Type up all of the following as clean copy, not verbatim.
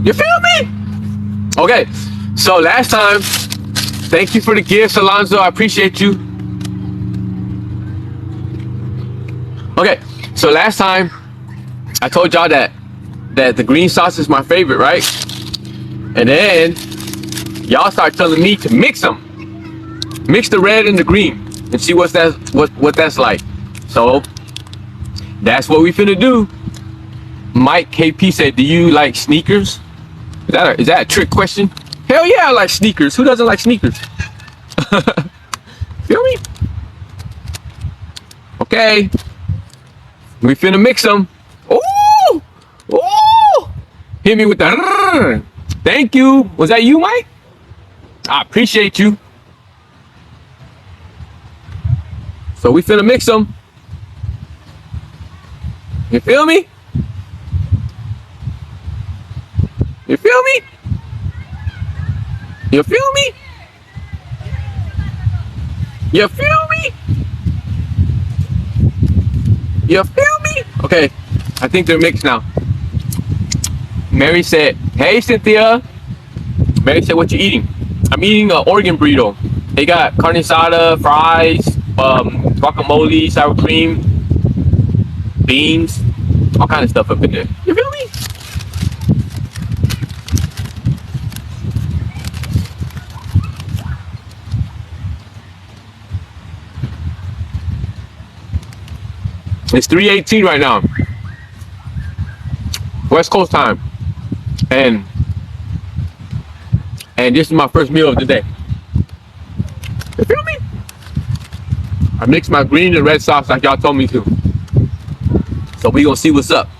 You feel me? Okay, so last time, thank you for the gifts, Alonzo. I appreciate you. Okay, so last time I told y'all that the green sauce is my favorite, right? And then y'all start telling me to mix them, mix the red and the green, and see what that's like. So that's what we finna do. Mike KP said, "Do you like sneakers?" Is that a trick question? Hell yeah, I like sneakers. Who doesn't like sneakers? Feel me? Okay. We finna mix them. Ooh! Ooh! Hit me with the... Thank you. Was that you, Mike? I appreciate you. So we finna mix them. You feel me? You feel me? You feel me? You feel me? You feel me? Okay, I think they're mixed now. Mary said, "Hey Cynthia." Mary said, "What you eating?" I'm eating an Oregon burrito. They got carne asada, fries, guacamole, sour cream, beans, all kind of stuff up in there. You feel me? It's 3:18 right now, West Coast time, and this is my first meal of the day. You feel me? I mixed my green and red sauce like y'all told me to. So we gonna see what's up.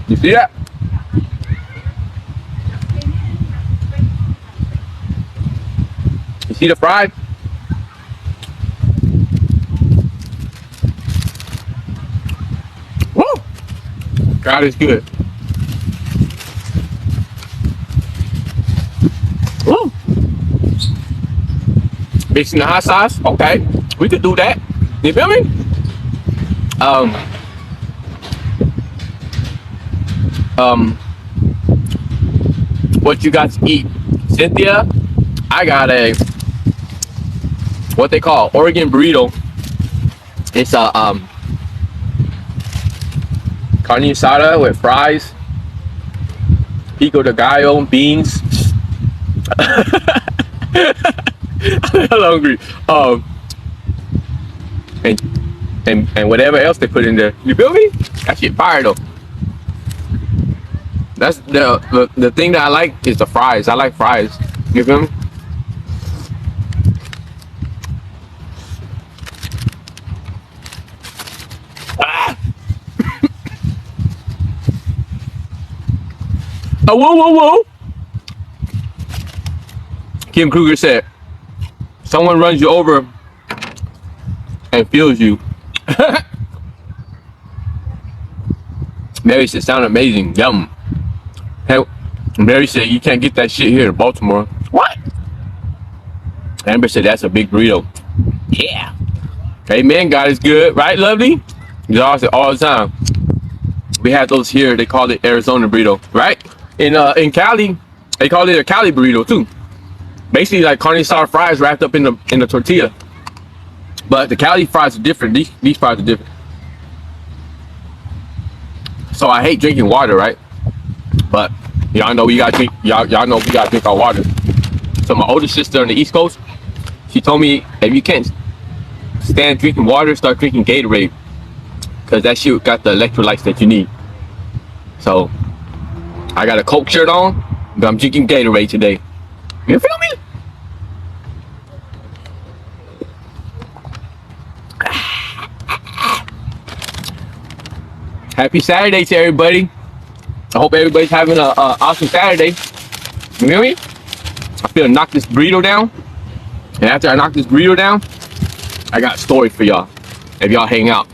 You see that? You see the fries? Woo! God is good. Woo! Mixing the hot sauce? Okay, we could do that. You feel me? What you got to eat? Cynthia, I got a, what they call Oregon burrito. It's a carne asada with fries, pico de gallo, beans. I'm hungry. And whatever else they put in there. You feel me? That shit fire though. That's the thing that I like is the fries. I like fries. You feel me? Ah. Oh, whoa, whoa, whoa. Kim Kruger said, "Someone runs you over and feels you." Mary said, "Sound amazing. Yum." Hey, Mary said, "You can't get that shit here in Baltimore." What? Amber said, "That's a big burrito." Yeah. Hey man, God is good, right, lovely? Y'all say all the time. We had those here. They call it Arizona burrito, right? In Cali, they call it a Cali burrito too. Basically, like carne asada fries wrapped up in the tortilla. But the Cali fries are different. These fries are different. So I hate drinking water, right? But y'all know we gotta drink. Y'all know we gotta drink our water. So my older sister on the East Coast, she told me if you can't stand drinking water, start drinking Gatorade, cause that shit got the electrolytes that you need. So I got a Coke shirt on, but I'm drinking Gatorade today. You feel me? Happy Saturday to everybody. I hope everybody's having an awesome Saturday. You hear me? I feel knock this burrito down. And after I knock this burrito down, I got stories for y'all. If y'all hang out.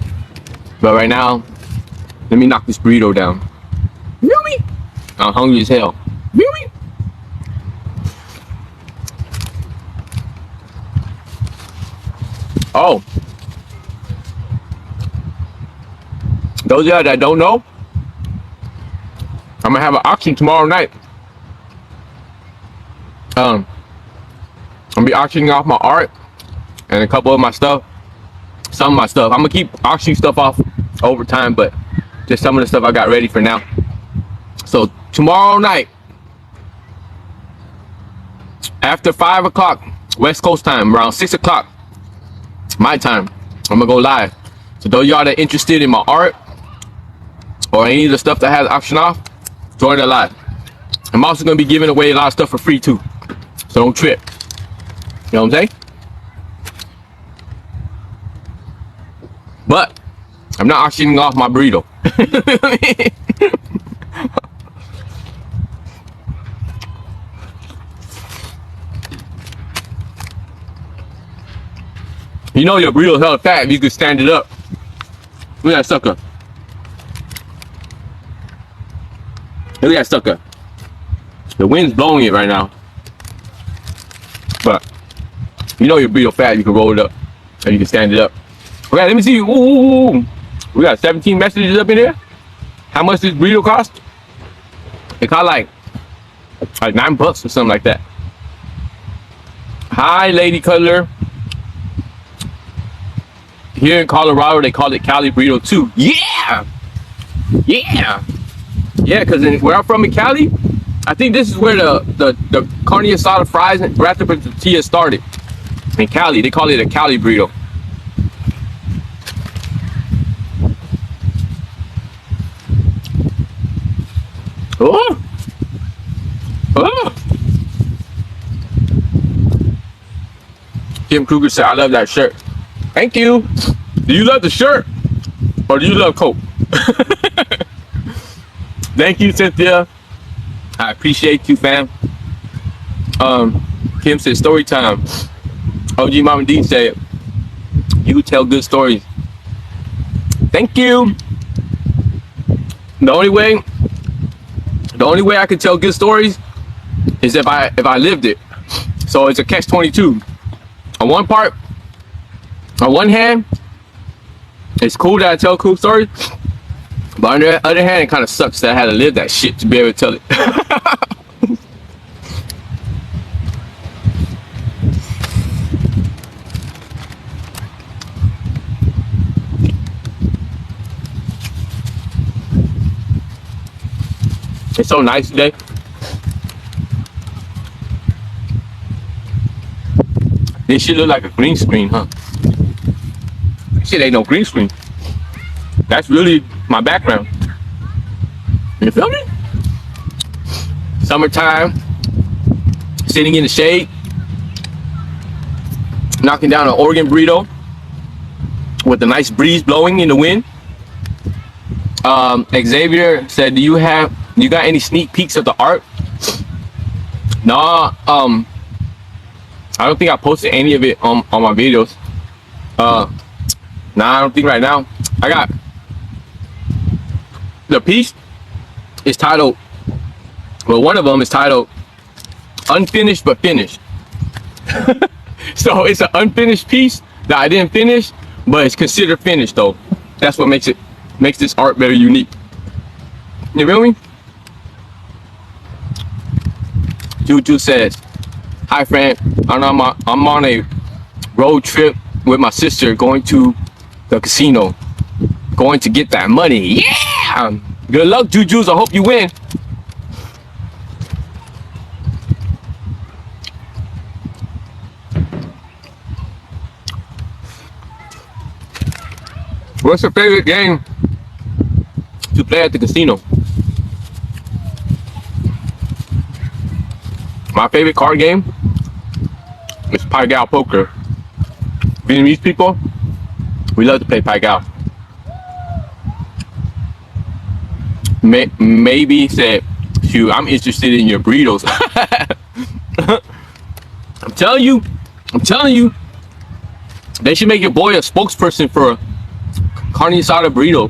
But right now, let me knock this burrito down. You feel me? I'm hungry as hell. Really? Oh. Those of y'all that don't know, I'm gonna have an auction tomorrow night. I'm gonna be auctioning off my art and a couple of my stuff. Some of my stuff. I'm gonna keep auctioning stuff off over time, but just some of the stuff I got ready for now. So tomorrow night, after 5 o'clock West Coast time, around 6 o'clock my time, I'm gonna go live. So those of y'all that are interested in my art or any of the stuff that has auction off, join the live. I'm also gonna be giving away a lot of stuff for free too. So don't trip. You know what I'm saying? But I'm not auctioning off my burrito. You know your burrito's hella fat if you can stand it up. Look at that sucker. Look at that sucker. The wind's blowing it right now. But you know your burrito fat, you can roll it up and you can stand it up. Okay, let me see. Ooh. We got 17 messages up in there. How much does burrito cost? It cost like $9 or something like that. Hi, Lady Cuddler. Here in Colorado, they call it Cali burrito too. Yeah, because where I'm from in Cali, I think this is where the carne asada fries wrapped up in tortilla started. In Cali, they call it a Cali burrito. Oh. Kim Kruger said, I love that shirt. Thank you. Do you love the shirt or do you love Coke? Thank you, Cynthia. I appreciate you, fam. Kim said, story time. OG Mama D said, you tell good stories. Thank you. The only way I can tell good stories is if I lived it. So it's a catch-22. On one hand, it's cool that I tell cool stories, but on the other hand, it kind of sucks that I had to live that shit to be able to tell it. It's so nice today. This shit look like a green screen, huh? This shit ain't no green screen. That's really my background. You feel me? Summertime, sitting in the shade, knocking down an Oregon burrito with a nice breeze blowing in the wind. Xavier said, do you got any sneak peeks of the art? Nah, I don't think I posted any of it on my videos. Nah, I don't think right now. I got the piece is titled, well, one of them is titled Unfinished but Finished. So it's an unfinished piece that I didn't finish, but it's considered finished though. That's what makes this art very unique. You feel me? Juju says, hi friend, I'm on a road trip with my sister going to the casino, going to get that money. Yeah! Good luck, Juju's. I hope you win. What's your favorite game to play at the casino? My favorite card game is Pai Gow Poker. Vietnamese people, we love to play Pai Gow. Maybe said, shoot, I'm interested in your burritos. I'm telling you, they should make your boy a spokesperson for carne asada burrito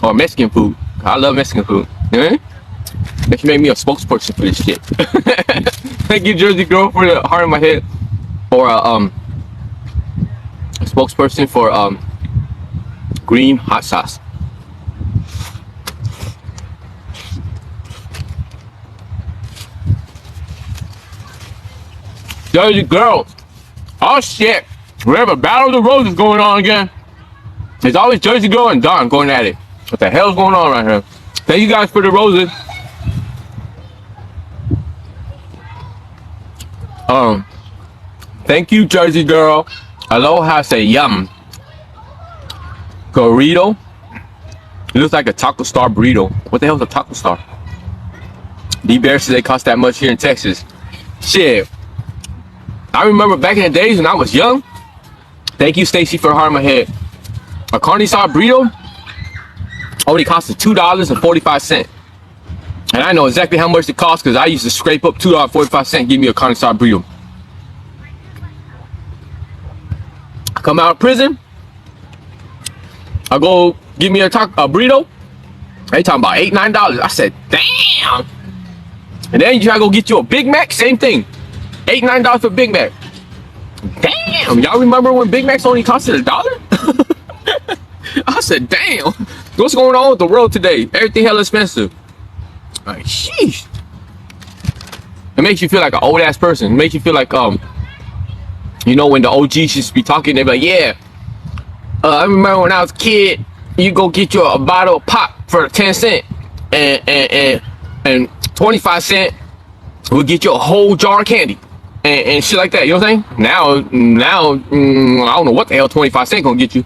or Mexican food. I love Mexican food. You know? They She made me a spokesperson for this shit. Thank you, Jersey Girl, for the heart in my head. Or a spokesperson for green hot sauce. Jersey Girl. Oh shit. We have a battle of the roses going on again. It's always Jersey Girl and Don going at it. What the hell's going on right here? Thank you guys for the roses. Thank you, Jersey Girl. Aloha, say yum. Burrito. It looks like a Taco Star burrito. What the hell is a Taco Star? D-Bear says they cost that much here in Texas. Shit. I remember back in the days when I was young. Thank you, Stacy, for the heart in my head. A carne asada burrito only costed $2.45. And I know exactly how much it costs because I used to scrape up $2.45, give me a carne asada burrito. I come out of prison. I go give me a burrito. They talking about $8, $9. I said, damn. And then you try to go get you a Big Mac, same thing. $8, $9 for Big Mac. Damn, y'all remember when Big Macs only costed $1? I said, damn, what's going on with the world today? Everything hella expensive. Like, sheesh. It makes you feel like an old ass person. It makes you feel like you know, when the OGs used to be talking, they be like, yeah, I remember when I was a kid, you go get you a bottle of pop for 10 cents and 25 cents will get you a whole jar of candy and shit like that. You know what I'm saying? Now, I don't know what the hell 25 cents gonna get you.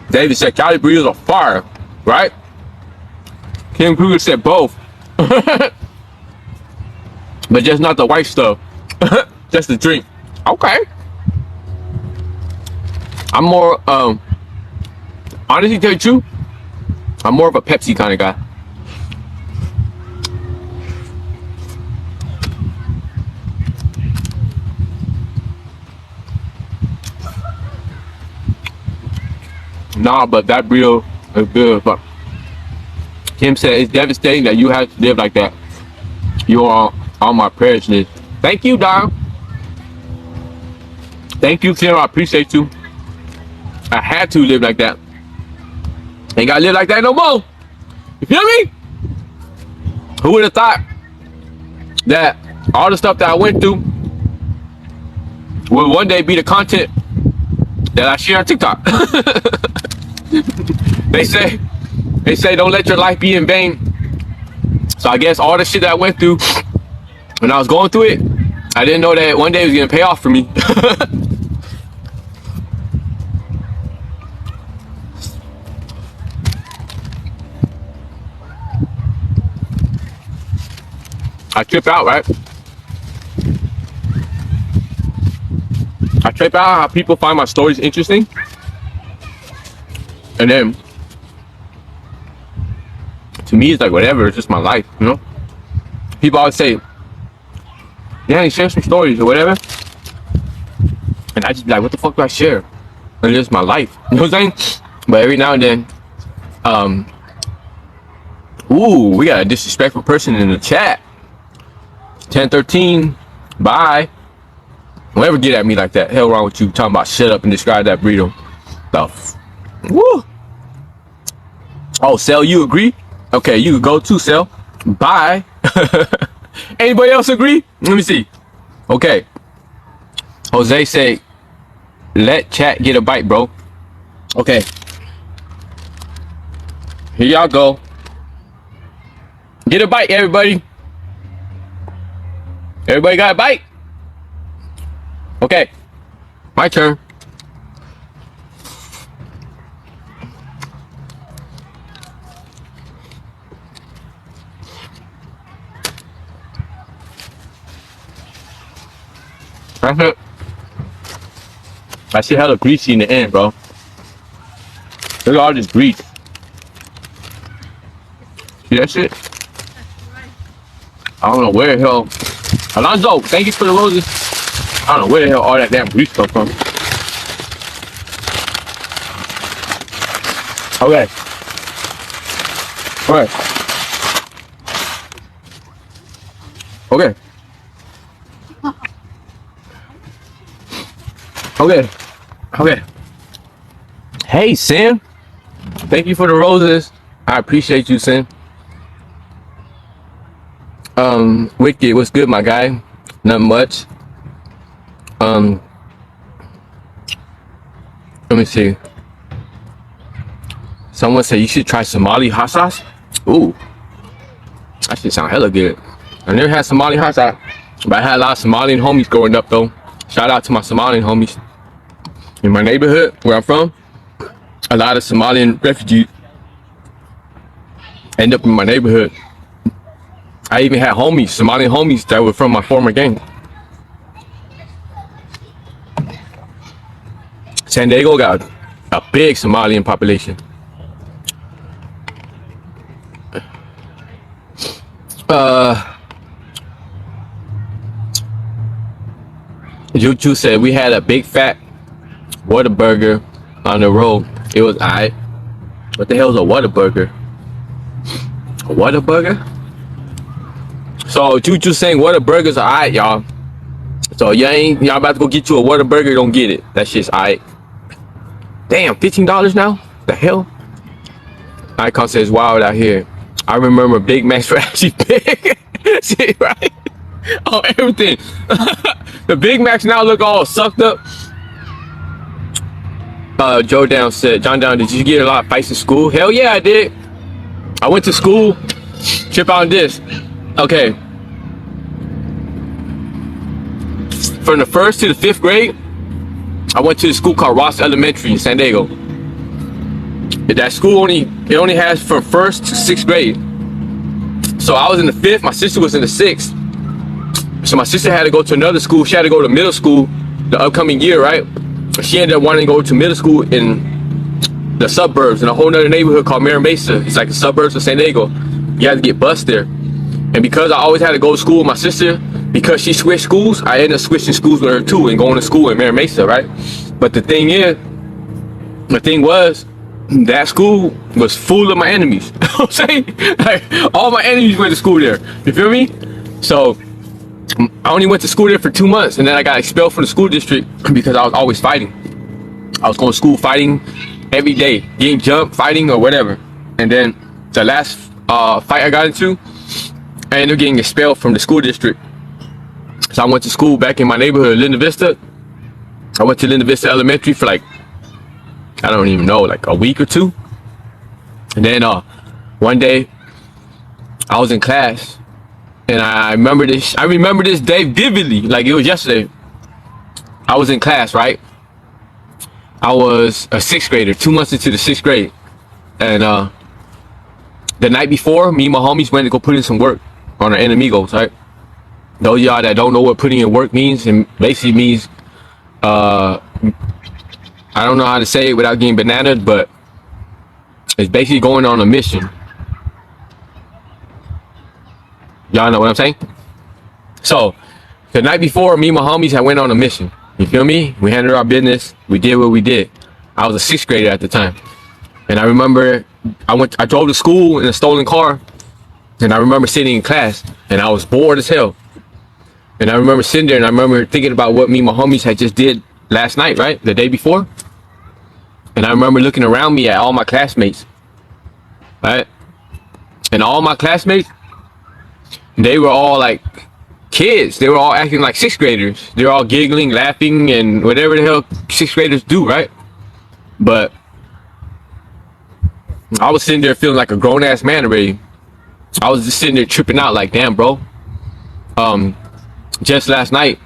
David said Cali burritos are fire, right? Kim Kruger said both. But just not the white stuff. Just the drink. Okay. I'm more, honestly tell you the truth, I'm more of a Pepsi kind of guy. Nah, but that burrito is good. But Kim said it's devastating that you have to live like that. You are on my prayers list. Thank you, Don. Thank you, Kim. I appreciate you. I had to live like that. Ain't gotta live like that no more. You feel me? Who would have thought that all the stuff that I went through will one day be the content that I share on TikTok? They say don't let your life be in vain. So I guess all the shit that I went through when I was going through it, I didn't know that one day it was gonna pay off for me. I trip out, right? I trip out how people find my stories interesting. And then, to me, it's like whatever, it's just my life, you know? People always say, yeah, you share some stories or whatever. And I just be like, what the fuck do I share? And it's just my life, you know what I'm saying? But every now and then, ooh, we got a disrespectful person in the chat. 1013, bye. Don't ever get at me like that. Hell wrong with you talking about shut up and describe that burrito. Woo. Oh, Cell, you agree? Okay, you can go too, Cell. Bye. Anybody else agree? Let me see. Okay. Jose say, let chat get a bite, bro. Okay. Here y'all go. Get a bite, everybody. Everybody got a bite? Okay. My turn. That's it. That shit hella greasy in the end, bro. Look at all this grease. See that shit? I don't know where the hell. Alonzo, thank you for the roses. I don't know where the hell all that damn grease come from. Okay. Alright. Okay. Okay. Okay. Hey, Sam. Thank you for the roses. I appreciate you, Sam. Wicked, what's good, my guy? Not much. Let me see. Someone said you should try Somali hot sauce. Ooh, that shit sound hella good. I never had Somali hot sauce, but I had a lot of Somalian homies growing up though. Shout out to my Somalian homies. In my neighborhood where I'm from, a lot of Somalian refugees end up in my neighborhood. I even had homies, Somalian homies that were from my former gang. San Diego got a big Somalian population. Juju said we had a big fat Whataburger on the road. It was alright. What the hell is a Whataburger? A Whataburger? So Juju saying Whataburgers are alright, y'all. So y'all about to go get you a Whataburger, don't get it. That shit's alright. Damn, $15 now? The hell? Icon says wild out here. I remember Big Macs were actually big. See, right? Oh, everything. The Big Macs now look all sucked up. Joe Down said, John Down, did you get a lot of fights in school? Hell yeah, I did. I went to school. Trip on this. Okay. From the 1st to the 5th grade, I went to a school called Ross Elementary in San Diego. That school only has from 1st to 6th grade. So I was in the 5th, my sister was in the 6th. So my sister had to go to another school. She had to go to middle school the upcoming year, right? She ended up wanting to go to middle school in the suburbs in a whole nother neighborhood called Mira Mesa. It's like the suburbs of San Diego. You had to get bused there. And because I always had to go to school with my sister, because she switched schools, I ended up switching schools with her too and going to school in Mira Mesa, right? But the thing was, that school was full of my enemies. You know what I'm saying? Like, all my enemies went to school there. You feel me? So I only went to school there for 2 months, and then I got expelled from the school district because I was always fighting. I was going to school fighting every day, getting jumped, fighting, or whatever. And then the last fight I got into, I ended up getting expelled from the school district. So I went to school back in my neighborhood, Linda Vista. I went to Linda Vista Elementary for like, I don't even know, like a week or two. And then one day I was in class, and I remember this day vividly, like it was yesterday. I was in class, right? I was a 6th grader, 2 months into the 6th grade. And the night before, me and my homies went to go put in some work on our enemigos, right? Those of y'all that don't know what putting in work means, it basically means, I don't know how to say it without getting bananaed, but it's basically going on a mission. Y'all know what I'm saying? So, the night before, me and my homies had went on a mission. You feel me? We handled our business. We did what we did. I was a 6th grader at the time. And I remember I drove to school in a stolen car. And I remember sitting in class, and I was bored as hell. And I remember sitting there, and I remember thinking about what me and my homies had just did last night, right? The day before. And I remember looking around me at all my classmates, right? And all my classmates, they were all like kids. They were all acting like 6th graders. They were all giggling, laughing, and whatever the hell 6th graders do, right? But I was sitting there feeling like a grown-ass man already. I was just sitting there tripping out like, damn, bro. Just last night,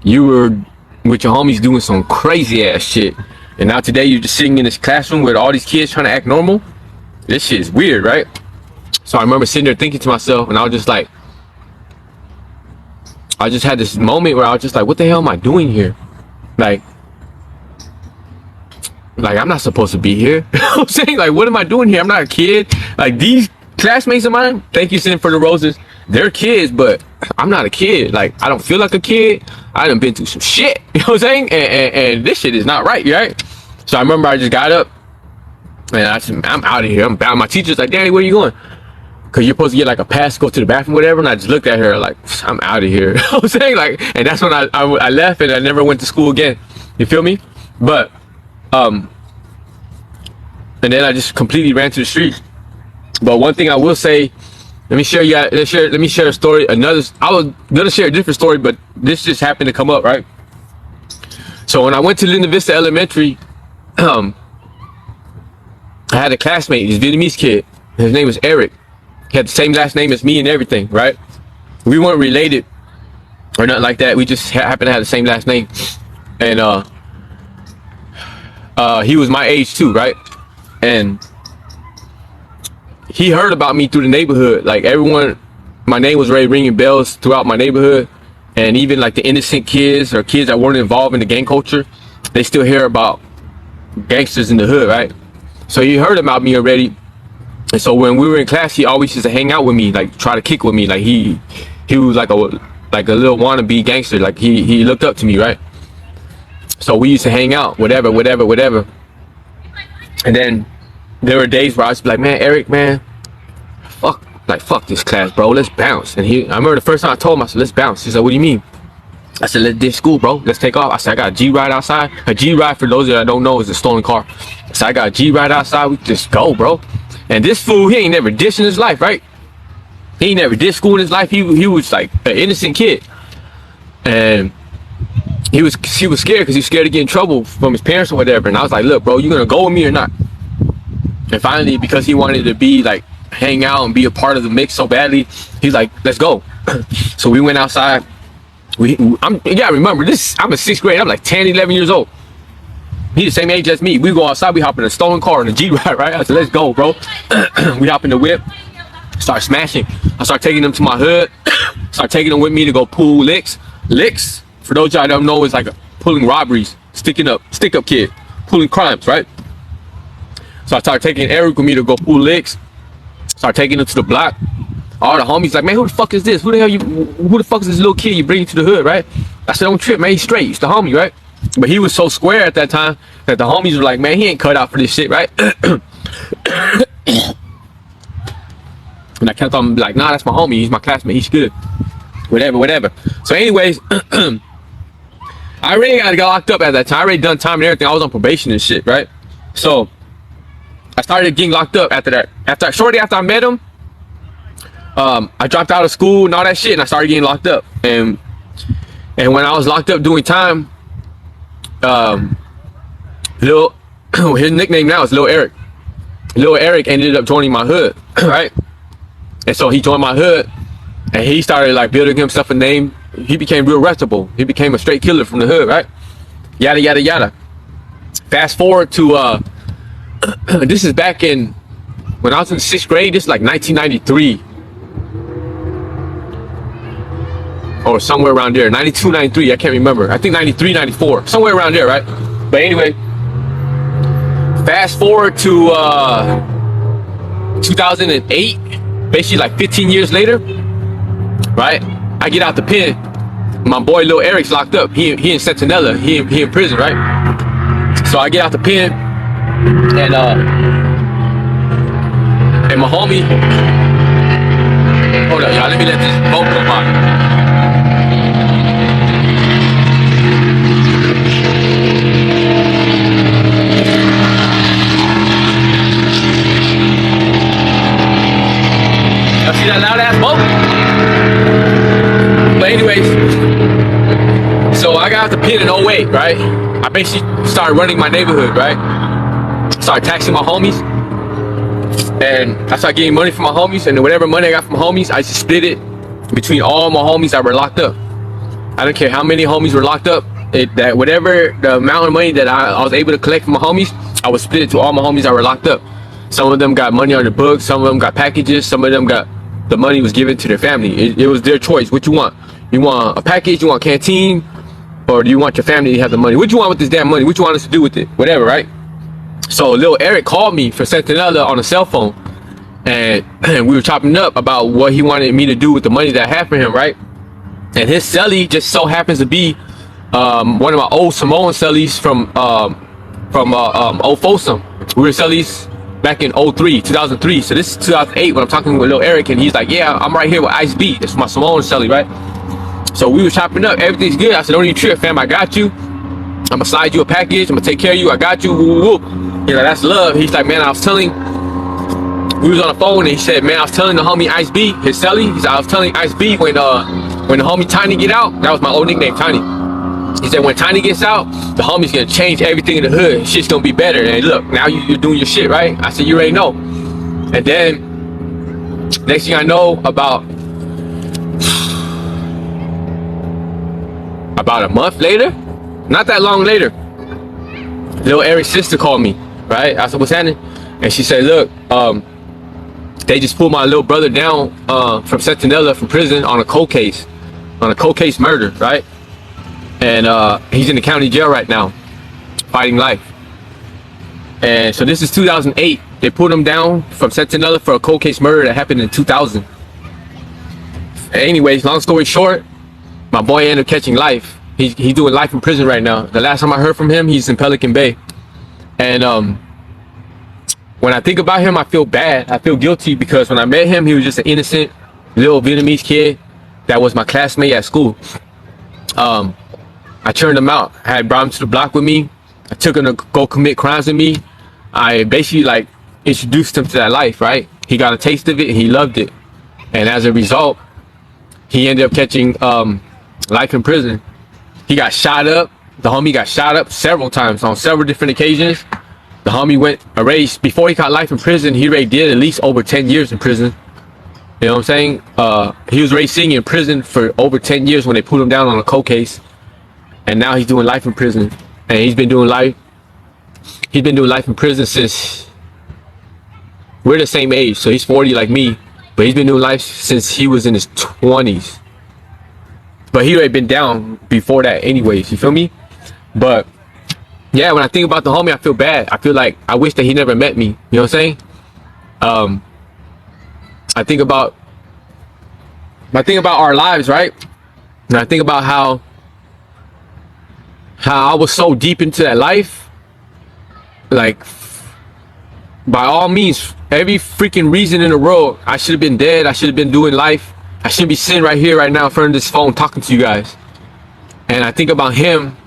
you were with your homies doing some crazy ass shit. And now today you're just sitting in this classroom with all these kids trying to act normal. This shit is weird, right? So I remember sitting there thinking to myself, and I was just like, I just had this moment where I was just like, what the hell am I doing here? Like I'm not supposed to be here. You know what I'm saying? Like, what am I doing here? I'm not a kid. Like, these classmates of mine, thank you, Sin, for the roses. They're kids, but I'm not a kid. Like, I don't feel like a kid. I done been through some shit. You know what I'm saying? And this shit is not right, right? So I remember I just got up. And I said, I'm out of here. I'm bound. My teacher's like, Danny, where are you going? Because you're supposed to get like a pass to go to the bathroom, whatever. And I just looked at her like, I'm out of here. I was saying like, and that's when I left and I never went to school again. You feel me? But, and then I just completely ran to the street. But one thing I will say, let me share a story. I was gonna share a different story, but this just happened to come up, right? So when I went to Linda Vista Elementary, I had a classmate, this Vietnamese kid. His name was Eric. He had the same last name as me and everything, right? We weren't related or nothing like that. We just happened to have the same last name. And he was my age too, right? And he heard about me through the neighborhood. Like everyone, my name was already ringing bells throughout my neighborhood. And even like the innocent kids or kids that weren't involved in the gang culture, they still hear about gangsters in the hood, right? So he heard about me already. And so when we were in class, he always used to hang out with me, like try to kick with me. Like he was like a little wannabe gangster. Like he looked up to me, right? So we used to hang out, whatever. And then there were days where I was like, man, Eric, man, fuck this class, bro. Let's bounce. And I remember the first time I told him, I said, let's bounce. He said, what do you mean? I said, let's ditch school, bro. Let's take off. I said, I got a G-Ride outside. A G-Ride, for those that don't know, is a stolen car. I said, I got a G-Ride outside. We just go, bro. And this fool, he ain't never ditched in his life, right? He ain't never ditched school in his life. He was like an innocent kid. And he was scared because he was scared to get in trouble from his parents or whatever. And I was like, look, bro, you gonna go with me or not? And finally, because he wanted to be like, hang out and be a part of the mix so badly, he's like, let's go. So we went outside. You gotta remember this, I'm in 6th grade. I'm like 10, 11 years old. He's the same age as me. We go outside, we hop in a stolen car in a G-Ride, right? I said, let's go, bro. We hop in the whip, start smashing. I start taking them to my hood, start taking them with me to go pull licks. Licks, for those y'all don't know, is like pulling robberies, stick up kid, pulling crimes, right? So I started taking Eric with me to go pull licks. Start taking him to the block. All the homies like, man, who the fuck is this? Who the fuck is this little kid you bring to the hood, right? I said, don't trip, man, he's straight. He's the homie, right? But he was so square at that time that the homies were like, man, he ain't cut out for this shit, right? And I kept on like, nah, that's my homie. He's my classmate. He's good. Whatever. So anyways, I already got locked up at that time. I already done time and everything. I was on probation and shit, right? So I started getting locked up after that. Shortly after I met him, I dropped out of school and all that shit, and I started getting locked up. And when I was locked up doing time, his nickname now is Lil Eric. Lil Eric ended up joining my hood, right? And so he joined my hood, and he started like building himself a name. He became real reputable. He became a straight killer from the hood, right? Yada. Fast forward to this is back in when I was in 6th grade. This is like 1993 or somewhere around there. 92, 93, I can't remember. I think 93, 94, somewhere around there, right? But anyway, fast forward to 2008, basically like 15 years later, right? I get out the pen. My boy Lil Eric's locked up. He in Sentinella. He in prison, right? So I get out the pen, and my homie. Hold up, y'all. Let me let this boat go by. Y'all see that loud ass boat? But anyways, so I got out the pen in 08, right? I basically started running my neighborhood, right? Started taxing my homies, and I started getting money from my homies, and whatever money I got from homies, I just split it between all my homies that were locked up. I don't care how many homies were locked up. That whatever the amount of money that I was able to collect from my homies, I would split it to all my homies that were locked up. Some of them got money on the books, some of them got packages, some of them got the money was given to their family. It was their choice. What you want? You want a package? You want canteen? Or do you want your family to have the money? What you want with this damn money? What you want us to do with it? Whatever, right? So Lil Eric called me for Sentinella on a cell phone, and we were chopping up about what he wanted me to do with the money that I had for him, right? And his celly just so happens to be one of my old Samoan cellies from Old Folsom. We were cellies back in 2003. So this is 2008 when I'm talking with Lil Eric, and he's like, yeah, I'm right here with Ice B. That's my Simone Shelly, right? So we were chopping up. Everything's good. I said, don't even trip, fam. I got you. I'm gonna slide you a package. I'm gonna take care of you. I got you. Woo, woo, woo. You know, that's love. He's like, man, I was telling. We was on the phone, and he said, man, I was telling the homie Ice B, his Shelly. He said, I was telling Ice B when the homie Tiny get out. That was my old nickname, Tiny. He said, when Tiny gets out, the homie's gonna change everything in the hood. Shit's gonna be better. And look, now you're doing your shit, right? I said, you already know. And then, next thing I know, about a month later, not that long later, Lil Eric's sister called me, right? I said, what's happening? And she said, look, they just pulled my little brother down from Sentinella from prison on a cold case murder, right? And he's in the county jail right now, fighting life. And so this is 2008. They pulled him down from Sentinella for a cold case murder that happened in 2000. Anyways, long story short, my boy ended up catching life. He's doing life in prison right now. The last time I heard from him, he's in Pelican Bay. And when I think about him, I feel bad. I feel guilty because when I met him, he was just an innocent little Vietnamese kid that was my classmate at school. I turned him out. I had brought him to the block with me. I took him to go commit crimes with me. I basically like introduced him to that life, right? He got a taste of it and he loved it. And as a result, he ended up catching life in prison. He got shot up. The homie got shot up several times on several different occasions. The homie went a race before he got life in prison. He already did at least over 10 years in prison. You know what I'm saying? He was racing in prison for over 10 years when they put him down on a cold case. And now he's doing life in prison. And he's been doing life in prison since we're the same age. So he's 40 like me, but he's been doing life since he was in his 20s. But he already been down before that anyways, you feel me? But yeah, when I think about the homie, I feel bad. I feel like I wish that he never met me. You know what I'm saying? I think about our lives, right? And I think about how I was so deep into that life. Like, by all means, every freaking reason in the world, I should have been dead. I should have been doing life. I shouldn't be sitting right here, right now, in front of this phone, talking to you guys. And I think about him.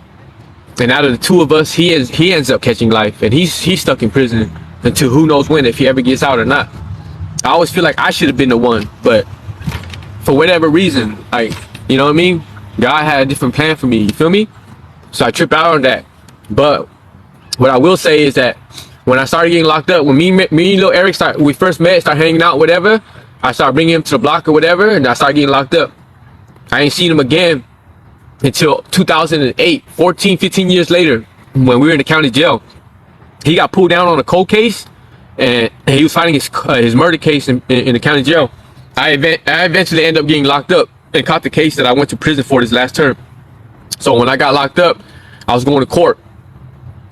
And out of the two of us, he ends up catching life, and he's stuck in prison until who knows when, if he ever gets out or not. I always feel like I should have been the one, but for whatever reason, like, you know what I mean? God had a different plan for me, you feel me? So I trip out on that. But what I will say is that when I started getting locked up, when me and Lil Eric we first met, started hanging out, whatever, I started bringing him to the block or whatever, and I started getting locked up. I ain't seen him again until 2008, 14, 15 years later, when we were in the county jail. He got pulled down on a cold case, and he was fighting his murder case in the county jail. I eventually ended up getting locked up and caught the case that I went to prison for this last term. So when I got locked up, I was going to court.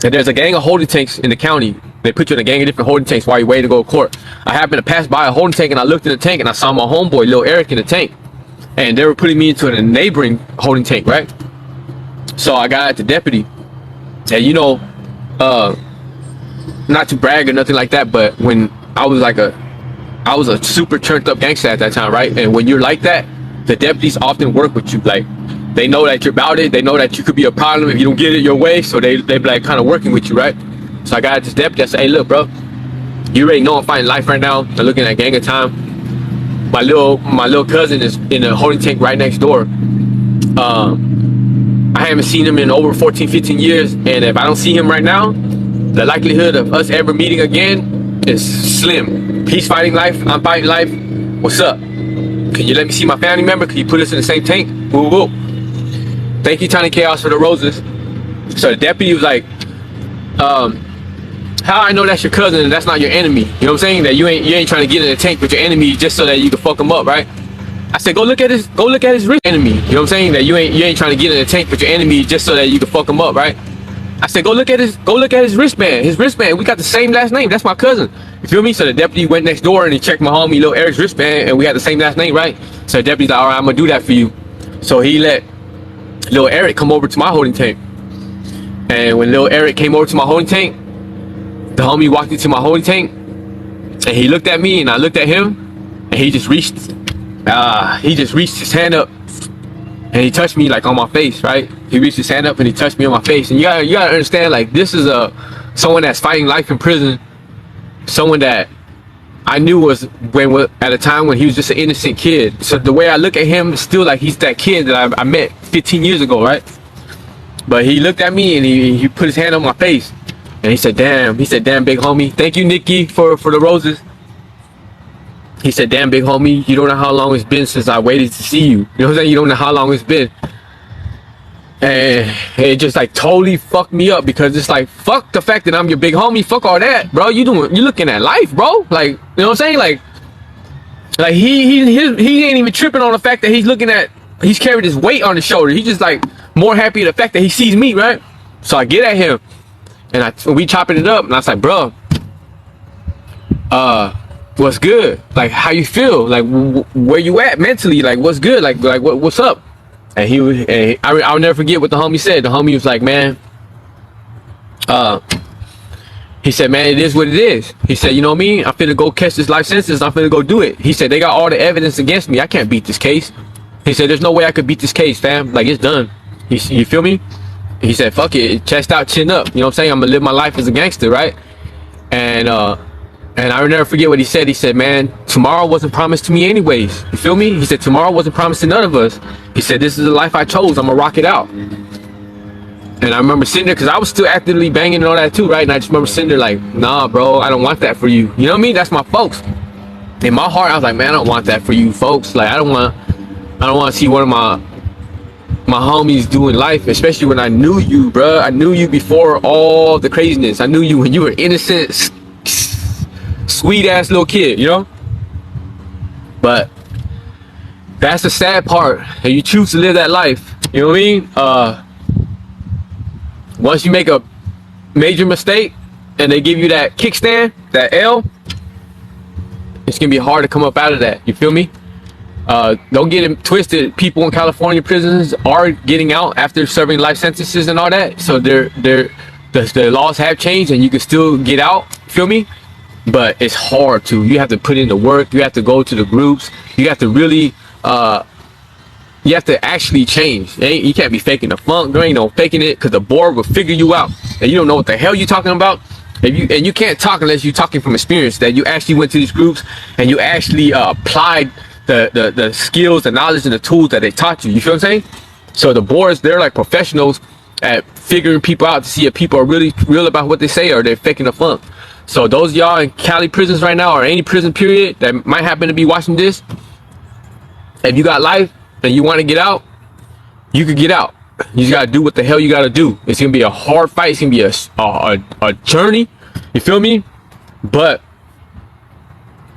And there's a gang of holding tanks in the county. They put you in a gang of different holding tanks while you're waiting to go to court. I happened to pass by a holding tank, and I looked in the tank, and I saw my homeboy, Lil Eric, in the tank. And they were putting me into a neighboring holding tank, right? So I got at the deputy. And you know, not to brag or nothing like that, but when I was a super turned up gangster at that time, right? And when you're like that, the deputies often work with you. Like, they know that you're about it. They know that you could be a problem if you don't get it your way. So they be like kind of working with you, right? So I got at this deputy. I said, hey, look, bro, you already know I'm fighting life right now. I'm looking at gang of time. My little cousin is in a holding tank right next door. I haven't seen him in over 14, 15 years. And if I don't see him right now, the likelihood of us ever meeting again is slim. He's fighting life. I'm fighting life. What's up? Can you let me see my family member? Can you put us in the same tank? Woo woo. Thank you, Tiny Chaos, for the roses. So the deputy was like, how I know that's your cousin and that's not your enemy? You know what I'm saying? That you ain't trying to get in the tank with your enemy just so that you can fuck him up, right? I said, go look at his wrist, enemy. You know what I'm saying? That you ain't trying to get in the tank with your enemy just so that you can fuck him up, right? I said, go look at his wristband. His wristband. We got the same last name. That's my cousin. You feel me? So the deputy went next door and he checked my homie Lil Eric's wristband, and we had the same last name, right? So the deputy's like, all right, I'm gonna do that for you. So he let Lil Eric come over to my holding tank. And when Lil Eric came over to my holding tank, the homie walked into my holding tank, And he looked at me, and I looked at him, and he just reached his hand up, and he touched me like on my face, right? He reached his hand up and he touched me on my face. And you gotta understand, like, this is someone that's fighting life in prison, someone that I knew was at a time when he was just an innocent kid. So the way I look at him is still like he's that kid that I met 15 years ago, right? But he looked at me and he put his hand on my face, and he said, "Damn," "Damn, big homie. Thank you, Nikki, for the roses." He said, "Damn, big homie, you don't know how long it's been since I waited to see you. You know what I'm saying? You don't know how long it's been." And it just like totally fucked me up, because it's like, fuck the fact that I'm your big homie. Fuck all that, bro. You looking at life, bro. Like, you know what I'm saying? Like he ain't even tripping on the fact that he's carried his weight on his shoulder. He's just like more happy at the fact that he sees me, right? So I get at him, and we chopping it up, and I was like, "Bro, what's good? Like, how you feel? Like, where you at mentally? Like, what's good? Like what's up?" And I'll never forget what the homie said. The homie was like, "Man, he said, man, it is what it is." He said, "You know what I mean? I'm finna go catch this life sentence. I'm finna go do it." He said, "They got all the evidence against me. I can't beat this case." He said, "There's no way I could beat this case, fam. Like, it's done." You feel me? He said, "Fuck it, chest out, chin up." You know what I'm saying? I'm gonna live my life as a gangster, right? And I'll never forget what he said. He said, "Man, tomorrow wasn't promised to me anyways." You feel me? He said, "Tomorrow wasn't promised to none of us." He said, "This is the life I chose. I'm gonna rock it out." And I remember sitting there, because I was still actively banging and all that too, right? And I just remember sitting there like, "Nah, bro, I don't want that for you." You know what I mean? That's my folks. In my heart, I was like, "Man, I don't want that for you folks. Like, I don't want to see one of my homies doing life, especially when I knew you, bro. I knew you before all the craziness. I knew you when you were innocent, sweet ass little kid, you know." But that's the sad part, and you choose to live that life. You know what I mean? Once you make a major mistake and they give you that kickstand, that L, it's gonna be hard to come up out of that. You feel me? Don't get it twisted. People in California prisons are getting out after serving life sentences and all that. So the laws have changed, and you can still get out. Feel me? But it's hard to. You have to put in the work. You have to go to the groups. You have to really. You have to actually change. You can't be faking the funk. There ain't no faking it, because the board will figure you out, and you don't know what the hell you're talking about. And you can't talk unless you're talking from experience, that you actually went to these groups and you actually applied the skills, the knowledge, and the tools that they taught you. You feel what I'm saying? So the boards, they're like professionals at figuring people out to see if people are really real about what they say, or they're faking the funk. So those of y'all in Cali prisons right now, or any prison period that might happen to be watching this, if you got life and you want to get out, you could get out. You just gotta do what the hell you gotta do. It's gonna be a hard fight. It's gonna be a journey. You feel me? But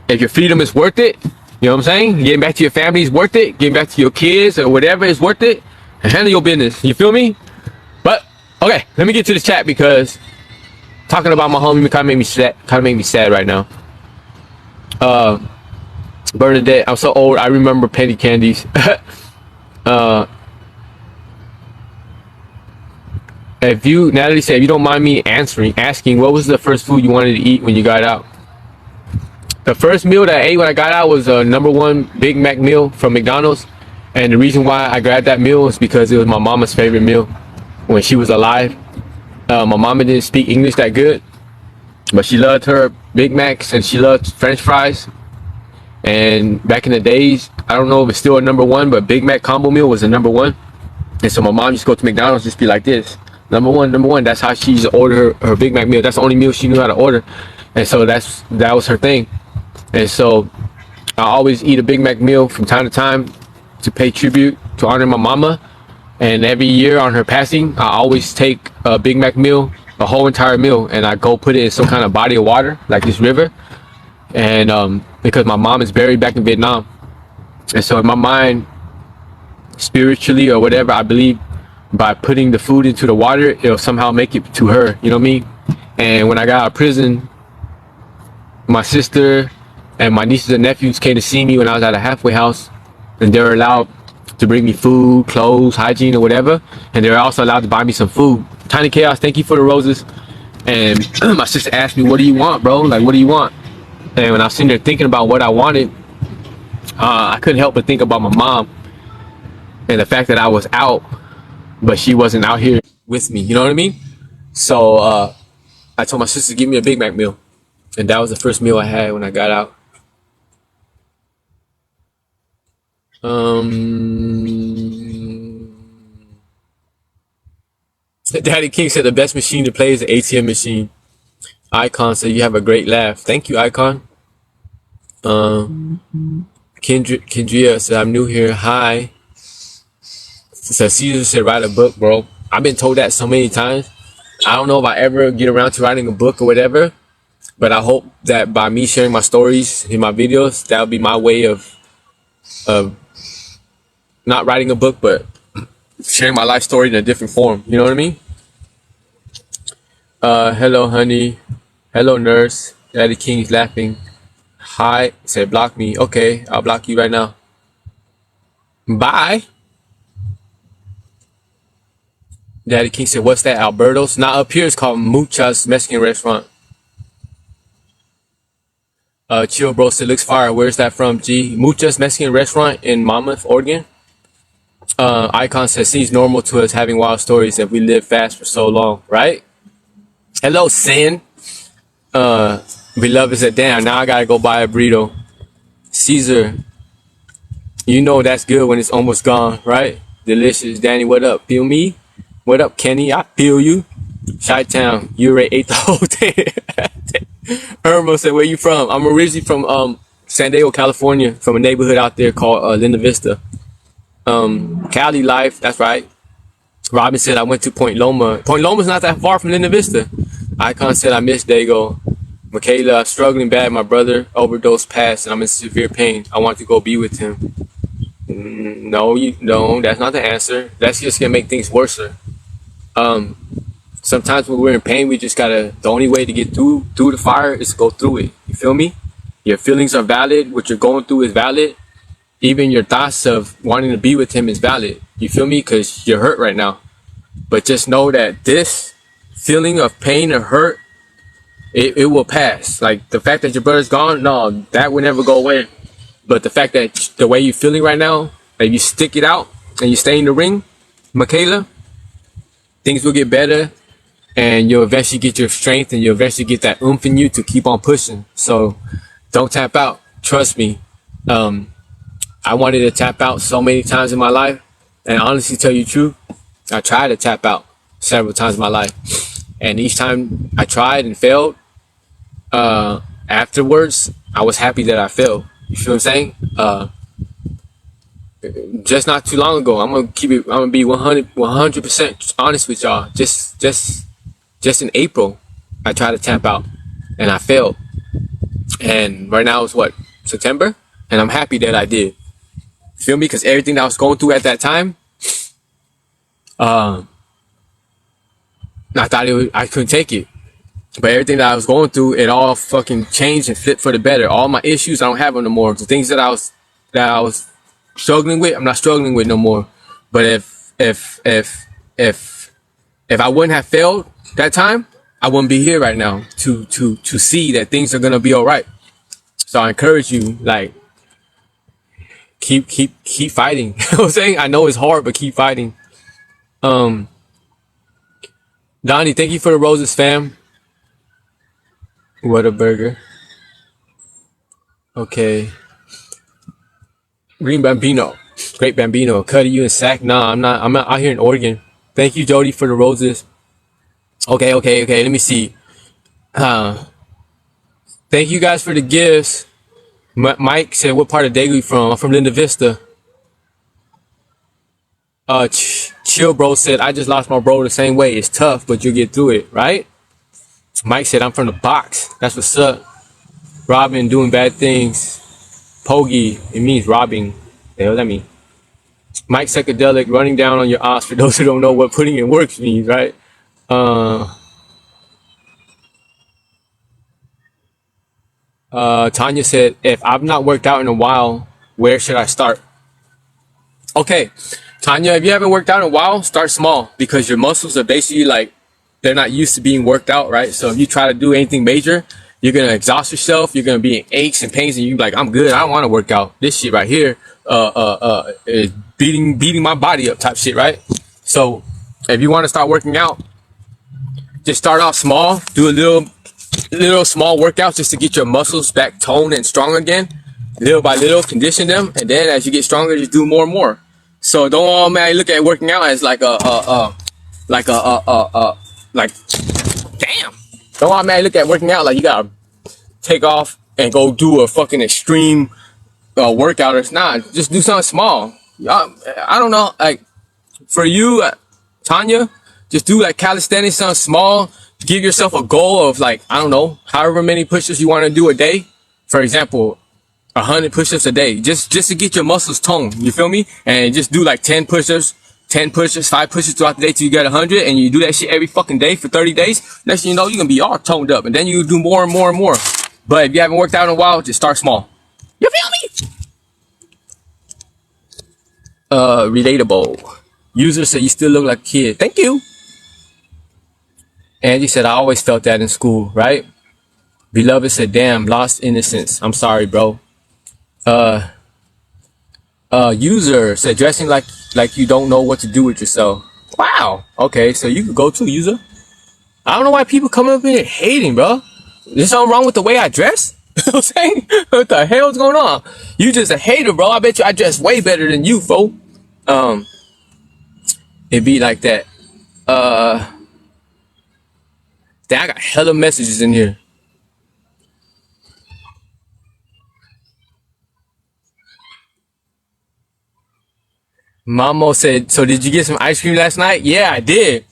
if your freedom is worth it, you know what I'm saying? Getting back to your family is worth it. Getting back to your kids or whatever is worth it. And handle your business. You feel me? But okay, let me get to this chat, because talking about my homie kind of made me sad. Kind of made me sad right now. Bernadette, I'm so old. I remember penny candies. Natalie said, if you don't mind me asking, what was the first food you wanted to eat when you got out? The first meal that I ate when I got out was a #1 Big Mac meal from McDonald's. And the reason why I grabbed that meal is because it was my mama's favorite meal when she was alive. My mama didn't speak English that good, but she loved her Big Macs and she loved French fries. And back in the days, I don't know if it's still a #1, but Big Mac combo meal was a #1. And so my mom used to go to McDonald's, just be like this, #1. That's how she used to order her Big Mac meal. That's the only meal she knew how to order. And so that was her thing. And so I always eat a Big Mac meal from time to time to pay tribute, to honor my mama. And every year on her passing, I always take a Big Mac meal, a whole entire meal, and I go put it in some kind of body of water, like this river. And because my mom is buried back in Vietnam. And so in my mind, spiritually or whatever, I believe by putting the food into the water, it'll somehow make it to her. You know what I mean? And when I got out of prison, my sister and my nieces and nephews came to see me when I was at a halfway house, and they were allowed to bring me food, clothes, hygiene, or whatever. And they were also allowed to buy me some food. Tiny Chaos, thank you for the roses. And my sister asked me, what do you want, bro? Like, what do you want? And when I was sitting there thinking about what I wanted, I couldn't help but think about my mom and the fact that I was out, but she wasn't out here with me. You know what I mean? So I told my sister to give me a Big Mac meal, and that was the first meal I had when I got out. Daddy King said the best machine to play is the ATM machine. Icon said you have a great laugh. Thank you, Icon. Kendria said I'm new here. Hi. So Caesar said write a book, bro. I've been told that so many times. I don't know if I ever get around to writing a book or whatever, but I hope that by me sharing my stories in my videos, that'll be my way of not writing a book, but sharing my life story in a different form. You know what I mean? Hello, honey. Hello, nurse. Daddy King is laughing. Hi. Said block me. Okay, I'll block you right now. Bye. Daddy King said, what's that, Alberto's? Not up here. It's called Mucha's Mexican restaurant. Chill Bro said, looks fire. Where's that from, G? Mucha's Mexican restaurant in Monmouth, Oregon. Icon says, seems normal to us having wild stories if we live fast for so long, right? Hello, Sin. Beloved said, damn, now I gotta go buy a burrito. Caesar, you know that's good when it's almost gone, right? Delicious. Danny, what up? Feel me? What up, Kenny? I feel you. Chi-Town, you already ate the whole thing. Irma said, where you from? I'm originally from San Diego, California, from a neighborhood out there called Linda Vista. Cali life, that's right. Robin said, I went to Point Loma. Point Loma's not that far from Linda Vista. Icon said, I miss Dago. Michaela, I'm struggling bad. My brother overdose passed and I'm in severe pain. I want to go be with him. No, that's not the answer. That's just gonna make things worse. Sometimes when we're in pain, we just gotta, the only way to get through the fire is to go through it. You feel me? Your feelings are valid. What you're going through is valid. Even your thoughts of wanting to be with him is valid. You feel me? Because you're hurt right now. But just know that this feeling of pain or hurt, it will pass. Like the fact that your brother's gone, no, that will never go away. But the fact that the way you're feeling right now, that you stick it out and you stay in the ring, Michaela, things will get better and you'll eventually get your strength and you'll eventually get that oomph in you to keep on pushing. So don't tap out. Trust me. I wanted to tap out so many times in my life, and honestly tell you the truth, I tried to tap out several times in my life, and each time I tried and failed, afterwards I was happy that I failed. You feel what I'm saying? Just not too long ago, I'm gonna be 100% honest with y'all. Just in April, I tried to tap out and I failed, and right now it's what, September, and I'm happy that I did. Feel me? Because everything that I was going through at that time, I thought I couldn't take it. But everything that I was going through, it all fucking changed and flipped for the better. All my issues, I don't have them no more. The things that I was struggling with, I'm not struggling with no more. But if I wouldn't have failed that time, I wouldn't be here right now to see that things are gonna be all right. So I encourage you, like, keep fighting. You know what I'm saying? I know it's hard, but keep fighting. Donnie, thank you for the roses, fam. What a burger. Okay. Green Bambino. Great Bambino. Cuddy, you in Sac? Nah, I'm not. I'm out here in Oregon. Thank you, Jody, for the roses. Okay. Let me see. Thank you guys for the gifts. Mike said, what part of Dago you from? I'm from Linda Vista. Chill Bro said, I just lost my bro the same way. It's tough, but you'll get through it, right? Mike said, I'm from the box. That's what's up. Robin doing bad things. Pogi, it means robbing. The hell that mean? Mike Psychedelic, running down on your ass for those who don't know what putting in works means, right? Tanya said, if I've not worked out in a while, where should I start? Okay, Tanya, if you haven't worked out in a while, start small, because your muscles are basically like, they're not used to being worked out, right? So if you try to do anything major, You're gonna exhaust yourself. You're gonna be in aches and pains, and you're like, I'm good. I don't want to work out. This shit right here, is beating my body up, type shit, right? So, if you want to start working out, just start off small. Do a little small workouts just to get your muscles back toned and strong again. Little by little, condition them, and then as you get stronger, just do more and more. So don't automatically look at working out as like damn. Don't automatically look at working out like you gotta take off and go do a fucking extreme workout. Or it's not. Just do something small. I don't know. Like for you, Tanya, just do like calisthenics, something small. Give yourself a goal of like, I don't know, however many push-ups you want to do a day. For example, 100 push-ups a day, just to get your muscles toned. You feel me? And just do like 10 push-ups, 5 push-ups throughout the day till you get 100, and you do that shit every fucking day for 30 days. Next thing you know, you're gonna be all toned up, and then you do more and more and more. But if you haven't worked out in a while, just start small. You feel me? Relatable. User said you still look like a kid. Thank you. Angie said I always felt that in school, right? Beloved said, damn, lost innocence. I'm sorry, bro. User said dressing like you don't know what to do with yourself. Wow. Okay, so you could go too, user. I don't know why people come up here hating, bro. There's something wrong with the way I dress? You know what I'm saying? What the hell's going on? You just a hater, bro. I bet you I dress way better than you, fo. It be like that. Damn, I got hella messages in here. Mamo said, so did you get some ice cream last night? Yeah, I did.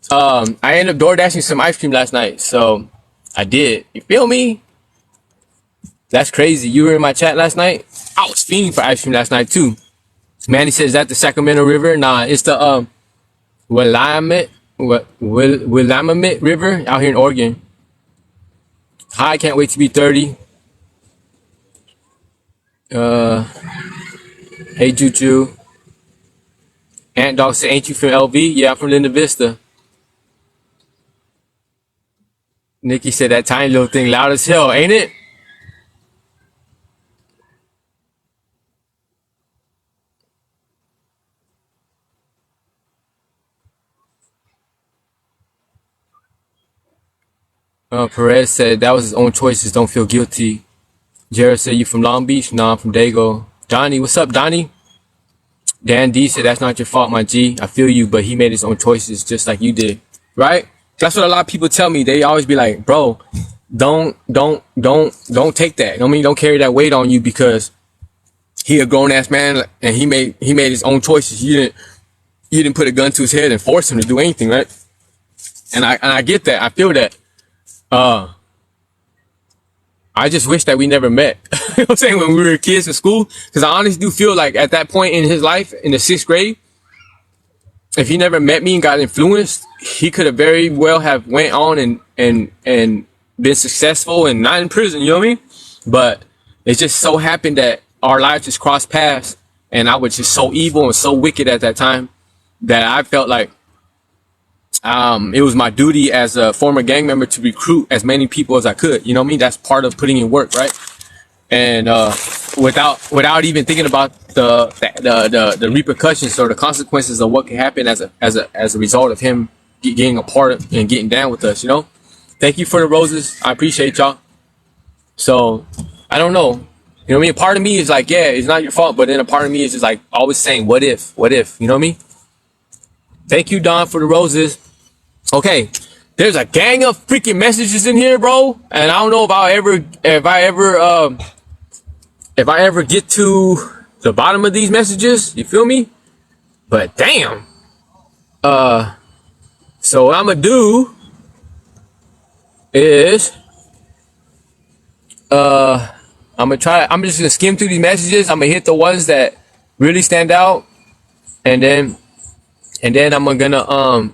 I ended up door dashing some ice cream last night, so I did. You feel me? That's crazy. You were in my chat last night? I was fiending for ice cream last night too. Manny says, is that the Sacramento River? Nah, it's the Willamette River out here in Oregon. Hi, can't wait to be 30. Hey Juju. Ant Dog said, ain't you from LV? Yeah, I'm from Linda Vista. Nikki said that tiny little thing loud as hell, ain't it? Perez said that was his own choices. Don't feel guilty. Jared said, you from Long Beach? No, I'm from Dago. Donnie, what's up, Donnie? Dan D said, that's not your fault, my G. I feel you, but he made his own choices just like you did. Right? That's what a lot of people tell me. They always be like, bro, don't take that. I mean, don't carry that weight on you because he a grown ass man and he made his own choices. You didn't put a gun to his head and force him to do anything, right? And I get that. I feel that. I just wish that we never met. You know what I'm saying? When we were kids in school. Because I honestly do feel like at that point in his life, in the 6th grade, if he never met me and got influenced, he could have very well have went on and been successful and not in prison, you know what I mean? But it just so happened that our lives just crossed paths and I was just so evil and so wicked at that time that I felt like it was my duty as a former gang member to recruit as many people as I could. You know what I mean? That's part of putting in work, right? And without even thinking about the repercussions or the consequences of what can happen as a result of him getting a part of and getting down with us. You know? Thank you for the roses. I appreciate y'all. So I don't know. You know what I mean? A part of me is like, yeah, it's not your fault, but then a part of me is just like always saying, what if? You know what I mean? Thank you, Don, for the roses. Okay, there's a gang of freaking messages in here, bro, and I don't know if I ever get to the bottom of these messages. You feel me? But damn. So what I'm gonna do is I'm just gonna skim through these messages. I'm gonna hit the ones that really stand out, and then I'm gonna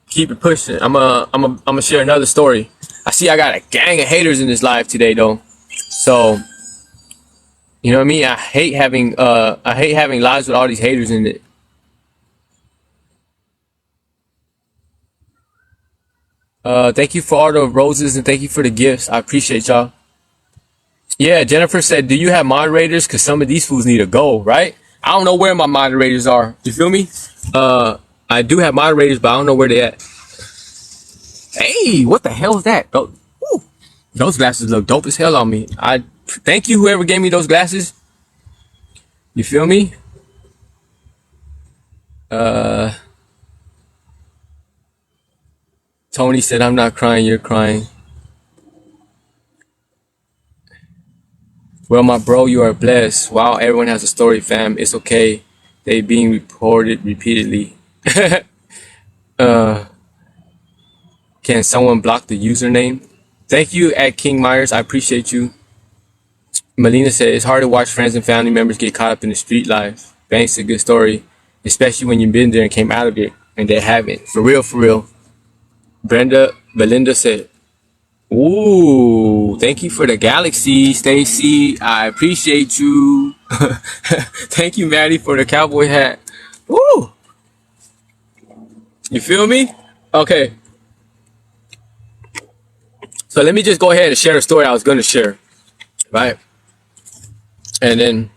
keep it pushing. I'm gonna share another story. I see I got a gang of haters in this live today though. So you know what I mean? I hate having lives with all these haters in it. Thank you for all the roses and thank you for the gifts. I appreciate y'all. Yeah, Jennifer said, do you have moderators? Because some of these fools need to go, right? I don't know where my moderators are. You feel me? I do have moderators, but I don't know where they at. Hey, what the hell is that? Oh, woo. Those glasses look dope as hell on me. I thank you, whoever gave me those glasses. You feel me? Tony said, I'm not crying, you're crying. Well, my bro, you are blessed. Wow, everyone has a story, fam. It's okay. They being reported repeatedly. Can someone block the username? Thank you at King Myers. I appreciate you. Melina said, it's hard to watch friends and family members get caught up in the street life. Banks a good story, especially when you've been there and came out of it and they haven't. For real, for real. Belinda said, ooh, thank you for the galaxy, Stacy. I appreciate you. Thank you, Maddie, for the cowboy hat. Woo! You feel me? Okay. So let me just go ahead and share a story I was going to share, right? And then,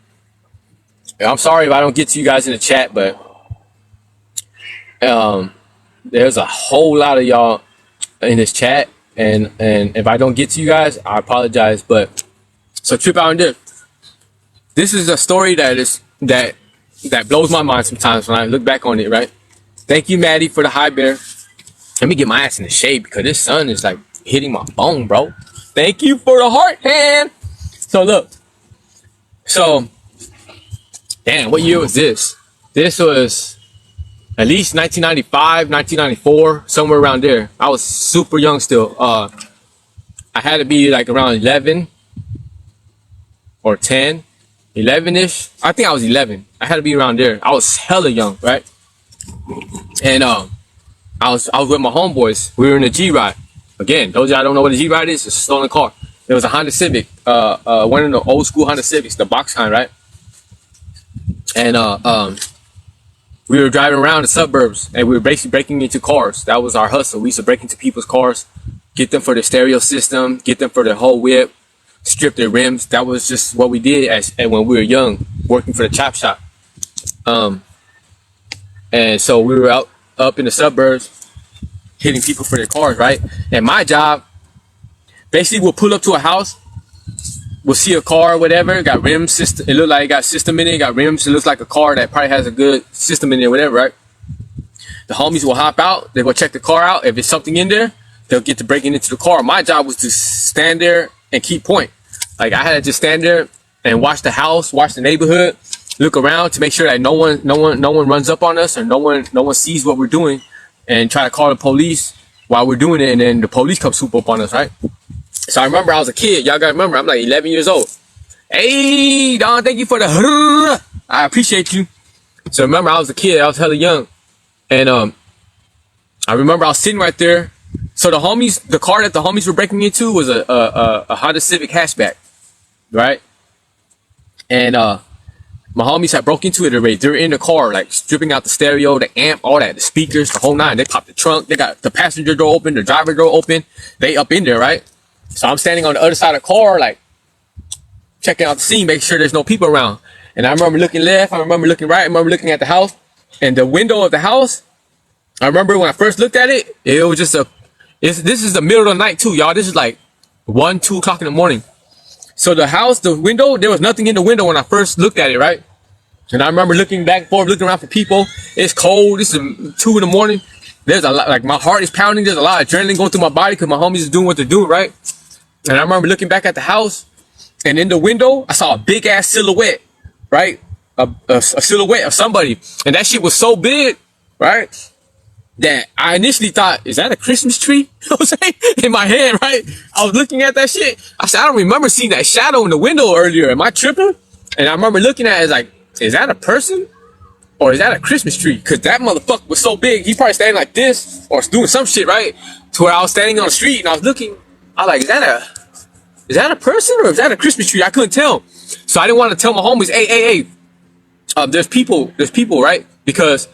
I'm sorry if I don't get to you guys in the chat, but there's a whole lot of y'all in this chat, and if I don't get to you guys, I apologize. But so trip out on this. This is a story that blows my mind sometimes when I look back on it, right? Thank you, Maddie, for the high bear. Let me get my ass in the shade because this sun is like hitting my bone, bro. Thank you for the heart hand. So look. So, damn, what year was this? This was at least 1995, 1994, somewhere around there. I was super young still. I had to be like around 11 or 10, 11-ish. I think I was 11. I had to be around there. I was hella young, right? And I was with my homeboys. We were in a G-Ride. Again, those of y'all don't know what a G-Ride is. It's a stolen car. It was a Honda Civic, one of the old school Honda Civics, the box kind, right? And we were driving around the suburbs, and we were basically breaking into cars. That was our hustle. We used to break into people's cars, get them for the stereo system, get them for the whole whip, strip their rims. That was just what we did when we were young, working for the chop shop. And so we were up in the suburbs, hitting people for their cars, right? And my job, basically, we'll pull up to a house, we'll see a car or whatever, got rims, system. It looked like it got system in it, got rims. It looks like a car that probably has a good system in it, whatever, right? The homies will hop out, they go check the car out. If there's something in there, they'll get to breaking into the car. My job was to stand there and keep point. Like I had to just stand there and watch the house, watch the neighborhood, look around to make sure that no one runs up on us or no one sees what we're doing and try to call the police while we're doing it, and then the police come swoop up on us, right? So I remember I was a kid. Y'all gotta remember, I'm like 11 years old. Hey, Don, thank you for the I appreciate you. So remember, I was a kid. I was hella young. And I remember I was sitting right there. So the car that the homies were breaking into was a Honda Civic hatchback, right? And my homies had broke into it already. They were in the car, like stripping out the stereo, the amp, all that, the speakers, the whole nine. They popped the trunk. They got the passenger door open, the driver door open. They up in there, right? So I'm standing on the other side of the car, like checking out the scene, making sure there's no people around. And I remember looking left, I remember looking right, I remember looking at the house, and the window of the house. I remember when I first looked at it, it was just this is the middle of the night too, y'all. This is like 1, 2 o'clock in the morning. So the house, the window, there was nothing in the window when I first looked at it, right? And I remember looking back and forth, looking around for people. It's cold. This is 2 in the morning. There's a lot, like my heart is pounding. There's a lot of adrenaline going through my body because my homies is doing what they're doing, right? And I remember looking back at the house, and in the window, I saw a big ass silhouette, right? A silhouette of somebody. And that shit was so big, right? That I initially thought, is that a Christmas tree? You know what I'm saying? In my head, right? I was looking at that shit. I said, I don't remember seeing that shadow in the window earlier. Am I tripping? And I remember looking at it like, is that a person? Or is that a Christmas tree? Because that motherfucker was so big. He probably standing like this or doing some shit, right? To where I was standing on the street and I was looking. I was like, is that a person or is that a Christmas tree? I couldn't tell. So I didn't want to tell my homies, hey, there's people, right? Because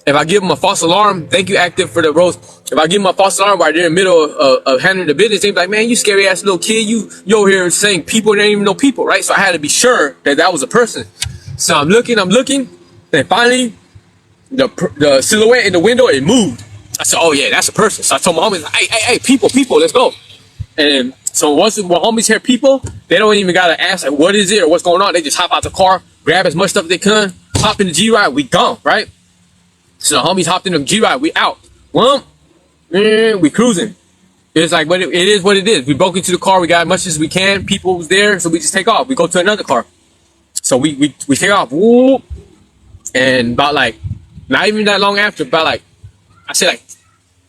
If I give them a false alarm, thank you, Active, for the roast. If I give them a false alarm while they're in the middle of handling the business, they be like, man, you scary ass little kid. You over here saying people, they don't even know people, right? So I had to be sure that that was a person. So I'm looking, and finally, the silhouette in the window, it moved. I said, oh yeah, that's a person. So I told my homies, hey, people, let's go. And so once my homies hear people, they don't even gotta ask like, what is it or what's going on. They just hop out the car, grab as much stuff as they can, hop in the G-Ride, we gone, right? So the homies hopped in the G-Ride, we out. Well, we cruising. It's like, but it is what it is. We broke into the car, we got as much as we can. People was there, so we just take off. We go to another car. So we take off. Whoop. And about like, not even that long after, about like, I say like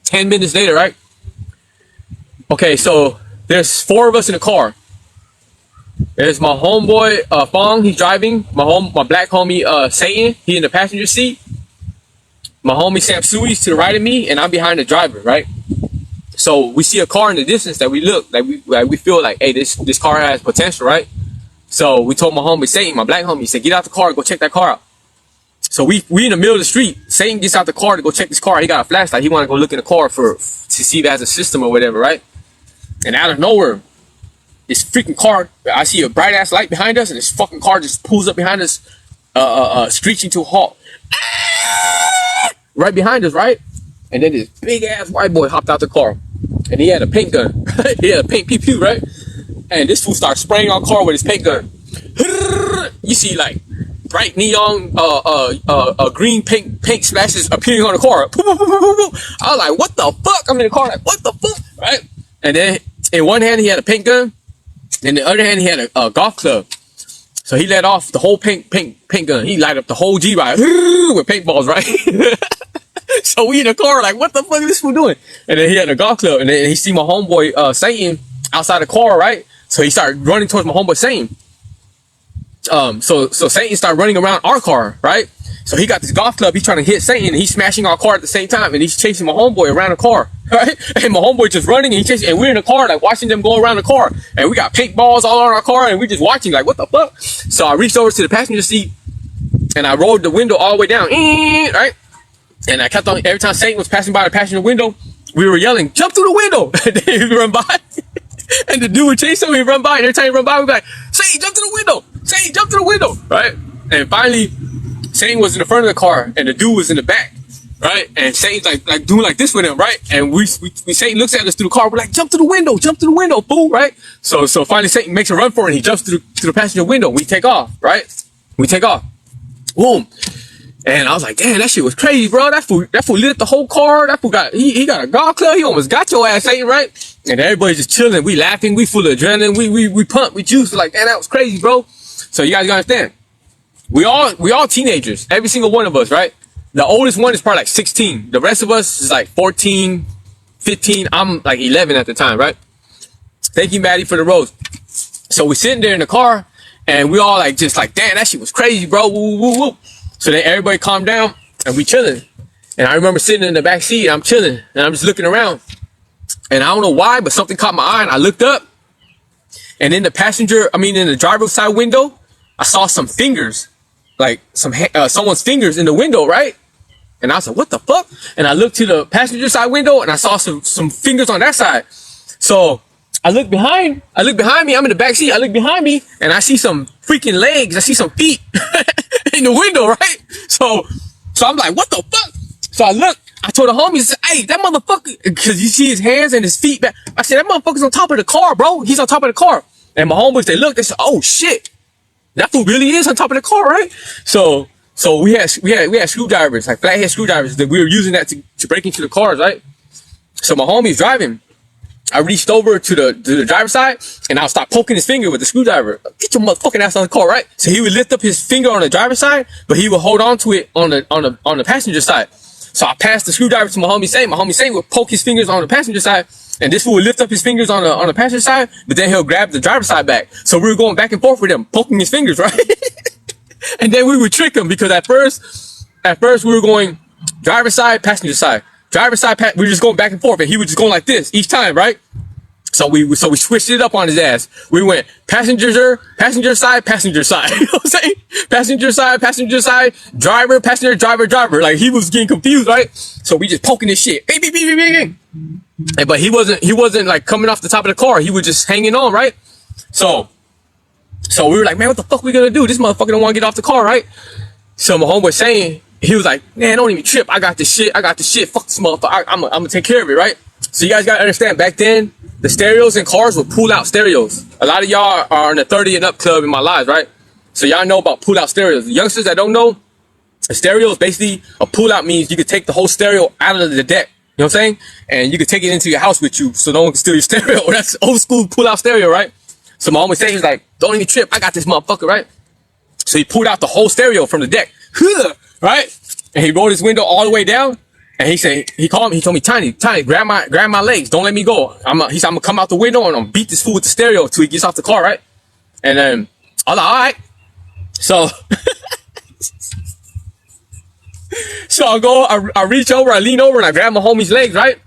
10 minutes later, right? Okay, so there's 4 of us in the car. There's my homeboy, Fong, he's driving. My black homie, Satan, he in the passenger seat. My homie Sam Sui's to the right of me, and I'm behind the driver, right? So we see a car in the distance that we look, like we feel like, hey, this car has potential, right? So we told my homie Satan, my black homie, he said, get out the car, go check that car out. So we in the middle of the street. Satan gets out the car to go check this car. He got a flashlight. He want to go look in the car to see if it has a system or whatever, right? And out of nowhere, this freaking car, I see a bright ass light behind us, and this fucking car just pulls up behind us, screeching to a halt. Right behind us, right? And then this big ass white boy hopped out the car, and he had a paint gun. He had a paint pew pew, right? And this fool starts spraying our car with his paint gun. You see like bright neon, green paint splashes appearing on the car. I was like, what the fuck? I'm in the car like, what the fuck, right? And then in one hand he had a paint gun, in the other hand he had a golf club. So he let off the whole paint gun. He light up the whole G-Ride with paintballs, right? So we in the car like, what the fuck is this fool doing? And then he had a golf club, and then he see my homeboy Satan outside the car, right? So he started running towards my homeboy Satan. So Satan started running around our car, right? So he got this golf club, he's trying to hit Satan, and he's smashing our car at the same time, and he's chasing my homeboy around the car, right? And my homeboy just running, and and we're in the car, like watching them go around the car, and we got paintballs all on our car, and we're just watching, like, what the fuck? So I reached over to the passenger seat, and I rolled the window all the way down, right? And I kept on, every time Satan was passing by the passenger window, we were yelling, jump through the window! And then he'd run by, and the dude would chase him, he'd run by, and every time he run by, we'd be like, Satan, jump through the window! Satan, jump through the window! Right? And finally, Satan was in the front of the car, and the dude was in the back, right? And Satan's like doing like this with him, right? And Satan looks at us through the car, we're like, jump through the window, fool, right? So finally Satan makes a run for it, and he jumps through the passenger window. We take off, right? We take off. Boom. And I was like, damn, that shit was crazy, bro. That fool lit up the whole car. That fool he got a golf club. He almost got your ass, Satan, right? And everybody's just chilling. We laughing. We full of adrenaline. We pumped. We juiced. We're like, damn, that was crazy, bro. So you guys gotta understand. We all teenagers. Every single one of us, right? The oldest one is probably like 16. The rest of us is like 14, 15. I'm like 11 at the time, right? Thank you, Maddie, for the rose. So we're sitting there in the car, and we all like, just like, damn, that shit was crazy, bro. Woo, woo, woo. So then everybody calmed down, and we chilling. And I remember sitting in the back seat, and I'm chilling, and I'm just looking around. And I don't know why, but something caught my eye, and I looked up, and in the driver's side window, I saw some fingers, like someone's fingers in the window, right? And I was like, what the fuck? And I looked to the passenger side window, and I saw some fingers on that side. So I look behind me, I'm in the back seat, I look behind me, and I see some freaking legs, I see some feet in the window, right? So I'm like, what the fuck? So I look, I told the homies, hey, that motherfucker, because you see his hands and his feet back. I said, that motherfucker's on top of the car, bro. He's on top of the car. And my homeboys, they looked, they said, oh shit, that fool really is on top of the car, right? So we had screwdrivers, like flathead screwdrivers, that we were using that to break into the cars, right? So my homie's driving. I reached over to the driver's side, and I'll start poking his finger with the screwdriver. Get your motherfucking ass on the car, right? So he would lift up his finger on the driver's side, but he would hold on to it on the passenger side. So I passed the screwdriver to my homie Saint. My homie Saint would poke his fingers on the passenger side, and this fool would lift up his fingers on the passenger side, but then he'll grab the driver's side back. So we were going back and forth with him, poking his fingers, right? And then we would trick him, because at first we were going driver's side, passenger side. Driver's side, we were just going back and forth, and he was just going like this each time, right? So we switched it up on his ass. We went passenger side, passenger side. You know what I'm saying? Passenger side, driver, passenger, driver. Like he was getting confused, right? So we just poking this shit. Beep, beep, beep, beep, beep. But he wasn't like coming off the top of the car. He was just hanging on, right? So we were like, man, what the fuck we gonna do? This motherfucker don't want to get off the car, right? So my homeboy was saying, he was like, man, don't even trip. I got this shit. Fuck this motherfucker. I'm gonna take care of it, right? So you guys gotta understand, back then, the stereos in cars were pull-out stereos. A lot of y'all are in the 30 and up club in my lives, right? So y'all know about pull-out stereos. The youngsters that don't know, a stereo is basically, a pull-out means you could take the whole stereo out of the deck. You know what I'm saying? And you could take it into your house with you so no one can steal your stereo. That's old school pull-out stereo, right? So my homie said, he was like, don't even trip. I got this motherfucker, right? So he pulled out the whole stereo from the deck, right? And he rolled his window all the way down. And he told me, Tiny, grab my legs. Don't let me go. He said, I'm gonna come out the window and I'm gonna beat this fool with the stereo until he gets off the car, right? And then I was like, all right. So, I reach over, I lean over and I grab my homie's legs, right?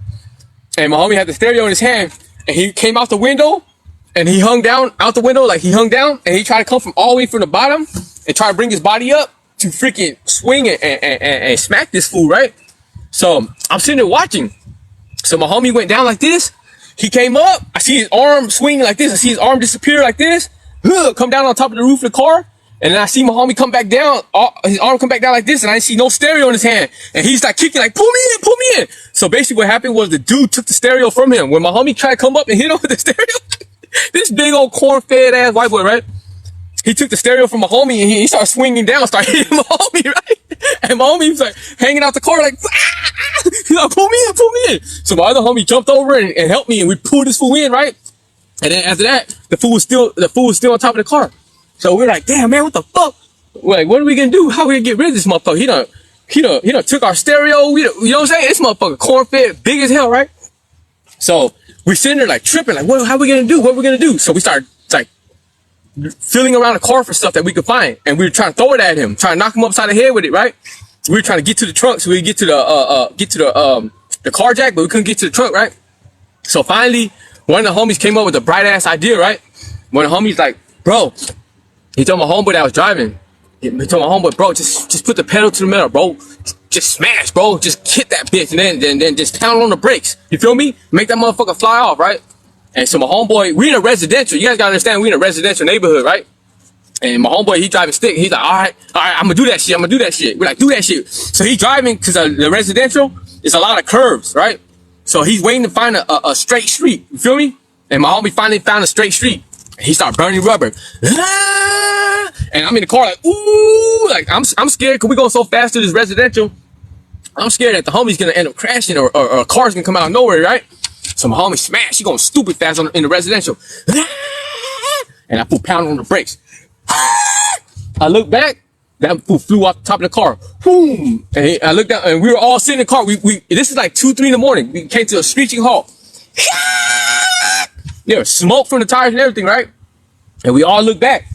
And my homie had the stereo in his hand and he came out the window and he hung down out the window, like he hung down and he tried to come from all the way from the bottom and try to bring his body up to freaking swing and smack this fool, right? So I'm sitting there watching. So my homie went down like this. He came up. I see his arm swinging like this. I see his arm disappear like this. Come down on top of the roof of the car. And then I see my homie come back down. His arm come back down like this. And I see no stereo in his hand. And he's like kicking like, pull me in. So basically what happened was the dude took the stereo from him. When my homie tried to come up and hit him with the stereo, this big old corn-fed ass white boy, right? He took the stereo from my homie and he started swinging down, started hitting my homie, right? And my homie was like hanging out the car like, ah! He's like, pull me in. So my other homie jumped over and helped me and we pulled this fool in, right? And then after that, the fool was still on top of the car. So we're like, damn, man, what the fuck? We're like, what are we gonna do? How are we gonna get rid of this motherfucker? He done took our stereo. You know what I'm saying? This motherfucker corn-fed, big as hell, right? So we're sitting there like tripping, like, how are we gonna do? What are we gonna do? So we started like feeling around the car for stuff that we could find. And we were trying to throw it at him, trying to knock him upside the head with it, right? We were trying to get to the trunk so we could get to the car jack, but we couldn't get to the trunk, right? So finally, one of the homies came up with a bright ass idea, right? One of the homies like, bro, he told my homeboy that I was driving. He told my homeboy, bro, just put the pedal to the metal, bro. Just smash, bro. Just hit that bitch and then just pound on the brakes. You feel me? Make that motherfucker fly off, right? And so my homeboy, we in a residential. You guys gotta understand, we in a residential neighborhood, right? And my homeboy, he driving stick. He's like, all right, I'm gonna do that shit. We're like, do that shit. So he's driving because the residential is a lot of curves, right? So he's waiting to find a straight street. You feel me? And my homie finally found a straight street. And he started burning rubber. And I'm in the car like, ooh, like I'm scared because we're going so fast to this residential. I'm scared that the homie's gonna end up crashing or a car's gonna come out of nowhere, right? So my homie smashed. He going stupid fast in the residential. And I fool pounding on the brakes. I look back, that fool flew off the top of the car. Boom! And I looked down, and we were all sitting in the car. This is like 2-3 in the morning. We came to a screeching halt. There was smoke from the tires and everything, right? And we all looked back,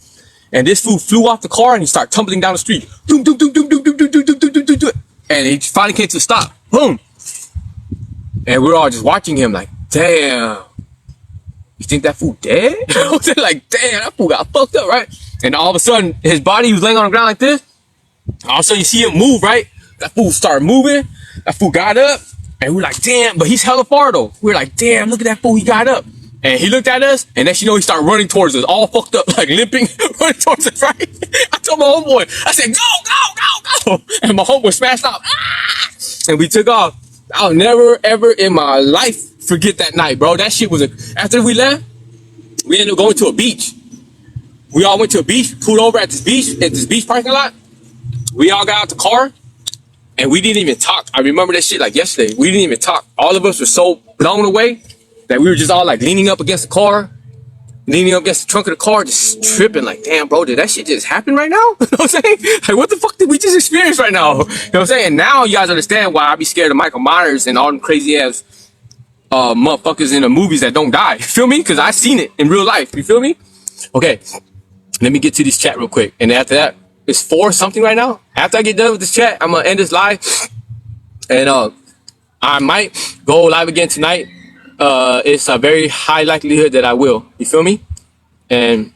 and this fool flew off the car and he started tumbling down the street. Doom, doom, doom, doom, doom, doom, doom, doom, doom, doom, doom, doom. And he finally came to a stop. Boom! And we were all just watching him like, damn. You think that fool dead? I was like, damn, that fool got fucked up, right? And all of a sudden, his body, he was laying on the ground like this. All of a sudden, you see him move, right? That fool started moving. That fool got up. And we're like, damn, but he's hella far, though. We're like, damn, look at that fool, he got up. And he looked at us, and next you know, he started running towards us, all fucked up, like limping, running towards us, right? I told my homeboy, I said, go. And my homeboy smashed off. Ah! And we took off. I'll never, ever in my life forget that night, bro. That shit was after we left, we ended up going to a beach. We all went to a beach, pulled over at this beach parking lot. We all got out the car, and we didn't even talk. I remember that shit like yesterday. We didn't even talk. All of us were so blown away that we were just all like leaning up against the car, leaning up against the trunk of the car, just tripping like, damn, bro, did that shit just happen right now? You know what I'm saying? Like, what the fuck did we just experience right now? You know what I'm saying? And now you guys understand why I be scared of Michael Myers and all them crazy ass motherfuckers in the movies that don't die. You feel me? Because I seen it in real life. You feel me? Okay, let me get to this chat real quick. And after that, it's 4 something right now. After I get done with this chat, I'm gonna end this live. And I might go live again tonight. it's a very high likelihood that I will. You feel me? And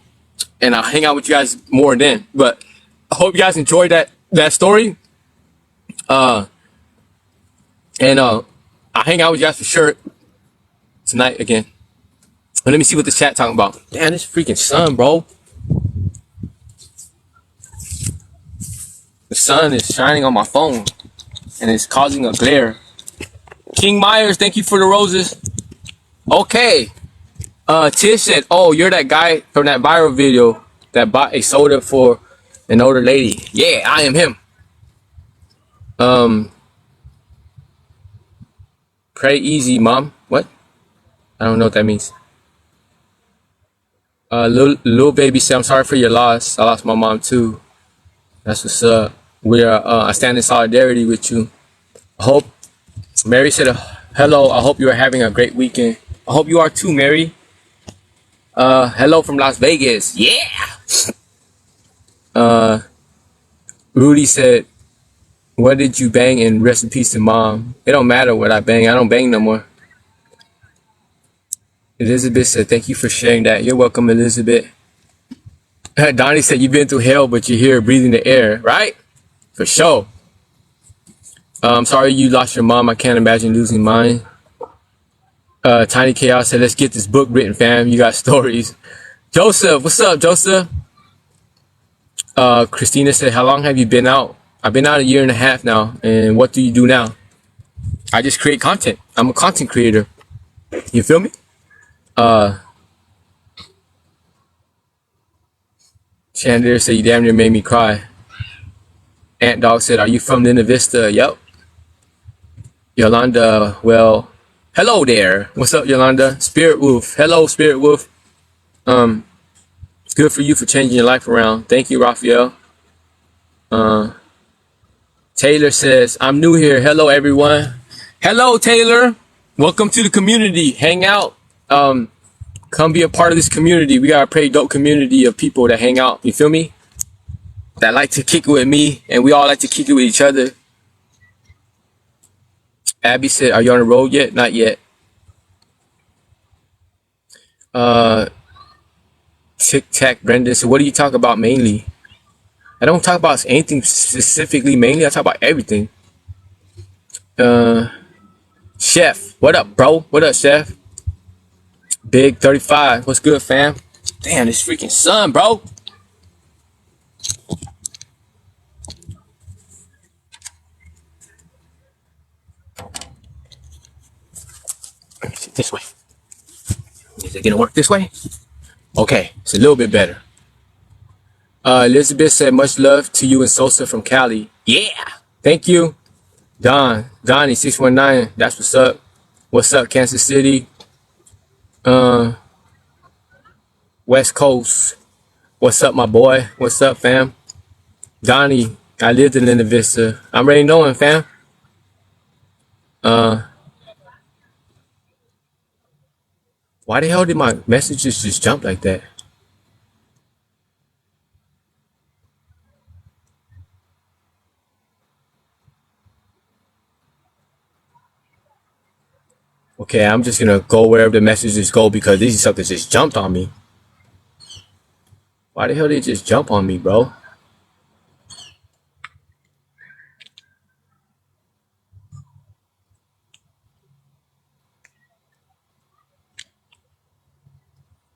I'll hang out with you guys more then. But I hope you guys enjoyed that story. And I'll hang out with you guys for sure tonight again. But let me see what the chat talking about. Damn, this freaking sun, bro. The sun is shining on my phone and it's causing a glare. King Myers, thank you for the roses. Okay. Tish said, oh, you're that guy from that viral video that bought a soda for an older lady. Yeah, I am him. Pray easy, mom. What? I don't know what that means. Little baby said, I'm sorry for your loss. I lost my mom too. That's what's up. I stand in solidarity with you. I hope. Mary said, hello. I hope you are having a great weekend. I hope you are too, Mary. Hello from Las Vegas. Yeah. Rudy said, what did you bang in rest in peace to mom? It don't matter what I bang. I don't bang no more. Elizabeth said, thank you for sharing that. You're welcome, Elizabeth. Donnie said, you've been through hell, but you're here breathing the air, right? For sure. I'm sorry you lost your mom. I can't imagine losing mine. Tiny Chaos said, let's get this book written, fam. You got stories. Joseph, what's up, Joseph? Christina said, how long have you been out? I've been out 1.5 years now. And what do you do now? I just create content. I'm a content creator. You feel me? Chandler said, you damn near made me cry. Ant Dog said, are you from Linda Vista? Yep. Yolanda, well, hello there. What's up, Yolanda? Spirit Wolf. Hello, Spirit Wolf. Good for you for changing your life around. Thank you, Raphael. Taylor says, I'm new here. Hello, everyone. Hello, Taylor. Welcome to the community. Hang out. Come be a part of this community. We got a pretty dope community of people that hang out. You feel me? That like to kick it with me, and we all like to kick it with each other. Abby said, are you on the road yet? Not yet. Tic Tac Brendan said, what do you talk about mainly? I don't talk about anything specifically mainly. I talk about everything. Chef, what up, bro? What up, Chef? Big 35, what's good, fam? Damn, this freaking sun, bro. Let me see this way. Is it gonna work this way? Okay, it's a little bit better. Elizabeth said, much love to you and Sosa from Cali. Yeah, thank you. Donnie 619, that's what's up. What's up, Kansas City? West Coast. What's up, my boy? What's up, fam? Donnie, I lived in Linda Vista. I'm already knowing, fam. Why the hell did my messages just jump like that? Okay, I'm just gonna go wherever the messages go because these something just jumped on me. Why the hell did it just jump on me, bro?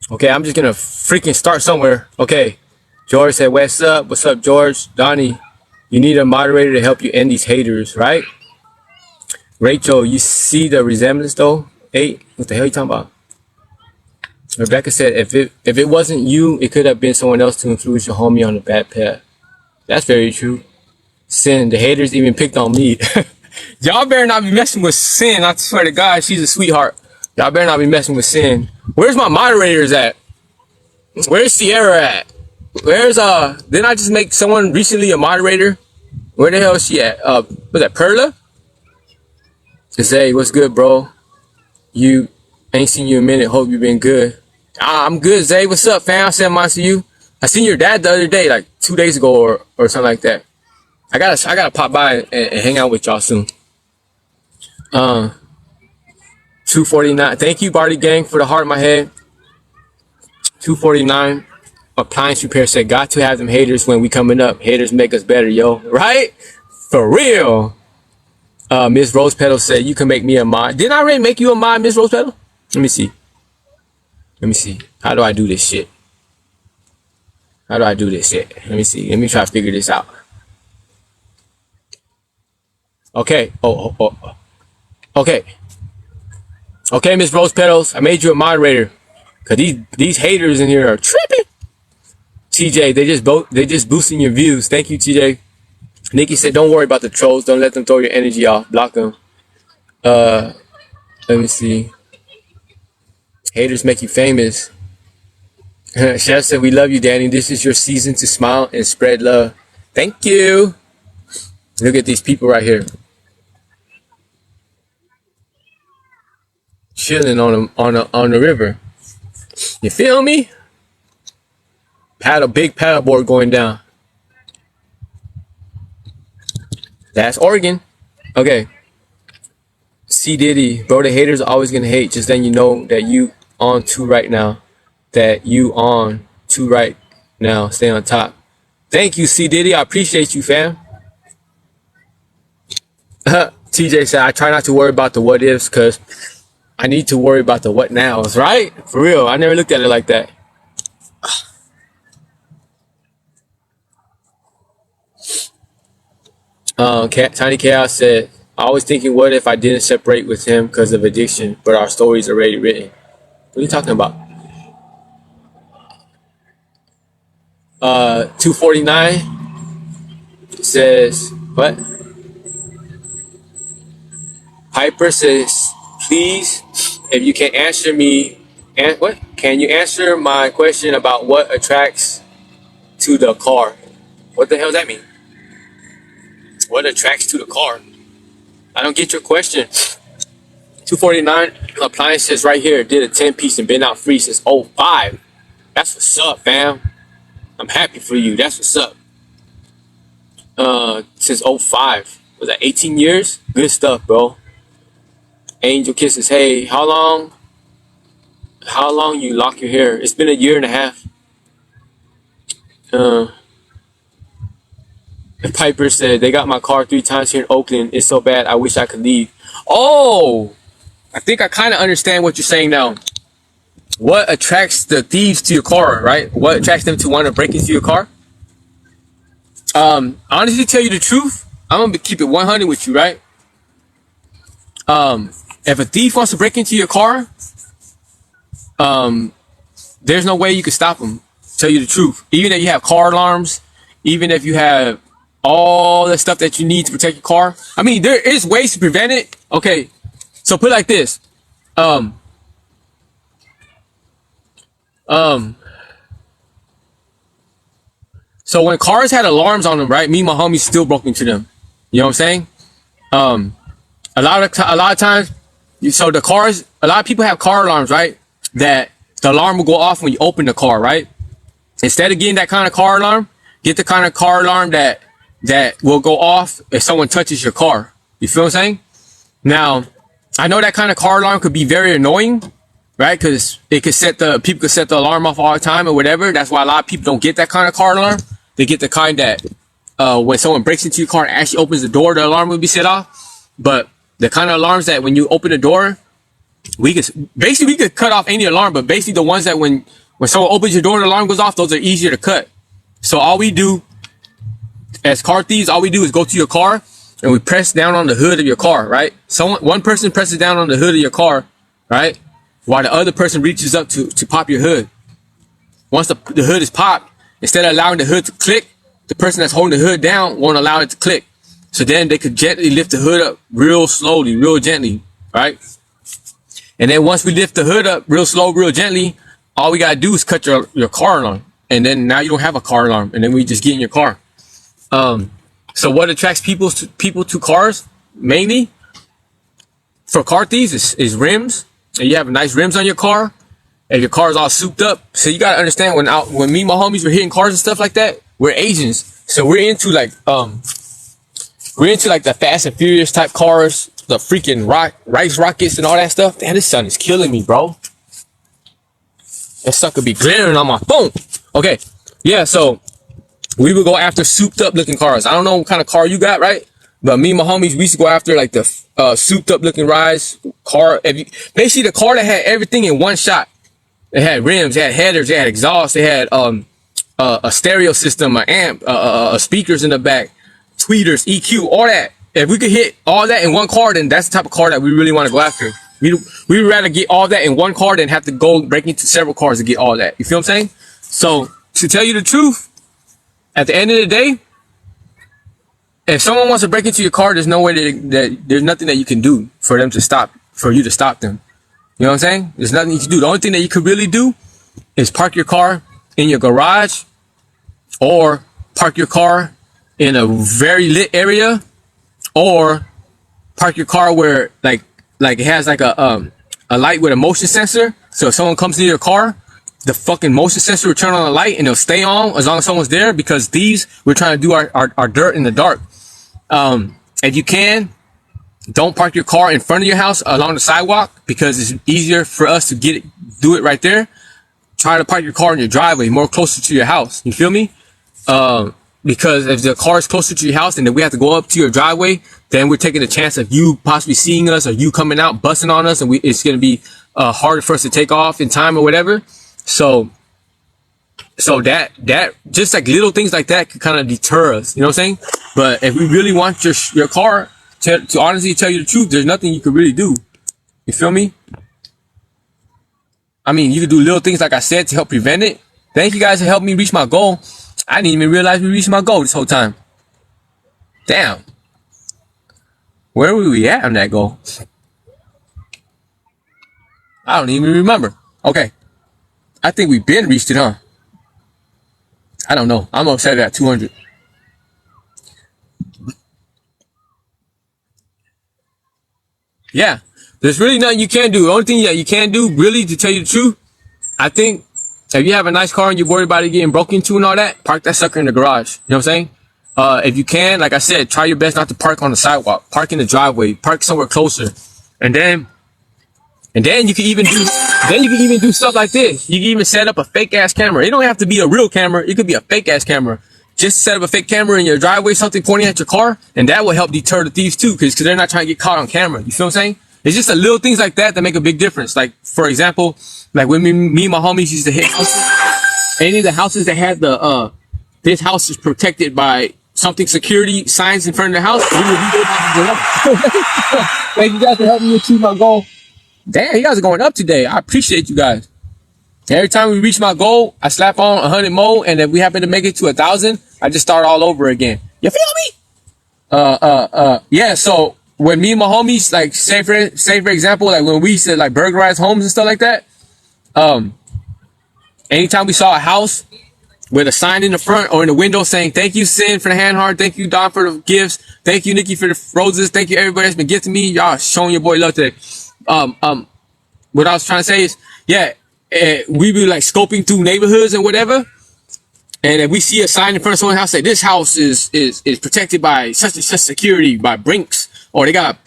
Okay, I'm just gonna freaking start somewhere. Okay, George said, what's up? What's up, George? Donnie, you need a moderator to help you end these haters, right? Rachel, you see the resemblance though? 8, what the hell are you talking about? Rebecca said, if it wasn't you, it could have been someone else to influence your homie on the bad path. That's very true. Sin, the haters even picked on me. Y'all better not be messing with Sin. I swear to God, she's a sweetheart. Y'all better not be messing with Sin. Where's my moderators at? Where's Sierra at? Where's didn't I just make someone recently a moderator? Where the hell is she at? Was that Perla? Say, what's good, bro? You ain't seen you in a minute. Hope you been good. I'm good, Zay. What's up, fam? I said mine to you. I seen your dad the other day, like 2 days ago or something like that. I gotta pop by and hang out with y'all soon. 249. Thank you, Barty Gang, for the heart in my head. 249. Appliance repair said, got to have them haters when we coming up. Haters make us better, yo. Right? For real. Miss Rose Petal said, you can make me a mod. Didn't I already make you a mod, Miss Rose Petal? Let me see. How do I do this shit? Let me see. Let me try to figure this out. Okay. Okay. Okay, Miss Rose Petals, I made you a moderator. Cause these haters in here are tripping. TJ, they just boosting your views. Thank you, TJ. Nikki said, don't worry about the trolls. Don't let them throw your energy off. Block them. Let me see. Haters make you famous. Chef said, we love you, Danny. This is your season to smile and spread love. Thank you. Look at these people right here. Chilling on the river. You feel me? Big paddle board going down. That's Oregon. Okay. C Diddy, bro, the haters are always gonna hate. Just then you know that you on to right now. Stay on top. Thank you, C Diddy. I appreciate you, fam. TJ said, I try not to worry about the what ifs because I need to worry about the what nows, right? For real. I never looked at it like that. Tiny Chaos said, I was thinking, what if I didn't separate with him because of addiction, but our story's already written? What are you talking about? 249 says, what? Piper says, please, if you can answer me, and what? Can you answer my question about what attracts to the car? What the hell does that mean? What attracts to the car? I don't get your question. 249 appliances right here. Did a 10-piece and been out free since 05. That's what's up, fam. I'm happy for you. That's what's up. Since 05. Was that 18 years? Good stuff, bro. Angel Kisses. Hey, how long you lock your hair? It's been a year and a half. Piper said, they got my car 3 times here in Oakland. It's so bad, I wish I could leave. Oh, I think I kind of understand what you're saying now. What attracts the thieves to your car, right? What attracts them to want to break into your car? Honestly, tell you the truth, I'm going to keep it 100 with you, right? If a thief wants to break into your car, there's no way you can stop them. Tell you the truth. Even if you have car alarms, even if you have all the stuff that you need to protect your car. I mean, there is ways to prevent it. Okay, so put it like this. So when cars had alarms on them, right? Me and my homies still broke into them. You know what I'm saying? A lot of times, so the cars, a lot of people have car alarms, right? That the alarm will go off when you open the car, right? Instead of getting that kind of car alarm, get the kind of car alarm that will go off if someone touches your car. You feel what I'm saying? Now, I know that kind of car alarm could be very annoying, right? Because people could set the alarm off all the time or whatever. That's why a lot of people don't get that kind of car alarm. They get the kind that when someone breaks into your car and actually opens the door, the alarm will be set off. But the kind of alarms that when you open the door, we could cut off any alarm, but basically the ones that when someone opens your door, the alarm goes off, those are easier to cut. So all we do as car thieves, all we do is go to your car and we press down on the hood of your car, right? One person presses down on the hood of your car, right? While the other person reaches up to pop your hood. Once the hood is popped, instead of allowing the hood to click, the person that's holding the hood down won't allow it to click. So then they could gently lift the hood up real slowly, real gently, right? And then once we lift the hood up real slow, real gently, all we gotta do is cut your car alarm. And then now you don't have a car alarm. And then we just get in your car. So what attracts people to cars mainly for car thieves is rims. And you have nice rims on your car. And your car is all souped up. So you gotta understand when me and my homies were hitting cars and stuff like that, we're Asians. So we're into like the Fast and Furious type cars. the freaking rice rockets and all that stuff. Damn, this sun is killing me, bro. That sucker be glaring on my phone. Okay, yeah, so we would go after souped up looking cars. I don't know what kind of car you got, right? But me and my homies, we used to go after like the souped up looking rise car. Basically the car that had everything in one shot. It had rims, it had headers, it had exhaust, it had a stereo system, an amp, speakers in the back, tweeters, EQ, all that. If we could hit all that in one car, then that's the type of car that we really want to go after. We would rather get all that in one car than have to go break into several cars to get all that. You feel what I'm saying? So to tell you the truth, at the end of the day, if someone wants to break into your car, there's no way that there's nothing that you can do for them to stop, for you to stop them. You know what I'm saying? There's nothing you can do. The only thing that you could really do is park your car in your garage or park your car in a very lit area or park your car where like it has like a light with a motion sensor. So if someone comes into your car, the fucking motion sensor will turn on the light and it'll stay on as long as someone's there, because we're trying to do our dirt in the dark. If you can, don't park your car in front of your house along the sidewalk, because it's easier for us to do it right there. Try to park your car in your driveway, more closer to your house. You feel me? Because if the car is closer to your house and then we have to go up to your driveway, then we're taking a chance of you possibly seeing us or you coming out, busting on us, and it's going to be harder for us to take off in time or whatever. So that just like little things like that could kind of deter us. You know what I'm saying? But if we really want your car to honestly tell you the truth, there's nothing you could really do. You feel me? I mean, you could do little things like I said to help prevent it. Thank you guys for helping me reach my goal. I didn't even realize we reached my goal this whole time. Damn. Where were we at on that goal? I don't even remember. Okay. I think we've been reached it, huh? I don't know. I'm upset at 200. Yeah. There's really nothing you can do. The only thing that you can do, really, to tell you the truth, I think, if you have a nice car and you're worried about it getting broken into and all that, park that sucker in the garage. You know what I'm saying? If you can, like I said, try your best not to park on the sidewalk. Park in the driveway. Park somewhere closer. And then you can even do stuff like this. You can even set up a fake ass camera. It don't have to be a real camera. It could be a fake ass camera. Just set up a fake camera in your driveway, something pointing at your car, and that will help deter the thieves too, because they're not trying to get caught on camera. You feel what I'm saying? It's just the little things like that make a big difference. Like, for example, like when me and my homies used to hit houses, any of the houses that had this house is protected by something security signs in front of the house, we would be Thank you guys for helping me achieve my goal. Damn, you guys are going up today. I appreciate you guys. Every time we reach my goal, I slap on 100 more, and if we happen to make it to 1,000, I just start all over again. You feel me? Yeah, so when me and my homies, like, say for example, like when we used to like burglarize homes and stuff like that, anytime we saw a house with a sign in the front or in the window saying, "Thank you, Sin, for the hand heart. Thank you, Don, for the gifts. Thank you, Nikki, for the roses. Thank you, everybody that's been gifting me. Y'all showing your boy love today." What I was trying to say is, yeah, we be like scoping through neighborhoods and whatever. And if we see a sign in front of someone's house, say this house is protected by such and such security, by Brinks, or they got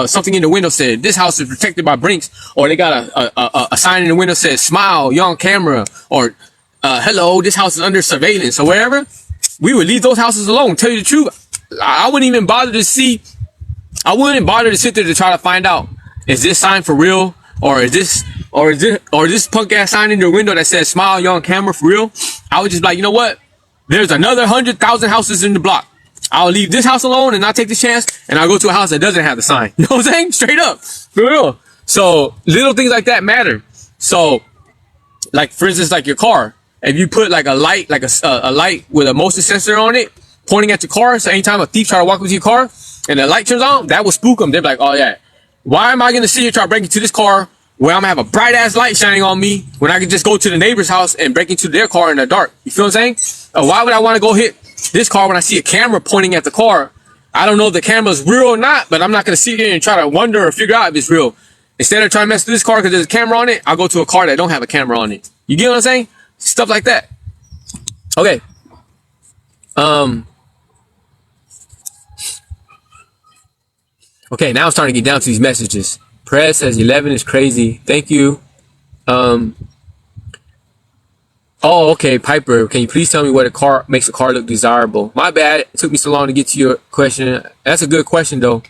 something in the window said this house is protected by Brinks, or they got a sign in the window says smile, you're on camera, or hello, this house is under surveillance, or whatever, we would leave those houses alone. Tell you the truth, I wouldn't even bother to sit there to try to find out, is this sign for real, or is this punk ass sign in your window that says smile, you're on camera for real? I would just be like, you know what? There's another 100,000 houses in the block. I'll leave this house alone and not take the chance, and I'll go to a house that doesn't have the sign. You know what I'm saying? Straight up. For real. So little things like that matter. So, like, for instance, like your car. If you put like a light, like a light with a motion sensor on it, pointing at your car, so anytime a thief try to walk up to your car and the light turns on, that will spook them. They're like, oh yeah, why am I going to sit here try to break into this car where I'm going to have a bright ass light shining on me when I can just go to the neighbor's house and break into their car in the dark? You feel what I'm saying? Why would I want to go hit this car when I see a camera pointing at the car? I don't know if the camera's real or not, but I'm not going to sit here and try to wonder or figure out if it's real. Instead of trying to mess with this car because there's a camera on it, I'll go to a car that don't have a camera on it. You get what I'm saying? Stuff like that. Okay. Okay, now I'm starting to get down to these messages. Press says 11 is crazy. Thank you. Oh, okay, Piper. Can you please tell me what a car makes a car look desirable? My bad. It took me so long to get to your question. That's a good question, though.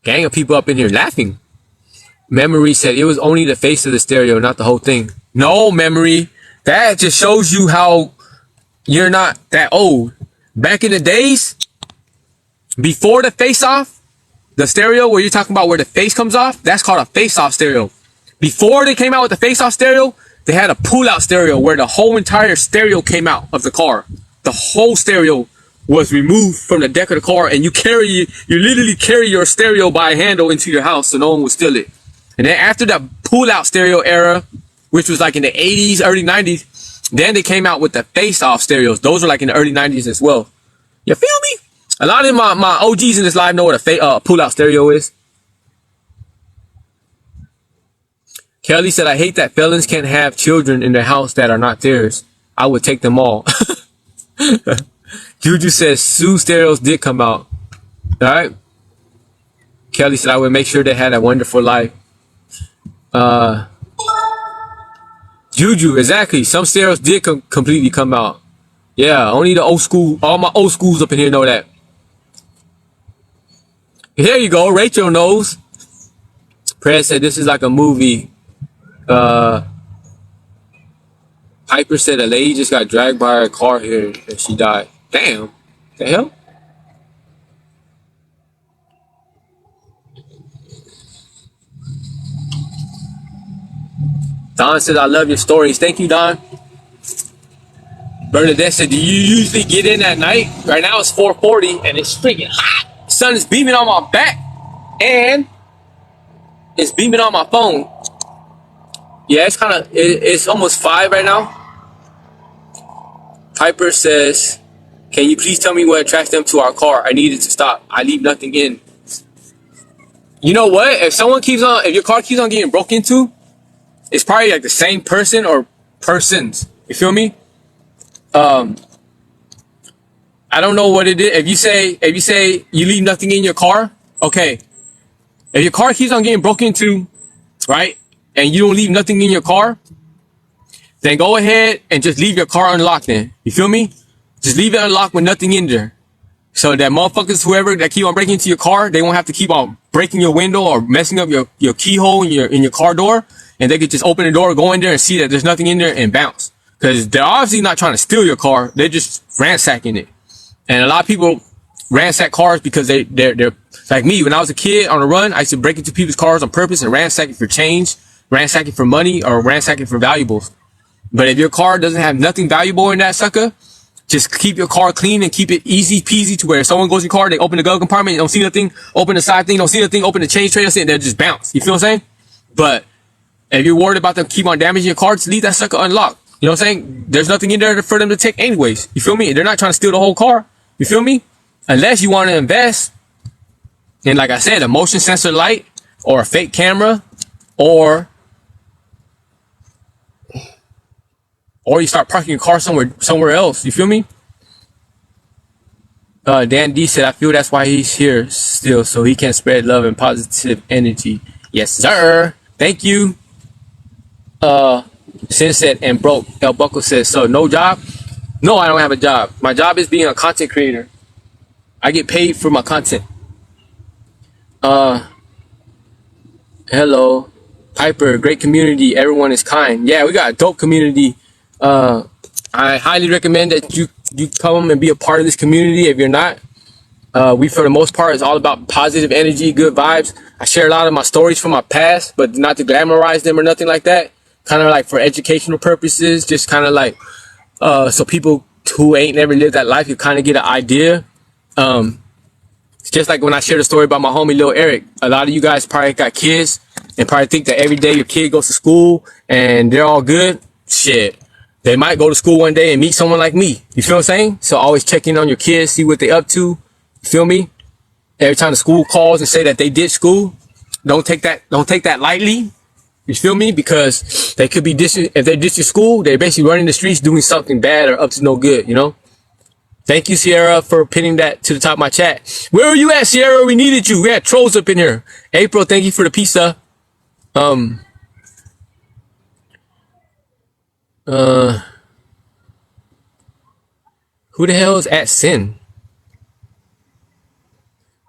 Gang of people up in here laughing. Memory said it was only the face of the stereo, not the whole thing. No, Memory. That just shows you how you're not that old. Back in the days, before the face off, the stereo where you're talking about where the face comes off, that's called a face off stereo. Before they came out with the face off stereo, they had a pull out stereo where the whole entire stereo came out of the car. The whole stereo was removed from the deck of the car, and you literally carry your stereo by a handle into your house so no one would steal it. And then after the pull out stereo era, which was like in the 80s, early 90s, then they came out with the face off stereos. Those are like in the early 90s as well. You feel me? A lot of my OGs in this live know what a pull out stereo is. Kelly said, I hate that felons can't have children in their house that are not theirs. I would take them all. Juju says Sue stereos did come out. All right. Kelly said I would make sure they had a wonderful life. Juju, exactly. Some stereos did completely come out. Yeah, only the old school. All my old schools up in here know that. Here you go. Rachel knows. Prez said this is like a movie. Piper said a lady just got dragged by a car here and she died. Damn. The hell? Don said, I love your stories. Thank you, Don. Bernadette said, do you usually get in at night? Right now it's 4:40 and it's freaking hot. The sun is beaming on my back and it's beaming on my phone. Yeah, it's almost 5 right now. Piper says, can you please tell me what attracts them to our car? I need it to stop. I leave nothing in. You know what? If your car keeps on getting broken into, it's probably like the same person or persons. You feel me? I don't know what it is. If you say you leave nothing in your car, okay. If your car keeps on getting broken into, right, and you don't leave nothing in your car, then go ahead and just leave your car unlocked then. You feel me? Just leave it unlocked with nothing in there. So that motherfuckers, whoever that keep on breaking into your car, they won't have to keep on breaking your window or messing up your keyhole in your car door. And they could just open the door, go in there and see that there's nothing in there and bounce. Because they're obviously not trying to steal your car. They're just ransacking it. And a lot of people ransack cars because they're like me. When I was a kid on the run, I used to break into people's cars on purpose and ransack it for change, ransack it for money, or ransack it for valuables. But if your car doesn't have nothing valuable in that sucker, just keep your car clean and keep it easy peasy to where if someone goes in your car, they open the glove compartment, don't see nothing, open the side thing, don't see nothing, open the change tray, and they'll just bounce. You feel what I'm saying? But if you're worried about them keep on damaging your car, just leave that sucker unlocked. You know what I'm saying? There's nothing in there for them to take anyways. You feel me? They're not trying to steal the whole car. You feel me? Unless you want to invest in, like I said, a motion sensor light or a fake camera or you start parking your car somewhere else. You feel me? Dan D said, I feel that's why he's here still, so he can spread love and positive energy. Yes, sir. Thank you. Sin said, and broke. El Buckle says, so no job? No, I don't have a job. My job is being a content creator. I get paid for my content. Hello. Piper, great community. Everyone is kind. Yeah, we got a dope community. I highly recommend that you come and be a part of this community. If you're not, we, for the most part, is all about positive energy, good vibes. I share a lot of my stories from my past, but not to glamorize them or nothing like that. Kind of like for educational purposes, just kind of like, so people who ain't never lived that life, you kind of get an idea. It's just like when I shared a story about my homie, Lil Eric. A lot of you guys probably got kids and probably think that every day your kid goes to school and they're all good. Shit. They might go to school one day and meet someone like me. You feel what I'm saying? So always check in on your kids, see what they up to. You feel me? Every time the school calls and say that they did school, don't take that lightly. You feel me? Because they could be if they're ditching school, they're basically running the streets doing something bad or up to no good, you know? Thank you, Sierra, for pinning that to the top of my chat. Where were you at, Sierra? We needed you. We had trolls up in here. April, thank you for the pizza. Who the hell is at Sin?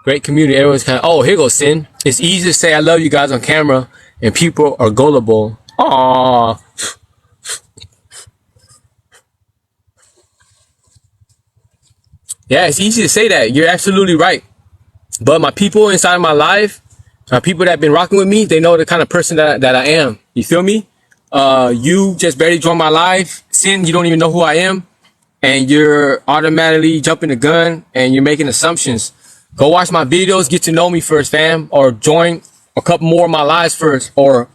Great community. Everyone's kind of, oh, here goes Sin. It's easy to say I love you guys on camera, and people are gullible. Aww. Yeah, it's easy to say that. You're absolutely right. But my people inside of my life, my people that have been rocking with me, they know the kind of person that I am. You feel me? You just barely joined my life. Sin, you don't even know who I am. And you're automatically jumping the gun and you're making assumptions. Go watch my videos, get to know me first, fam. Or join a couple more of my lives first. Or,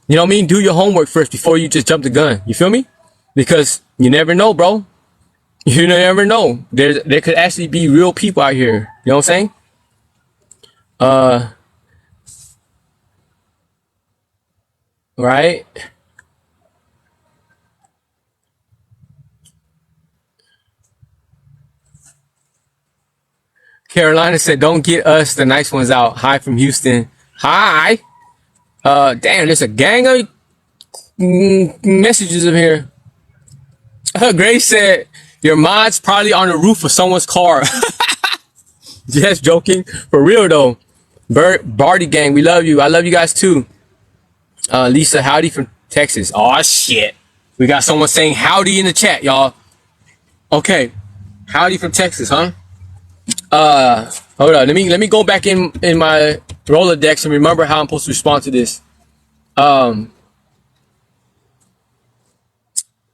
you know what I mean? Do your homework first before you just jump the gun. You feel me? Because you never know, bro. You never know. There could actually be real people out here. You know what I'm saying? Right? Carolina said, don't get us the nice ones out. Hi from Houston. Hi. Damn, there's a gang of messages in here. Grace said, your mod's probably on the roof of someone's car. Just joking. For real though. Barty gang, we love you. I love you guys too. Lisa, howdy from Texas. Oh shit. We got someone saying howdy in the chat, y'all. Okay. Howdy from Texas, huh? Hold on. Let me go back in my Rolodex and remember how I'm supposed to respond to this.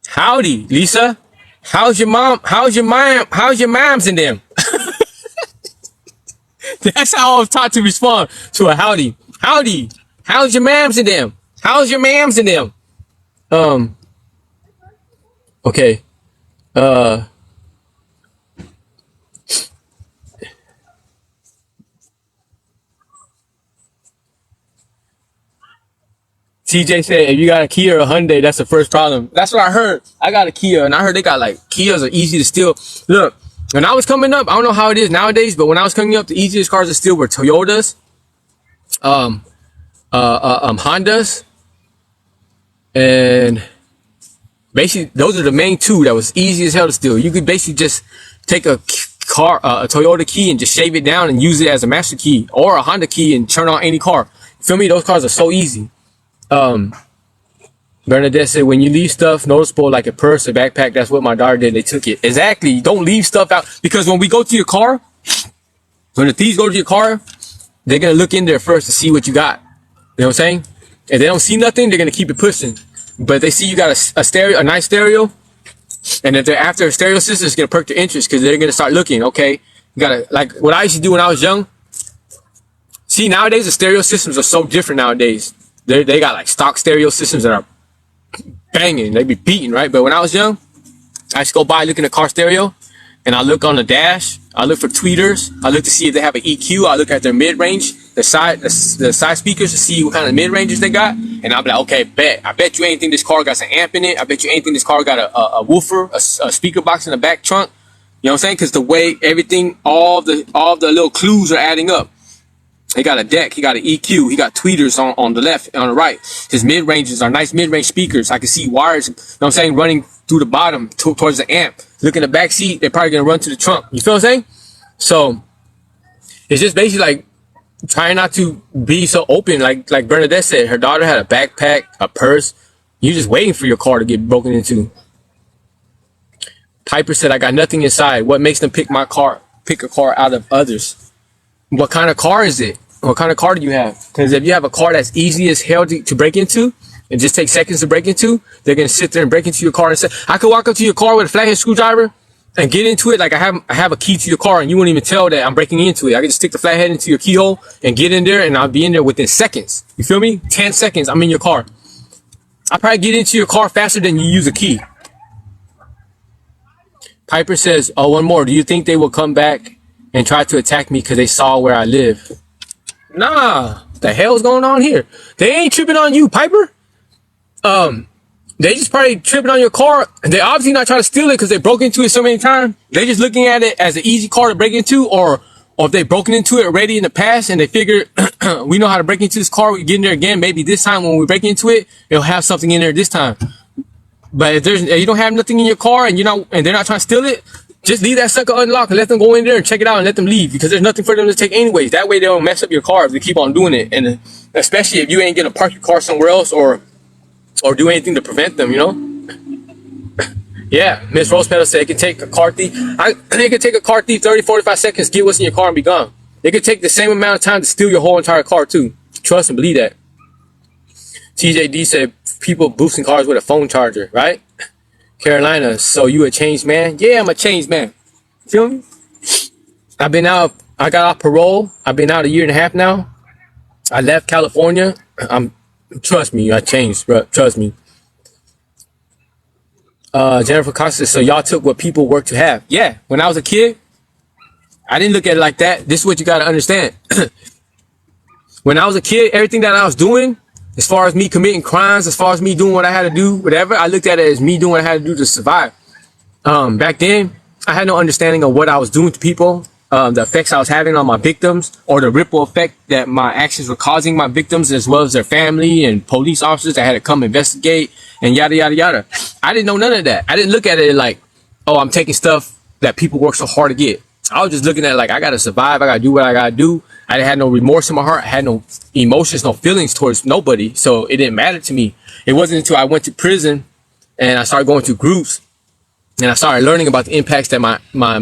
Howdy, Lisa. How's your mom? How's your moms and them? That's how I was taught to respond to a howdy. Howdy. How's your moms and them? How's your mams and them? Okay. TJ said, if you got a Kia or a Hyundai, that's the first problem. That's what I heard. I got a Kia, and I heard they got like Kias are easy to steal. Look, when I was coming up, I don't know how it is nowadays, but when I was coming up, the easiest cars to steal were Toyotas, Hondas, and basically those are the main two that was easy as hell to steal. You could basically just take a car, a Toyota key, and just shave it down and use it as a master key or a Honda key and turn on any car. You feel me? Those cars are so easy. Bernadette said, when you leave stuff noticeable like a purse or backpack, that's what my daughter did. They took it. Exactly. Don't leave stuff out, because when we go to your car, when the thieves go to your car, they're going to look in there first to see what you got. You know what I'm saying? If they don't see nothing, they're going to keep it pushing. But if they see you got a stereo, a nice stereo, and if they're after a stereo system, it's going to perk their interest, because they're going to start looking. Okay, you got to, like what I used to do when I was young. See, nowadays the stereo systems are so different nowadays. They got like stock stereo systems that are banging. They be beating, right? But when I was young, I used to go by, look in the car stereo, and I look on the dash. I look for tweeters. I look to see if they have an EQ. I look at their mid-range, the side speakers to see what kind of mid-ranges they got. And I'll be like, okay, bet. I bet you anything this car got some amp in it. I bet you anything this car got a woofer, a speaker box in the back trunk. You know what I'm saying? Because the way everything, all the little clues are adding up. He got a deck, he got an EQ, he got tweeters on the left, on the right. His mid-ranges are nice mid-range speakers. I can see wires, you know what I'm saying, running through the bottom towards the amp. Look in the back seat, they're probably going to run to the trunk. You feel what I'm saying? So, it's just basically like trying not to be so open. Like Bernadette said, her daughter had a backpack, a purse. You're just waiting for your car to get broken into. Piper said, I got nothing inside. What makes them pick a car out of others? What kind of car is it? What kind of car do you have? Because if you have a car that's easy as hell to break into and just take seconds to break into, they're going to sit there and break into your car and say, I could walk up to your car with a flathead screwdriver and get into it. Like I have a key to your car and you won't even tell that I'm breaking into it. I can just stick the flathead into your keyhole and get in there and I'll be in there within seconds. You feel me? 10 seconds, I'm in your car. I'll probably get into your car faster than you use a key. Piper says, oh, one more. Do you think they will come back and try to attack me because they saw where I live? Nah, what the hell's going on here? They ain't tripping on you, Piper. They just probably tripping on your car. They obviously not trying to steal it because they broke into it so many times. They just looking at it as an easy car to break into, or if they broken into it already in the past and they figure we know how to break into this car, we get in there again. Maybe this time when we break into it, it'll have something in there this time. But if you don't have nothing in your car and they're not trying to steal it, just leave that sucker unlocked and let them go in there and check it out and let them leave, because there's nothing for them to take anyways. That way they don't mess up your car if they keep on doing it, and especially if you ain't gonna park your car somewhere else or do anything to prevent them, Yeah, Miss Rose Petal said it can take a car thief. It can take a car thief 30, 45 seconds to get what's in your car and be gone. It could take the same amount of time to steal your whole entire car too. Trust and believe that. TJD said people boosting cars with a phone charger, right? Carolina, so you a changed man? Yeah, I'm a changed man. Feel me? I've been out. I got off parole. I've been out a year and a half now. I left California. Trust me, I changed, bro. Trust me. Jennifer Costa, so y'all took what people work to have. Yeah, when I was a kid, I didn't look at it like that. This is what you got to understand. When I was a kid, everything that I was doing, as far as me committing crimes, as far as me doing what I had to do, whatever, I looked at it as me doing what I had to do to survive. Back then, I had no understanding of what I was doing to people, the effects I was having on my victims, or the ripple effect that my actions were causing my victims, as well as their family and police officers that had to come investigate and yada, yada, yada. I didn't know none of that. I didn't look at it like, oh, I'm taking stuff that people work so hard to get. I was just looking at it like, I got to survive. I got to do what I got to do. I had no remorse in my heart. I had no emotions, no feelings towards nobody. So it didn't matter to me. It wasn't until I went to prison and I started going to groups and I started learning about the impacts that my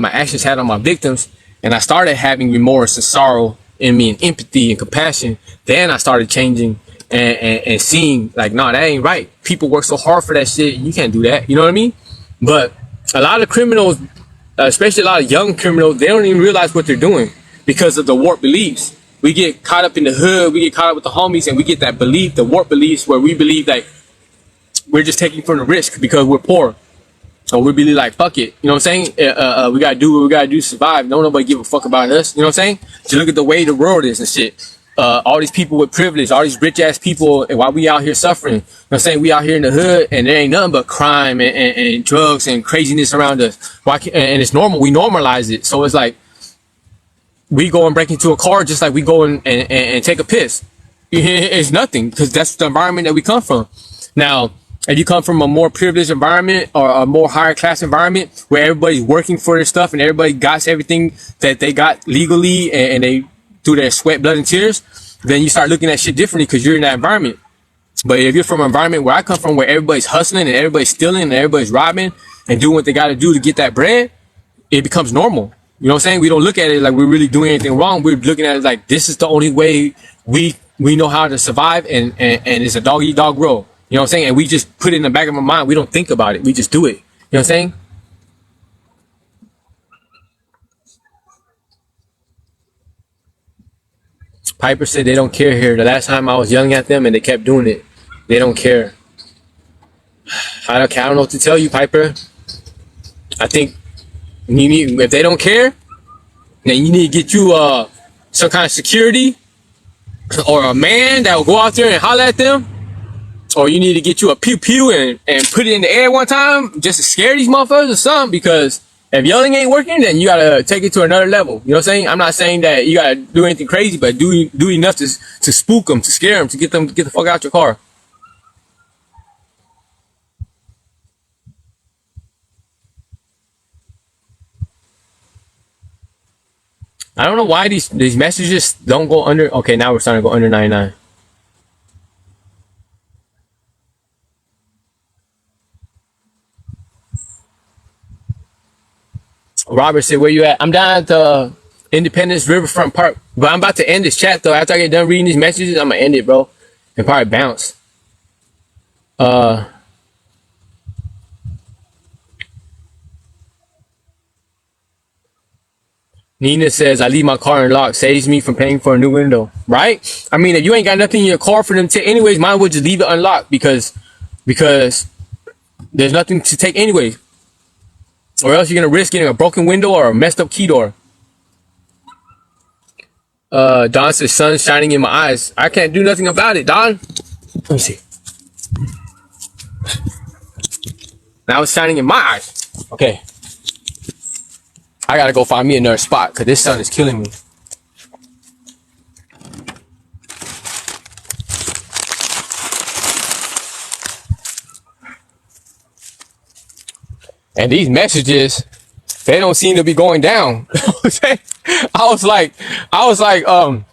actions had on my victims. And I started having remorse and sorrow in me and empathy and compassion. Then I started changing and seeing like, no, that ain't right. People work so hard for that shit. You can't do that. You know what I mean? But a lot of criminals, especially a lot of young criminals, they don't even realize what they're doing because of the warped beliefs. We get caught up in the hood. We get caught up with the homies and we get that belief, the warped beliefs where we believe that we're just taking from the risk because we're poor. So we're really like, fuck it. You know what I'm saying? We got to do what we got to do to survive. Don't nobody give a fuck about us. You know what I'm saying? Just look at the way the world is and shit. All these people with privilege, all these rich ass people, and while we out here suffering, you know what I'm saying? We out here in the hood and there ain't nothing but crime and drugs and craziness around us. And it's normal. We normalize it. So it's like, we go and break into a car just like we go and take a piss. It's nothing because that's the environment that we come from. Now, if you come from a more privileged environment or a more higher class environment where everybody's working for their stuff and everybody got everything that they got legally and they through their sweat, blood, and tears, then you start looking at shit differently because you're in that environment. But if you're from an environment where I come from, where everybody's hustling and everybody's stealing and everybody's robbing and doing what they got to do to get that bread, it becomes normal. You know what I'm saying? We don't look at it like we're really doing anything wrong. We're looking at it like this is the only way we know how to survive, and it's a dog eat dog world. You know what I'm saying? And we just put it in the back of our mind. We don't think about it. We just do it. You know what I'm saying? Piper said they don't care here. The last time I was yelling at them and they kept doing it. They don't care. I don't know what to tell you, Piper. I think if they don't care, then you need to get you some kind of security or a man that will go out there and holler at them. Or you need to get you a pew pew and put it in the air one time just to scare these motherfuckers or something, because if yelling ain't working, then you gotta take it to another level. You know what I'm saying? I'm not saying that you gotta do anything crazy, but do enough to spook them, to scare them, to get the fuck out your car. I don't know why these messages don't go under. Okay, now we're starting to go under 99. Robert said, where you at? I'm down at the Independence Riverfront Park. But I'm about to end this chat, though. After I get done reading these messages, I'm going to end it, bro. And probably bounce. Nina says, I leave my car unlocked. Saves me from paying for a new window. Right? I mean, if you ain't got nothing in your car for them to take anyways, mine would just leave it unlocked because there's nothing to take anyways. Or else you're going to risk getting a broken window or a messed up key door. Don says, sun's shining in my eyes. I can't do nothing about it, Don. Let me see. Now it's shining in my eyes. Okay. I gotta go find me another spot because this sun is killing me. And these messages, they don't seem to be going down. I was like, I'm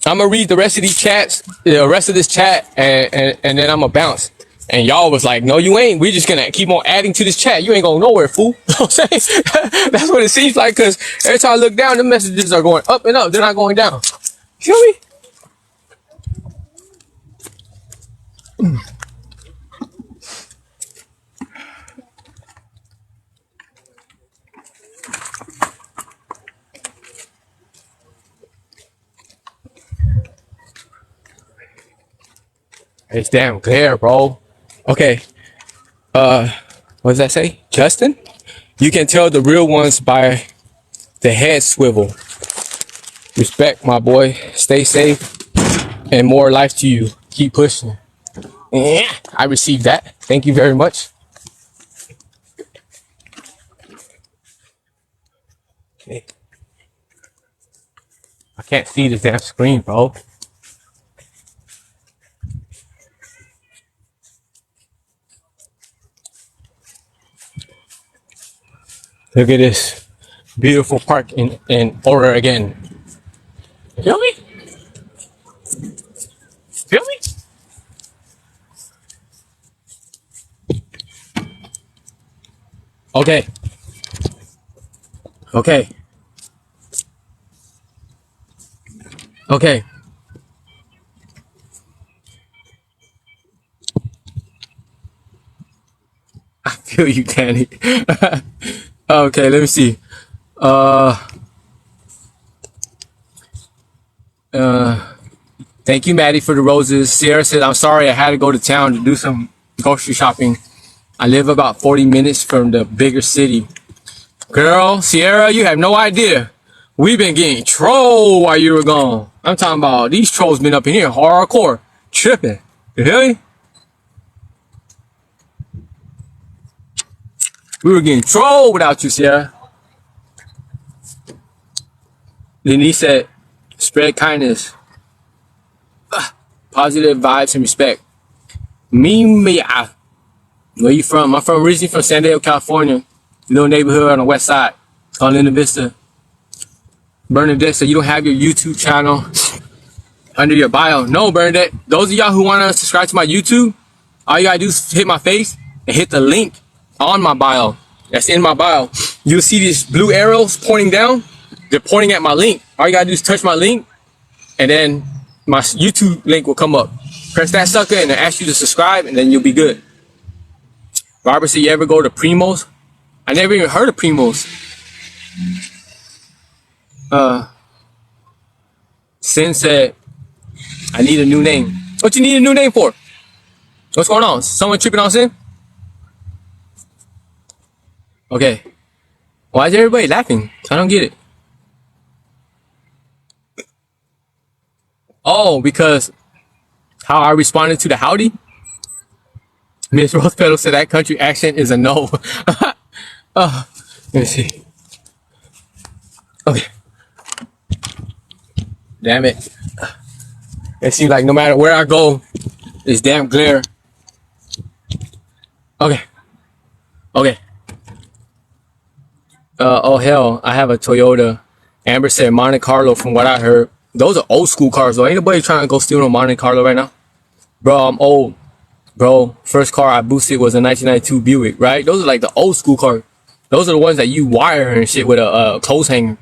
gonna read the rest of these chats, the rest of this chat, and then I'm gonna bounce. And y'all was like, no, you ain't. We just gonna keep on adding to this chat. You ain't going nowhere, fool. You know what I'm saying? That's what it seems like, because every time I look down, the messages are going up and up. They're not going down. Feel me? It's damn clear, bro. Okay. What does that say? Justin? You can tell the real ones by the head swivel. Respect, my boy. Stay safe and more life to you. Keep pushing. Yeah, I received that. Thank you very much. Okay. I can't see this damn screen, bro. Look at this beautiful park in Oregon. Feel me? Feel me? Okay. Okay. Okay. I feel you, Danny. Okay, let me see. Thank you, Maddie, for the roses. Sierra said, I'm sorry I had to go to town to do some grocery shopping. I live about 40 minutes from the bigger city. Girl, Sierra, you have no idea. We've been getting trolled while you were gone. I'm talking about these trolls been up in here hardcore, tripping. You hear me? We were getting trolled without you, Sierra. Denise said, spread kindness, positive vibes and respect. Me, where you from? I'm originally from San Diego, California. Little neighborhood on the west side called Linda Vista. Bernadette said, you don't have your YouTube channel under your bio. No, Bernadette. Those of y'all who want to subscribe to my YouTube, all you gotta do is hit my face and hit the link on my bio. That's in my bio. You'll see these blue arrows pointing down. They're pointing at my link. All you gotta do is touch my link, and then my YouTube link will come up. Press that sucker and it'll ask you to subscribe, and then you'll be good. Robert said, you ever go to Primo's? I never even heard of Primo's. Sin said, I need a new name. What you need a new name for? What's going on? Someone tripping on Sin? Okay. Why is everybody laughing? I don't get it. Oh, because how I responded to the howdy? Miss Rosepedal said that country accent is a no. Let me see. Okay. Damn it. It seems like no matter where I go, it's damn glare. Okay. Okay. Oh hell, I have a Toyota. Amber said Monte Carlo from what I heard. Those are old school cars though. Ain't nobody trying to go steal no Monte Carlo right now. Bro, I'm old. Bro, first car I boosted was a 1992 Buick, right? Those are like the old school cars. Those are the ones that you wire and shit with a clothes hanger.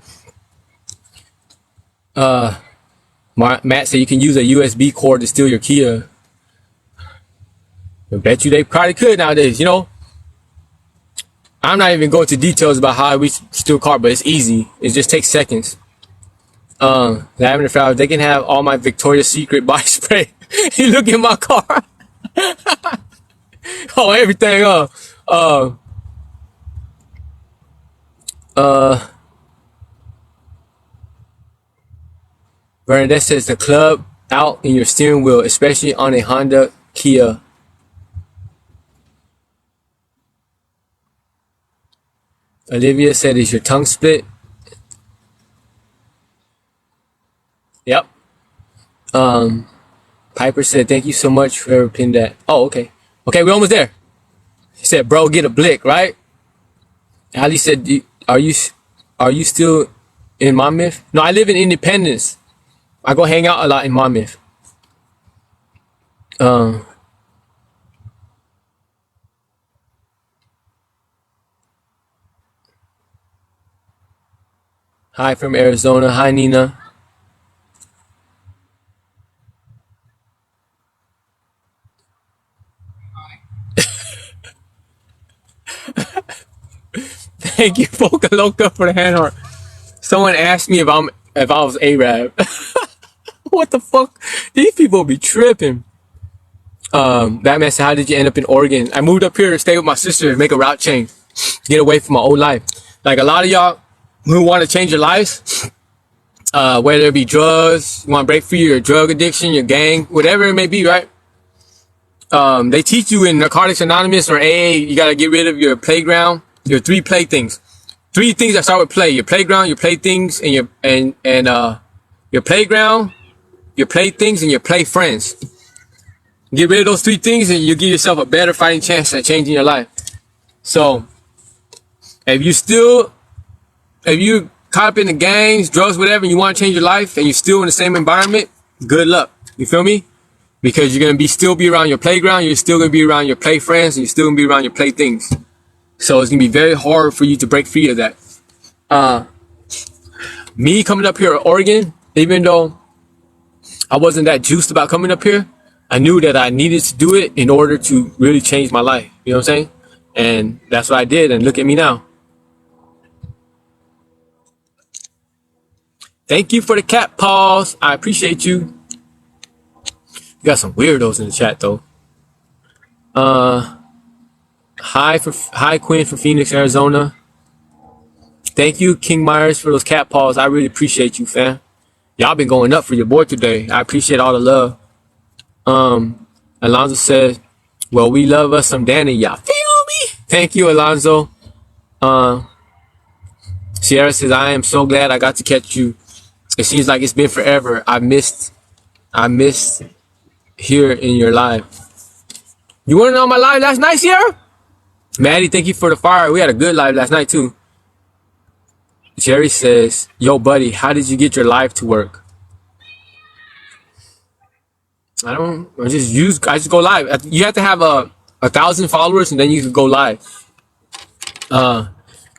Matt said you can use a USB cord to steal your Kia. I bet you they probably could nowadays, you know? I'm not even going to details about how we steal a car, but it's easy. It just takes seconds. Lavender flowers, they can have all my Victoria's Secret body spray. You look at my car. Oh, everything, Bernadette says the club out in your steering wheel, especially on a Honda Kia. Olivia said, "Is your tongue split?" Yep. Piper said, "Thank you so much for whoever pinned that." Oh, okay. Okay, we're almost there. He said, "Bro, get a blick, right?" Ali said, are you still in Monmouth?" No, I live in Independence. I go hang out a lot in Monmouth. Hi from Arizona. Hi, Nina. Thank you, Boca Loca, for the hand heart. Someone asked me if I was Arab. What the fuck? These people be tripping. That man said, "How did you end up in Oregon?" I moved up here to stay with my sister and make a route change, get away from my old life. Like a lot of y'all who want to change your lives, whether it be drugs, you want to break free your drug addiction, your gang, whatever it may be, right? They teach you in Narcotics Anonymous or AA, you got to get rid of your playground, your 3 playthings. 3 things that start with play: your playground, your playthings, and your playground, your playthings, and your play friends. Get rid of those 3 things, and you give yourself a better fighting chance at changing your life. So, if you caught up in the gangs, drugs, whatever, and you want to change your life, and you're still in the same environment, good luck. You feel me? Because you're gonna still be around your playground, you're still gonna be around your play friends, and you're still gonna be around your play things. So it's gonna be very hard for you to break free of that. Me coming up here to Oregon, even though I wasn't that juiced about coming up here, I knew that I needed to do it in order to really change my life. You know what I'm saying? And that's what I did. And look at me now. Thank you for the cat paws. I appreciate you. You got some weirdos in the chat though. Hi Quinn from Phoenix, Arizona. Thank you, King Myers, for those cat paws. I really appreciate you, fam. Y'all been going up for your boy today. I appreciate all the love. Alonzo says, "Well, we love us some Danny. Y'all feel me?" Thank you, Alonzo. Sierra says, "I am so glad I got to catch you. It seems like it's been forever. I missed here in your live." You weren't on my live last night, Sierra? Maddie, thank you for the fire. We had a good live last night too. Jerry says, "Yo, buddy, how did you get your live to work?" I just go live. You have to have 1,000 followers and then you can go live.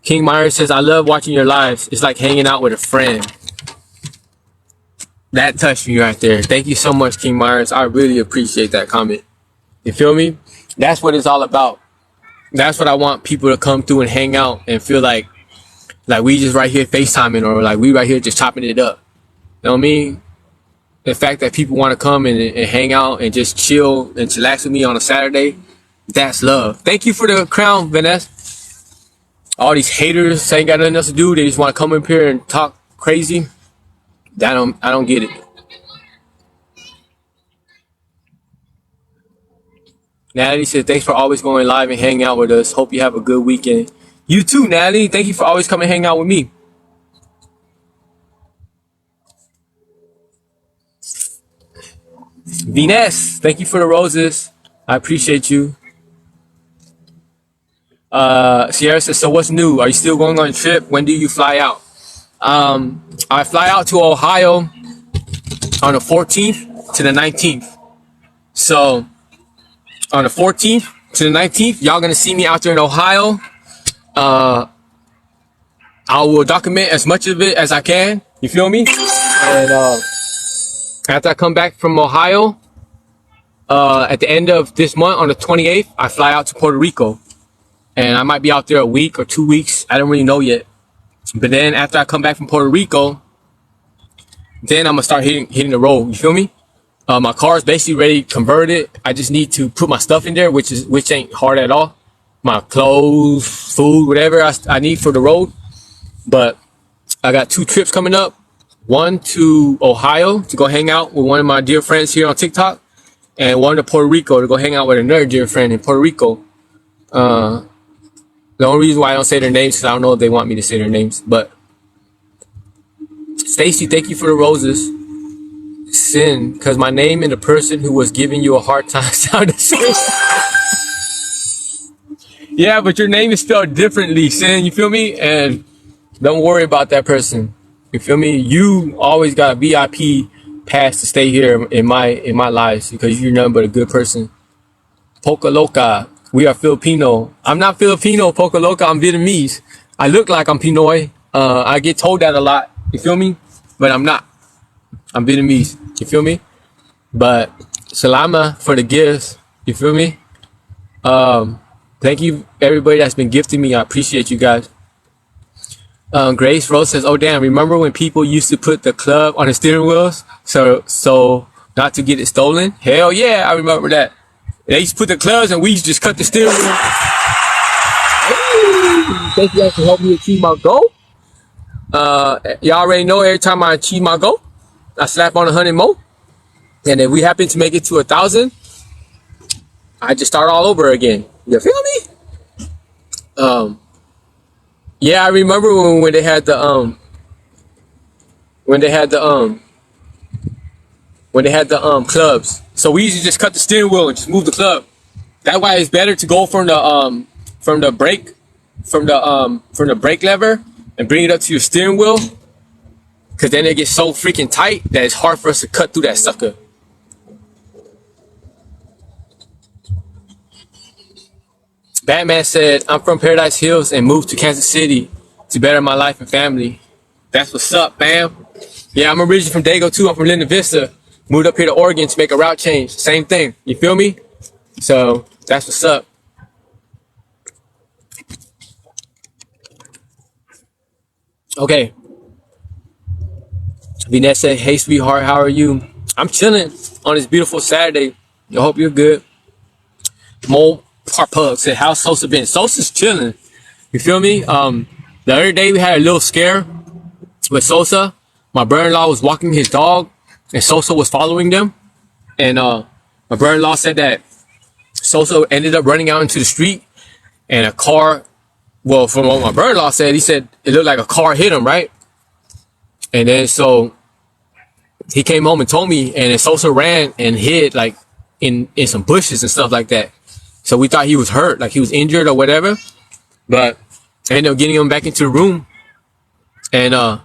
King Myers says, "I love watching your lives. It's like hanging out with a friend." That touched me right there. Thank you so much, King Myers. I really appreciate that comment. You feel me? That's what it's all about. That's what I want people to come through and hang out and feel like we just right here FaceTiming, or like we right here just chopping it up. You know what I mean? The fact that people want to come and hang out and just chill and chillax with me on a Saturday, that's love. Thank you for the crown, Vanessa. All these haters ain't got nothing else to do. They just want to come up here and talk crazy. I don't get it. Natalie said, "Thanks for always going live and hanging out with us. Hope you have a good weekend." You too, Natalie. Thank you for always coming and hang out with me. Venus, thank you for the roses. I appreciate you. Sierra says, "So what's new? Are you still going on a trip? When do you fly out?" I fly out to Ohio on the 14th to the 19th. So on the 14th to the 19th, y'all gonna see me out there in Ohio. I will document as much of it as I can. You feel me? And after I come back from Ohio, at the end of this month on the 28th, I fly out to Puerto Rico. And I might be out there a week or 2 weeks. I don't really know yet. But then after I come back from Puerto Rico, then I'm gonna start hitting the road. You feel me? My car is basically ready, converted. I just need to put my stuff in there, which ain't hard at all. My clothes, food, whatever I need for the road. But I got 2 trips coming up. One to Ohio to go hang out with one of my dear friends here on TikTok, and one to Puerto Rico to go hang out with another dear friend in Puerto Rico. The only reason why I don't say their names is I don't know if they want me to say their names. But Stacy, thank you for the roses. Sin, because my name and the person who was giving you a hard time sound the same. Yeah, but your name is spelled differently, Sin. You feel me? And don't worry about that person. You feel me? You always got a VIP pass to stay here in my lives because you're nothing but a good person. Poca Loca, we are Filipino. I'm not Filipino, Poca Loca. I'm Vietnamese. I look like I'm Pinoy. I get told that a lot. You feel me? But I'm not. I'm Vietnamese. You feel me? But salama for the gifts. You feel me? Thank you everybody that's been gifting me. I appreciate you guys. Grace Rose says, "Oh damn! Remember when people used to put the club on the steering wheels so not to get it stolen? Hell yeah, I remember that. They used to put the clubs and we used to just cut the steering wheel." Hey, thank you guys for helping me achieve my goal. Y'all already know every time I achieve my goal, I slap on 100 more. And if we happen to make it to 1,000, I just start all over again. You feel me? Yeah, I remember when they had the clubs. So we used to just cut the steering wheel and just move the club. That's why it's better to go from the brake lever and bring it up to your steering wheel, because then it gets so freaking tight that it's hard for us to cut through that sucker. Batman said, "I'm from Paradise Hills and moved to Kansas City to better my life and family." That's what's up, fam. Yeah, I'm originally from Dago too. I'm from Linda Vista. Moved up here to Oregon to make a route change. Same thing. You feel me? So that's what's up. Okay. Vinette said, "Hey, sweetheart, how are you?" I'm chilling on this beautiful Saturday. I hope you're good. Mo Parpug said, "How's Sosa been?" Sosa's chilling. You feel me? The other day we had a little scare with Sosa. My brother-in-law was walking his dog and Sosa was following them. And my brother-in-law said that Sosa ended up running out into the street and a car, well, from what my brother-in-law said, he said it looked like a car hit him, right? And then so he came home and told me, and then Sosa ran and hid like in some bushes and stuff like that. So we thought he was hurt, like he was injured or whatever. But I ended up getting him back into the room, and I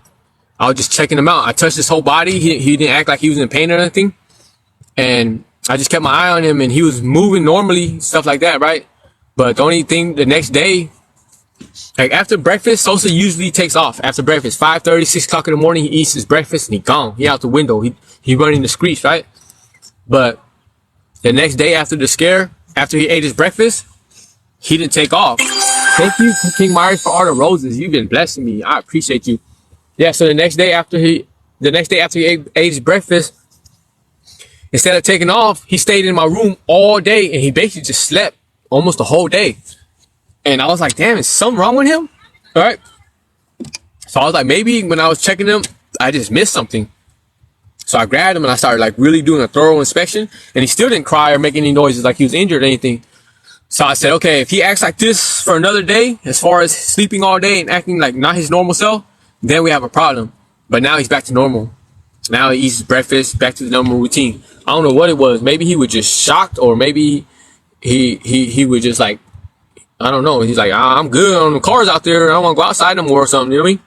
was just checking him out. I touched his whole body. He didn't act like he was in pain or anything. And I just kept my eye on him, and he was moving normally, stuff like that, right? But the only thing, the next day, like after breakfast, Sosa usually takes off after breakfast. 5:30, 6 o'clock in the morning, he eats his breakfast and he gone. He out the window. He running the streets, right? But the next day after the scare, after he ate his breakfast, he didn't take off. Thank you, King Myers, for all the roses. You've been blessing me. I appreciate you. Yeah, so the next day after he ate his breakfast, instead of taking off, he stayed in my room all day and he basically just slept almost the whole day. And I was like, damn, is something wrong with him? All right. So I was like, maybe when I was checking him, I just missed something. So I grabbed him and I started like really doing a thorough inspection, and he still didn't cry or make any noises like he was injured or anything. So I said, okay, if he acts like this for another day, as far as sleeping all day and acting like not his normal self, then we have a problem. But now he's back to normal. Now he eats his breakfast, back to the normal routine. I don't know what it was. Maybe he was just shocked, or maybe he was just like, I don't know. He's like, I'm good on the cars out there. I don't want to go outside no more or something. You know what I mean?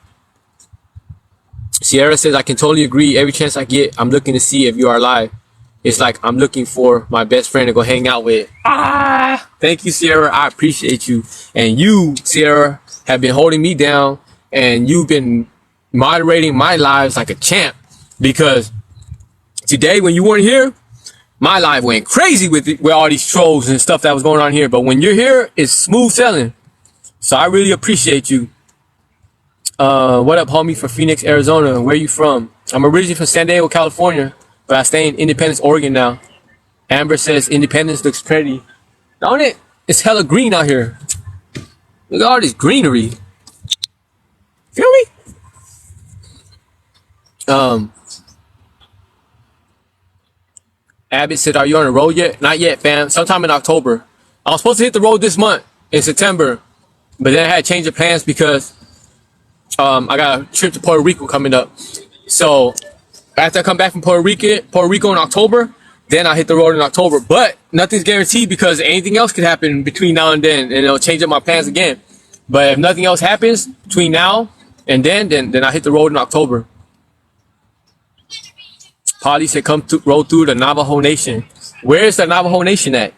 Sierra says, I can totally agree. Every chance I get, I'm looking to see if you are alive. It's like I'm looking for my best friend to go hang out with. Thank you, Sierra. I appreciate you. And you, Sierra, have been holding me down, and you've been moderating my lives like a champ. Because today, when you weren't here, my life went crazy with all these trolls and stuff that was going on here. But when you're here, it's smooth sailing. So I really appreciate you. What up, homie, from Phoenix, Arizona? Where you from? I'm originally from San Diego, California, but I stay in Independence, Oregon now. Amber says Independence looks pretty. Don't it? It's hella green out here. Look at all this greenery. Feel me? Abbott said, are you on the road yet? Not yet, fam. Sometime in October. I was supposed to hit the road this month, in September. But then I had to change the plans because I got a trip to Puerto Rico coming up. So after I come back from Puerto Rico in October, then I hit the road in October. But nothing's guaranteed because anything else could happen between now and then, and it'll change up my plans again. But if nothing else happens between now and then I hit the road in October. Polly said, come to roll through the Navajo Nation. Where is the Navajo Nation at?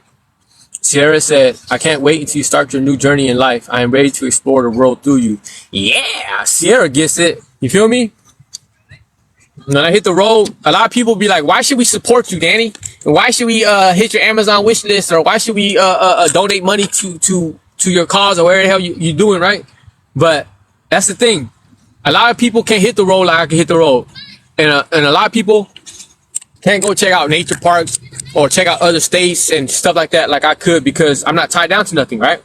Sierra said, I can't wait until you start your new journey in life. I am ready to explore the world through you. Yeah, Sierra gets it. You feel me? When I hit the road, a lot of people be like, why should we support you, Danny? And why should we hit your Amazon wish list? Or why should we donate money to your cause or whatever the hell you doing, right? But that's the thing. A lot of people can't hit the road like I can hit the road. And a lot of people can't go check out nature parks or check out other states and stuff like that like I could because I'm not tied down to nothing, right?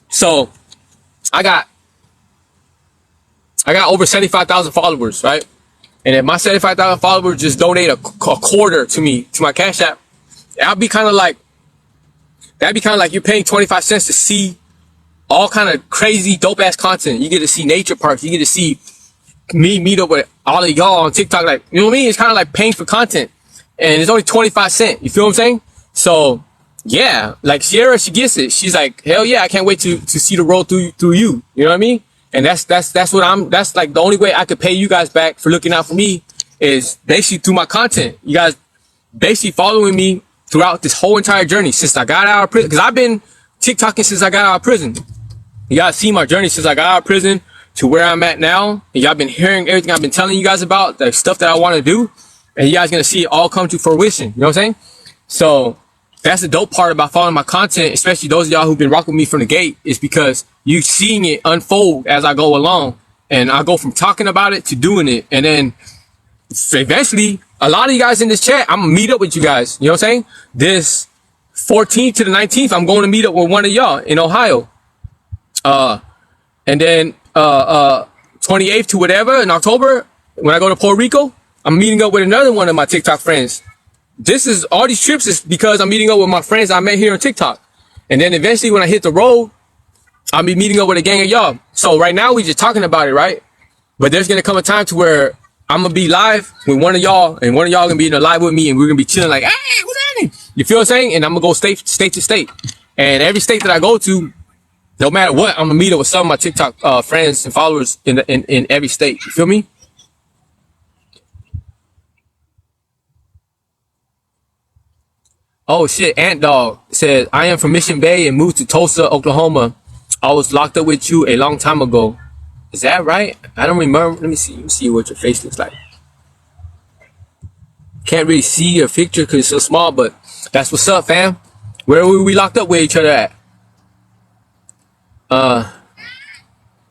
So I got over 75,000 followers, right? And if my 75,000 followers just donate a quarter to me, to my Cash App, that'd be kind of like you're paying 25 cents to see all kind of crazy dope ass content. You get to see nature parks. You get to see me meet up with all of y'all on TikTok. Like, you know what I mean? It's kind of like paying for content. And it's only 25 cents. You feel what I'm saying? So yeah, like Sierra, she gets it. She's like, hell yeah, I can't wait to see the road through you. You know what I mean? And that's like the only way I could pay you guys back for looking out for me is basically through my content. You guys basically following me throughout this whole entire journey since I got out of prison. Because I've been TikToking since I got out of prison. You guys see my journey since I got out of prison to where I'm at now. And y'all been hearing everything I've been telling you guys about, the stuff that I want to do. And you guys gonna see it all come to fruition. You know what I'm saying? So that's the dope part about following my content, especially those of y'all who've been rocking with me from the gate, is because you seeing it unfold as I go along. And I go from talking about it to doing it. And then eventually, a lot of you guys in this chat, I'm gonna meet up with you guys. You know what I'm saying? This 14th to the 19th, I'm going to meet up with one of y'all in Ohio. And then 28th to whatever in October, when I go to Puerto Rico, I'm meeting up with another one of my TikTok friends. All these trips is because I'm meeting up with my friends I met here on TikTok. And then eventually when I hit the road, I'll be meeting up with a gang of y'all. So right now we just talking about it, right? But there's going to come a time to where I'm going to be live with one of y'all, and one of y'all going to be in the live with me, and we're going to be chilling like, hey, what's happening? You feel what I'm saying? And I'm going to go state to state. And every state that I go to, no matter what, I'm going to meet up with some of my TikTok friends and followers in every state. You feel me? Oh shit, Ant Dog said, I am from Mission Bay and moved to Tulsa, Oklahoma. I was locked up with you a long time ago. Is that right? I don't remember. Let me see what your face looks like. Can't really see your picture because it's so small, but that's what's up, fam. Where were we locked up with each other at?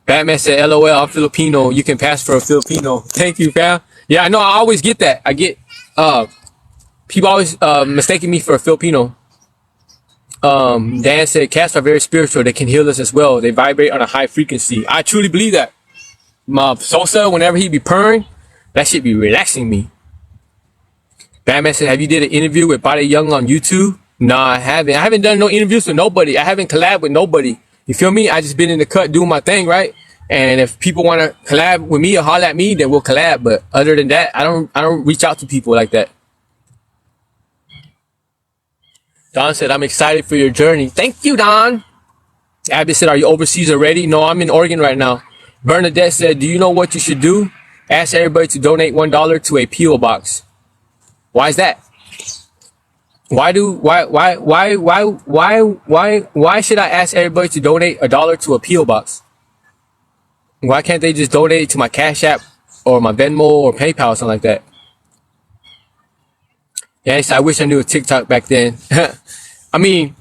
Batman said, LOL, I'm Filipino. You can pass for a Filipino. Thank you, fam. Yeah, I know. I always get that. I get, people always mistaking me for a Filipino. Dan said, cats are very spiritual. They can heal us as well. They vibrate on a high frequency. I truly believe that. My Sosa, whenever he be purring, that shit be relaxing me. Batman said, have you did an interview with Body Young on YouTube? No, I haven't. I haven't done no interviews with nobody. I haven't collabed with nobody. You feel me? I just been in the cut doing my thing, right? And if people want to collab with me or holler at me, then we'll collab. But other than that, I don't reach out to people like that. Don said, I'm excited for your journey. Thank you, Don. Abby said, are you overseas already? No, I'm in Oregon right now. Bernadette said, do you know what you should do? Ask everybody to donate $1 to a P.O. box. Why is that? Why should I ask everybody to donate $1 to a P.O. box? Why can't they just donate it to my Cash App or my Venmo or PayPal or something like that? Yes, I wish I knew a TikTok back then. I mean,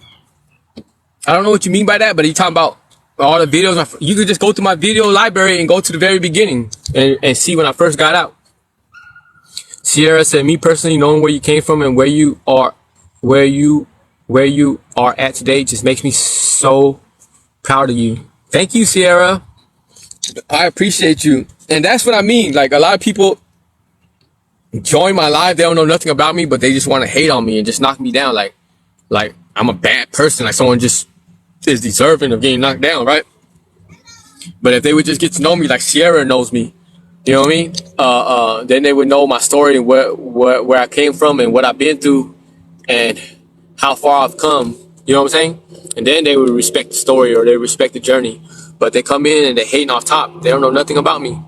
I don't know what you mean by that, but you talking about all the videos. You could just go to my video library and go to the very beginning and see when I first got out. Sierra said, me personally, knowing where you came from and where you are at today just makes me so proud of you. Thank you, Sierra. I appreciate you. And that's what I mean. Like, a lot of people join my live, they don't know nothing about me, but they just want to hate on me and just knock me down like I'm a bad person, like someone just is deserving of getting knocked down, right? But if they would just get to know me like Sierra knows me, you know what I mean? Then they would know my story and where I came from and what I've been through and how far I've come. You know what I'm saying? And then they would respect the story or they respect the journey. But they come in and they hating off top. They don't know nothing about me.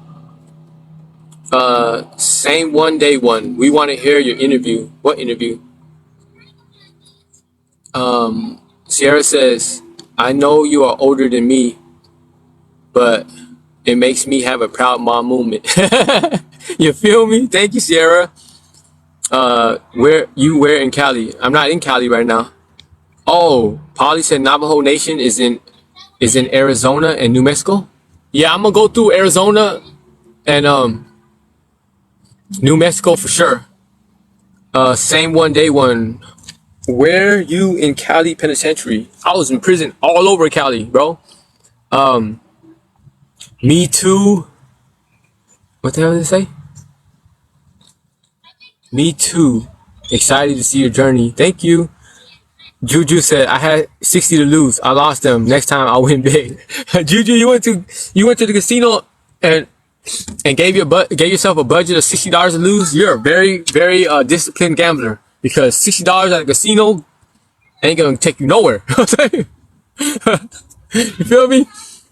Same one day one. We want to hear your interview. What interview? Sierra says, I know you are older than me, but it makes me have a proud mom moment. You feel me? Thank you, Sierra. Where in Cali? I'm not in Cali right now. Oh, Polly said Navajo Nation is in Arizona and New Mexico. Yeah, I'm gonna go through Arizona and New Mexico for sure. Same one day one. Where you in Cali Penitentiary? I was in prison all over Cali, bro. Me too. What the hell did it say? Me too. Excited to see your journey. Thank you. Juju said I had 60 to lose. I lost them. Next time I win big. Juju, you went to the casino and gave yourself a budget of $60 to lose. You're a very, very disciplined gambler because $60 at a casino ain't gonna take you nowhere. You feel me?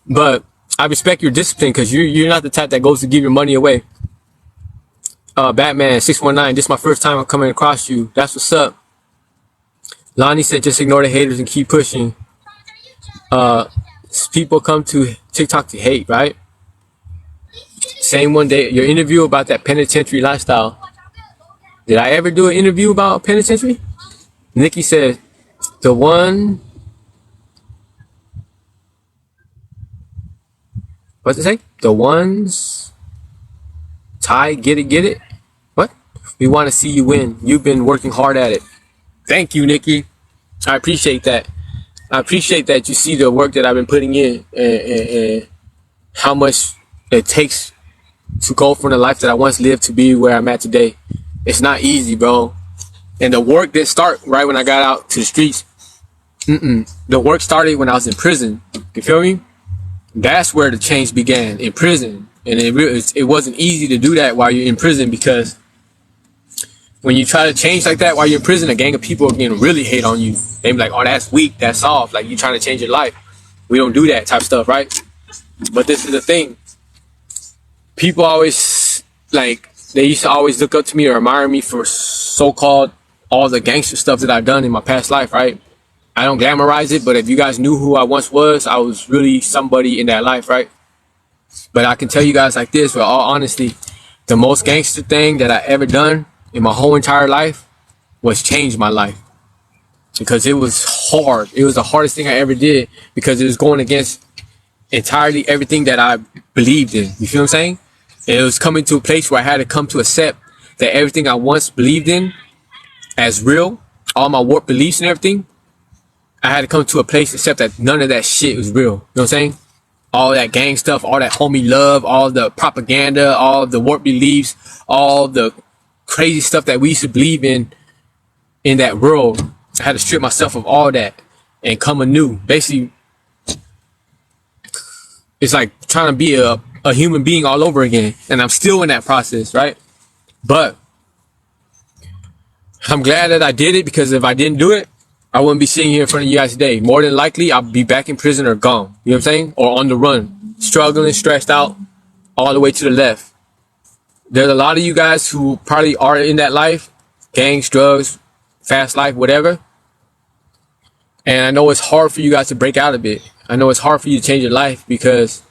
But I respect your discipline because you're not the type that goes to give your money away. Batman 619. This is my first time coming across you. That's what's up. Lonnie said, just ignore the haters and keep pushing. People come to TikTok to hate, right? Same one day, your interview about that penitentiary lifestyle. Did I ever do an interview about penitentiary? Nikki said, the one... What's it say? The ones... Ty, get it? What? We want to see you win. You've been working hard at it. Thank you, Nikki. I appreciate that. I appreciate that you see the work that I've been putting in and how much it takes to go from the life that I once lived to be where I'm at today. It's not easy, bro. And the work didn't start right when I got out to the streets. The work started when I was in prison. You feel me? That's where the change began, in prison. And it wasn't easy to do that while you're in prison because when you try to change like that while you're in prison, a gang of people are going to really hate on you. They be like, oh, that's weak, that's soft. Like, you trying to change your life. We don't do that type of stuff, right? But this is the thing. People always, like, they used to always look up to me or admire me for so-called all the gangster stuff that I've done in my past life, right? I don't glamorize it, but if you guys knew who I once was, I was really somebody in that life, right? But I can tell you guys like this, with all honesty, the most gangster thing that I ever done in my whole entire life was change my life. Because it was hard. It was the hardest thing I ever did because it was going against entirely everything that I believed in. You feel what I'm saying? It was coming to a place where I had to come to accept that everything I once believed in as real, all my warped beliefs and everything, I had to come to a place to accept that none of that shit was real. You know what I'm saying? All that gang stuff, all that homie love, all the propaganda, all the warped beliefs, all the crazy stuff that we used to believe in that world. I had to strip myself of all that and come anew. Basically, it's like trying to be a human being all over again. And I'm still in that process, right? But I'm glad that I did it because if I didn't do it, I wouldn't be sitting here in front of you guys today. More than likely, I'll be back in prison or gone. You know what I'm saying? Or on the run, struggling, stressed out, all the way to the left. There's a lot of you guys who probably are in that life, gangs, drugs, fast life, whatever. And I know it's hard for you guys to break out of it. I know it's hard for you to change your life because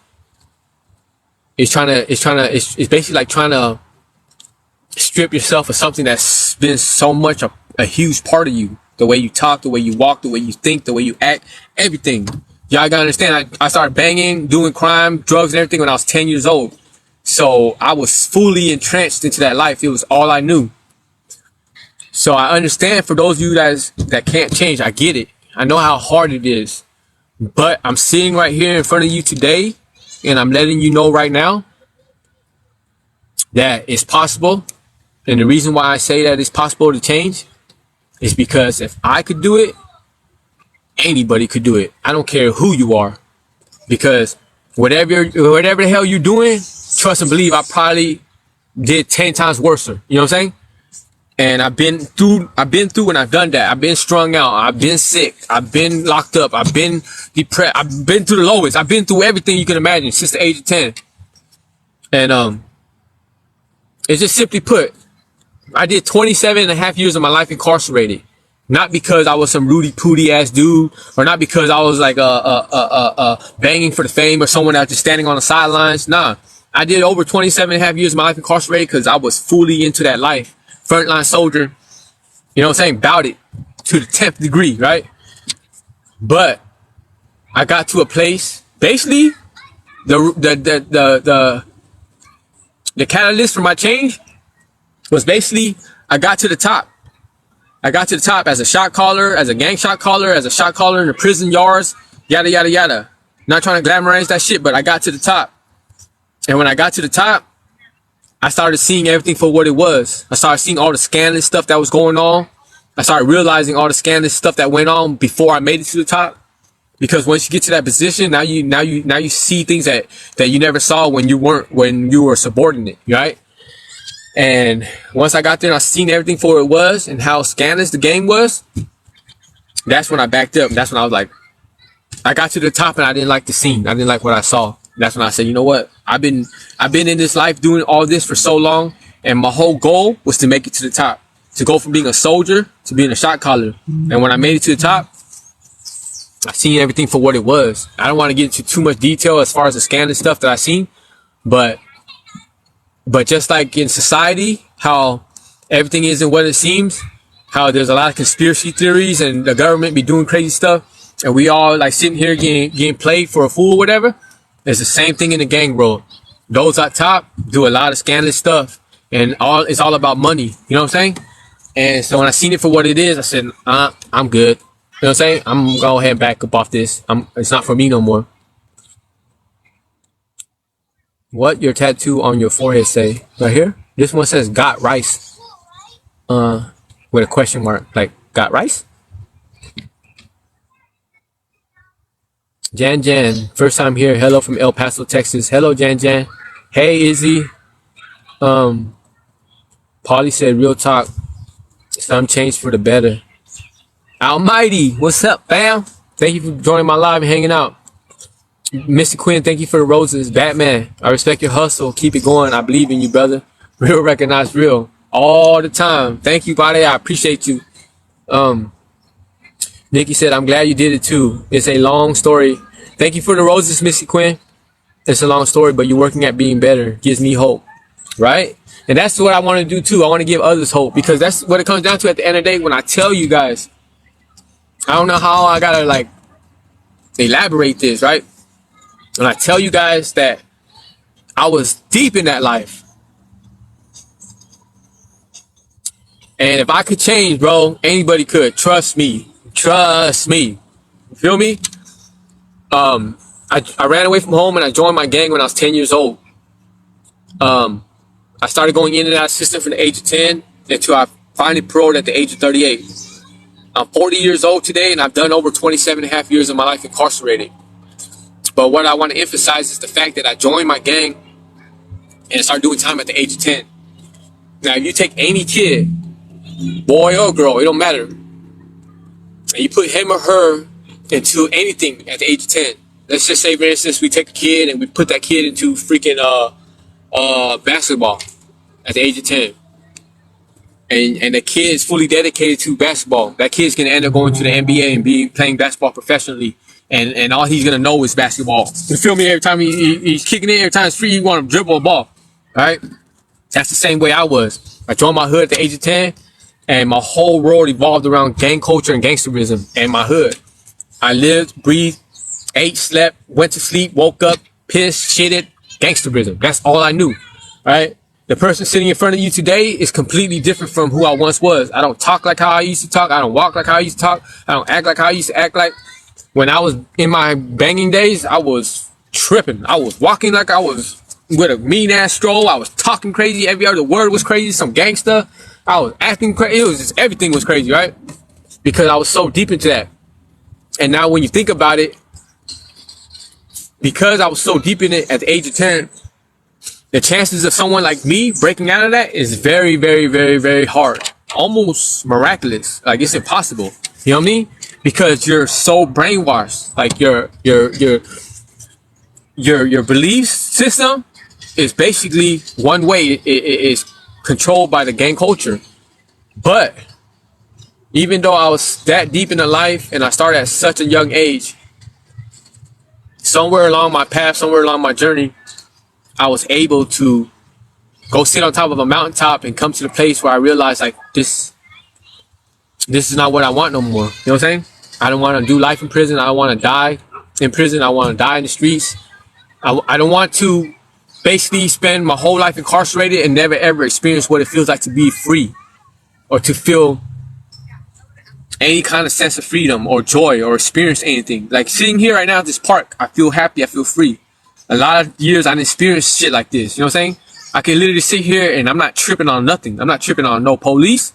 it's basically like trying to strip yourself of something that's been so much a huge part of you. The way you talk, the way you walk, the way you think, the way you act, everything. Y'all gotta understand, I started banging, doing crime, drugs and everything when I was 10 years old. So I was fully entrenched into that life. It was all I knew. So I understand for those of you guys that can't change, I get it. I know how hard it is. But I'm sitting right here in front of you today and I'm letting you know right now that it's possible. And the reason why I say that it's possible to change is because if I could do it, anybody could do it. I don't care who you are. Because whatever the hell you're doing, trust and believe I probably did 10 times worse. You know what I'm saying? And I've been through and I've done that. I've been strung out. I've been sick. I've been locked up. I've been depressed. I've been through the lowest. I've been through everything you can imagine since the age of 10. And it's just simply put, I did 27 and a half years of my life incarcerated. Not because I was some Rudy Pooty ass dude, or not because I was like banging for the fame or someone out just standing on the sidelines. Nah, I did over 27 and a half years of my life incarcerated because I was fully into that life. Frontline soldier, you know what I'm saying? About it to the 10th degree, right? But I got to a place, basically, the catalyst for my change was basically I got to the top. I got to the top as a shot caller, as a gang shot caller, as a shot caller in the prison yards, yada, yada, yada. Not trying to glamorize that shit, but I got to the top. And when I got to the top, I started seeing everything for what it was. I started seeing all the scandalous stuff that was going on. I started realizing all the scandalous stuff that went on before I made it to the top. Because once you get to that position, now you see things that you never saw when you were subordinate, right? And once I got there and I seen everything for what it was and how scandalous the game was, that's when I backed up. That's when I was like, I got to the top and I didn't like the scene. I didn't like what I saw. That's when I said, you know what? I've been in this life doing all this for so long, and my whole goal was to make it to the top, to go from being a soldier to being a shot caller. And when I made it to the top, I seen everything for what it was. I don't want to get into too much detail as far as the scandalous stuff that I seen, but just like in society, how everything isn't what it seems, how there's a lot of conspiracy theories and the government be doing crazy stuff, and we all like sitting here getting played for a fool or whatever. It's the same thing in the gang world. Those at top do a lot of scandalous stuff, and it's all about money. You know what I'm saying? And so when I seen it for what it is, I said, I'm good. You know what I'm saying? I'm gonna go ahead and back up off this. It's not for me no more. What your tattoo on your forehead say? Right here? This one says got rice. With a question mark. Like, got rice? Jan, first time here. Hello from El Paso, Texas. Hello, Jan. Hey, Izzy. Polly said, real talk. Some changed for the better. Almighty, what's up, fam? Thank you for joining my live and hanging out. Mr. Quinn, thank you for the roses. Batman, I respect your hustle. Keep it going. I believe in you, brother. Real recognize real. All the time. Thank you, buddy. I appreciate you. Nikki said, I'm glad you did it too. It's a long story. Thank you for the roses, Missy Quinn. It's a long story, but you're working at being better. Gives me hope, right? And that's what I want to do too. I want to give others hope, because that's what it comes down to at the end of the day. When I tell you guys, I don't know how I gotta like elaborate this, right? When I tell you guys that I was deep in that life, and if I could change, bro, anybody could. Trust me. You feel me? I ran away from home and I joined my gang when I was 10 years old. I started going in and out of the system from the age of 10 until I finally paroled at the age of 38. I'm 40 years old today, and I've done over 27 and a half years of my life incarcerated. But what I want to emphasize is the fact that I joined my gang and started doing time at the age of 10. Now, if you take any kid, boy or girl, it don't matter, and you put him or her into anything at the age of 10. Let's just say, for instance, we take a kid and we put that kid into freaking basketball at the age of 10. And the kid is fully dedicated to basketball. That kid's going to end up going to the NBA and be playing basketball professionally. And all he's going to know is basketball. You feel me? Every time he's kicking it, every time it's free, you want to dribble a ball. All right? That's the same way I was. I joined my hood at the age of 10. And my whole world evolved around gang culture and gangsterism and my hood. I lived, breathed, ate, slept, went to sleep, woke up, pissed, shitted, gangsterism. That's all I knew, right? The person sitting in front of you today is completely different from who I once was. I don't talk like how I used to talk. I don't walk like how I used to talk. I don't act like how I used to act like. When I was in my banging days, I was tripping. I was walking like I was with a mean ass stroll. I was talking crazy. Every other word was crazy. Some gangster. I was acting crazy. It was just, everything was crazy, right? Because I was so deep into that. And now when you think about it, because I was so deep in it at the age of 10, the chances of someone like me breaking out of that is very, very, very, very hard. Almost miraculous. Like, it's impossible. You know what I mean? Because you're so brainwashed. Like, your belief system is basically one way. It is controlled by the gang culture. But even though I was that deep into life and I started at such a young age, somewhere along my path, somewhere along my journey, I was able to go sit on top of a mountaintop and come to the place where I realized, like, this is not what I want no more. You know what I'm saying? I don't want to do life in prison. I don't want to die in prison. I want to die in the streets. I don't want to basically spend my whole life incarcerated and never ever experience what it feels like to be free, or to feel any kind of sense of freedom or joy or experience anything. Like, sitting here right now at this park, I feel happy. I feel free. A lot of years I didn't experience shit like this. You know what I'm saying? I can literally sit here and I'm not tripping on nothing. I'm not tripping on no police.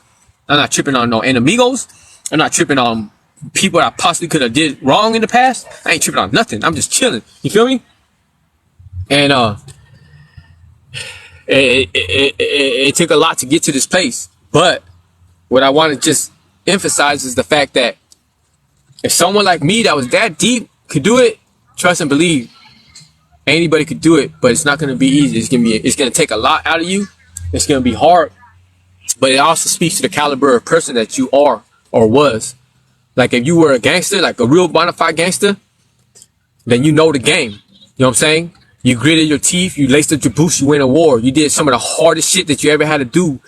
I'm not tripping on no enemigos. I'm not tripping on people that I possibly could have did wrong in the past. I ain't tripping on nothing. I'm just chilling. You feel me? And it took a lot to get to this place. But what I want to just emphasize is the fact that if someone like me that was that deep could do it, trust and believe, anybody could do it. But it's not going to be easy. It's going to take a lot out of you. It's going to be hard. But it also speaks to the caliber of person that you are or was. Like, if you were a gangster, like a real bona fide gangster, then you know the game. You know what I'm saying? You gritted your teeth, you laced up your boots, you went to war. You did some of the hardest shit that you ever had to do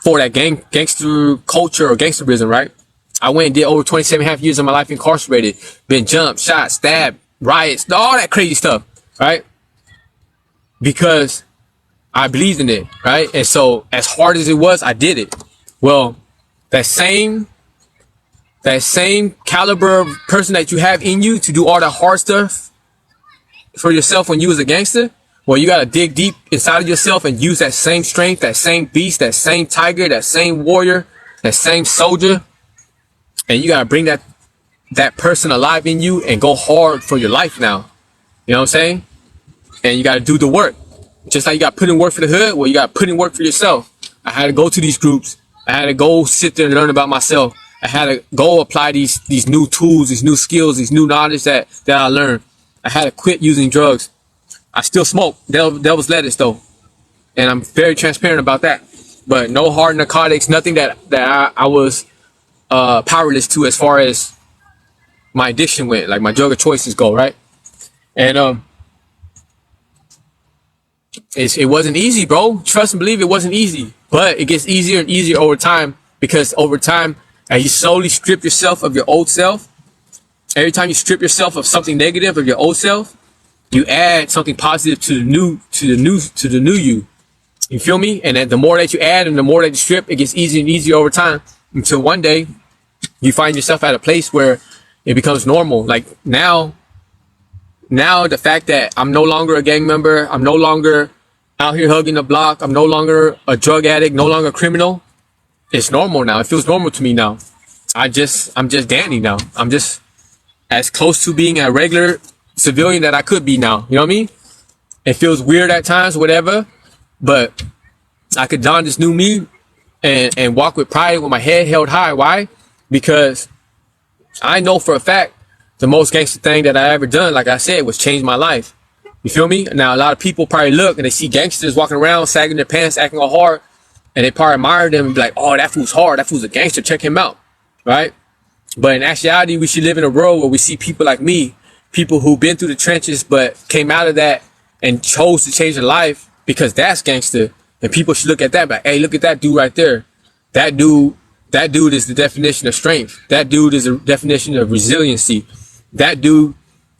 for that gangster culture or gangsterism, right? I went and did over 27.5 years of my life incarcerated. Been jumped, shot, stabbed, riots, all that crazy stuff, right? Because I believed in it, right? And so, as hard as it was, I did it. Well, that same caliber of person that you have in you to do all that hard stuff for yourself when you was a gangster, well, you gotta dig deep inside of yourself and use that same strength, that same beast, that same tiger, that same warrior, that same soldier, and you gotta bring that person alive in you and go hard for your life now. You know what I'm saying? And you gotta do the work. Just like you gotta put in work for the hood, well, you gotta put in work for yourself. I had to go to these groups. I had to go sit there and learn about myself. I had to go apply these new tools, these new skills, these new knowledge that I learned. I had to quit using drugs. I still smoke devil's lettuce though, and I'm very transparent about that. But no hard narcotics, nothing that I was powerless to as far as my addiction went, like my drug of choices go, right? And it wasn't easy, bro. Trust and believe, it wasn't easy, but it gets easier and easier over time, because over time, as you slowly strip yourself of your old self, every time you strip yourself of something negative of your old self, you add something positive to the new you. You feel me? And then the more that you add and the more that you strip, it gets easier and easier over time, until one day you find yourself at a place where it becomes normal. Like now the fact that I'm no longer a gang member, I'm no longer out here hugging the block, I'm no longer a drug addict, no longer a criminal. It's normal now. It feels normal to me now. I'm just Danny now. I'm just as close to being a regular civilian that I could be now. You know what I mean? It feels weird at times, whatever, but I could don this new me and walk with pride with my head held high. Why? Because I know for a fact the most gangster thing that I ever done, like I said, was change my life. You feel me? Now, a lot of people probably look and they see gangsters walking around, sagging their pants, acting all hard, and they probably admire them and be like, oh, that fool's hard. That fool's a gangster. Check him out. Right? But in actuality, we should live in a world where we see people like me, people who've been through the trenches but came out of that and chose to change their life, because that's gangster. And people should look at that, like, hey, look at that dude right there. That dude is the definition of strength. That dude is the definition of resiliency. That dude,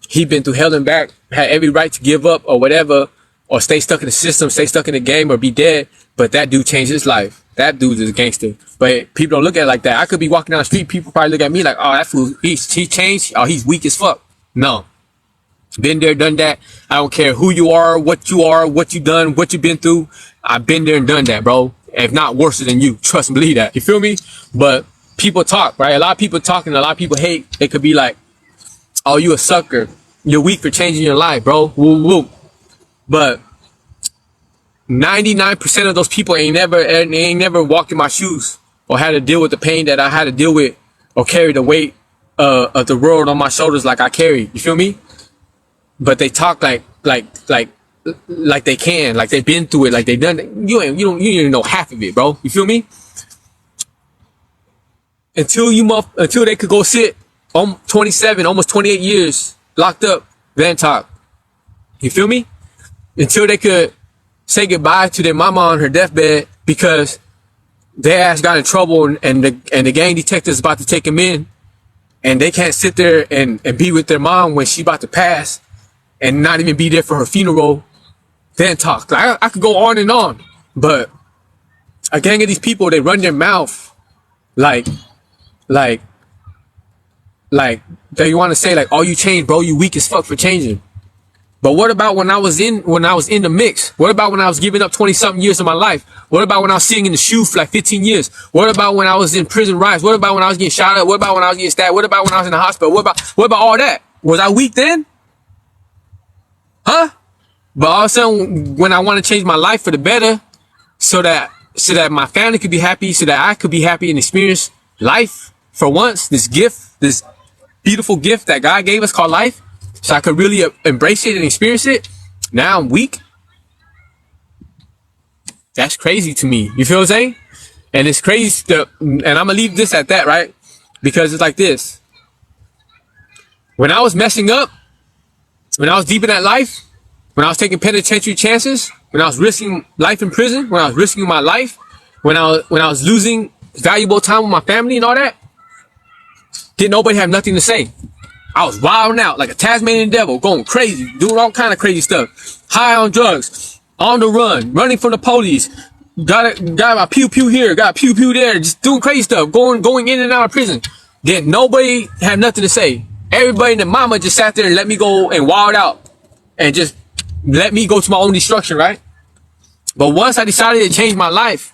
he been through hell and back, had every right to give up or whatever, or stay stuck in the system, stay stuck in the game, or be dead. But that dude changed his life. That dude is a gangster. But people don't look at it like that. I could be walking down the street, people probably look at me like, oh, that fool, he changed. Oh, he's weak as fuck. No. Been there, done that. I don't care who you are, what you done, what you've been through. I've been there and done that, bro. If not worse than you. Trust and believe that. You feel me? But people talk, right? A lot of people talk and a lot of people hate. It could be like, oh, you a sucker. you're weak for changing your life, bro. Woo woo. But 99% of those people ain't never walked in my shoes or had to deal with the pain that I had to deal with or carry the weight of the world on my shoulders like I carry. You feel me? But they talk like they can, like they've been through it, like they done it. You don't even know half of it, bro. You feel me? Until they could go sit on 27, almost 28 years locked up, then talk. You feel me? Until they could say goodbye to their mama on her deathbed because their ass got in trouble and the gang detectives about to take him in, and they can't sit there and be with their mom when she about to pass and not even be there for her funeral, then talk. Like, I could go on and on, but a gang of these people, they run their mouth like they want to say like, oh, you changed, bro, you weak as fuck for changing. But what about when I was in the mix? What about when I was giving up 20-something years of my life? What about when I was sitting in the shoe for like 15 years? What about when I was in prison riots? What about when I was getting shot up? What about when I was getting stabbed? What about when I was in the hospital? What about all that? Was I weak then? Huh? But all of a sudden, when I want to change my life for the better, so that my family could be happy, so that I could be happy and experience life for once, this gift, this beautiful gift that God gave us called life, so I could really embrace it and experience it. Now I'm weak. That's crazy to me. You feel what I'm saying? And it's crazy and I'm gonna leave this at that, right? Because it's like this. When I was messing up, when I was deep in that life, when I was taking penitentiary chances, when I was risking life in prison, when I was risking my life, when I was losing valuable time with my family and all that, didn't nobody have nothing to say. I was wilding out like a Tasmanian devil, going crazy, doing all kind of crazy stuff. High on drugs, on the run, running from the police. Got a pew pew here, got a pew pew there, just doing crazy stuff, going in and out of prison. Didn't nobody have nothing to say. Everybody and their mama just sat there and let me go and wild out and just let me go to my own destruction, right? But once I decided to change my life,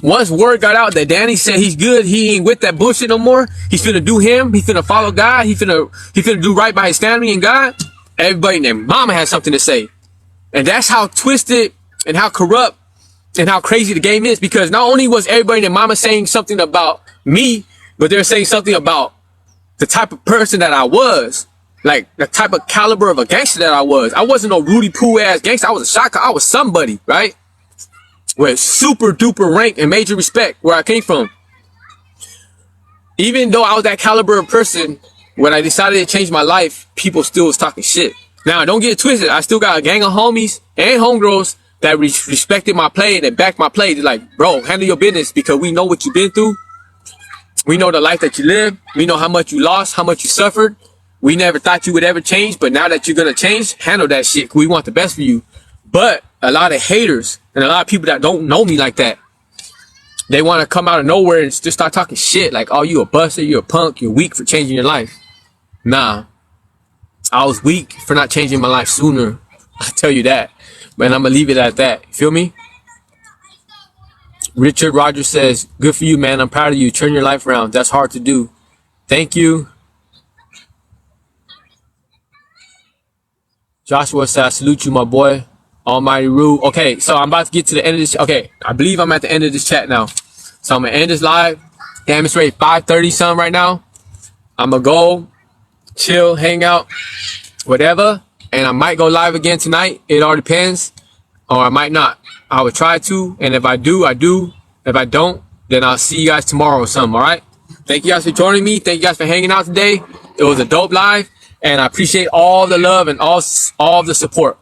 once word got out that Danny said he's good, he ain't with that bullshit no more, he's finna do him, he's finna follow God, he finna do right by his family and God, everybody and their mama has something to say. And that's how twisted and how corrupt and how crazy the game is, because not only was everybody and their mama saying something about me, but they're saying something about the type of person that I was, like the type of caliber of a gangster that I was. I wasn't no Rudy Poo ass gangster. I was a shot. I was somebody, right? With super duper rank and major respect where I came from. Even though I was that caliber of person, when I decided to change my life, people still was talking shit. Now, don't get it twisted. I still got a gang of homies and homegirls that respected my play and that backed my play. They're like, bro, handle your business because we know what you've been through. We know the life that you lived. We know how much you lost, how much you suffered. We never thought you would ever change, but now that you're going to change, handle that shit. We want the best for you. But a lot of haters and a lot of people that don't know me like that, they want to come out of nowhere and just start talking shit like, oh, you a buster, you're a punk, you're weak for changing your life. Nah, I was weak for not changing my life sooner. I tell you that. Man, I'm going to leave it at that. You feel me? Richard Rogers says, good for you, man. I'm proud of you. Turn your life around. That's hard to do. Thank you. Joshua says, I salute you, my boy. Almighty Rue. Okay, so I'm about to get to the end of this. Okay, I believe I'm at the end of this chat now. So I'm going to end this live. Damn, it's ready 5:30 something right now. I'm going to go, chill, hang out, whatever. And I might go live again tonight. It all depends. Or I might not. I would try to. And if I do, I do. If I don't, then I'll see you guys tomorrow or something, all right? Thank you guys for joining me. Thank you guys for hanging out today. It was a dope live. And I appreciate all the love and all the support.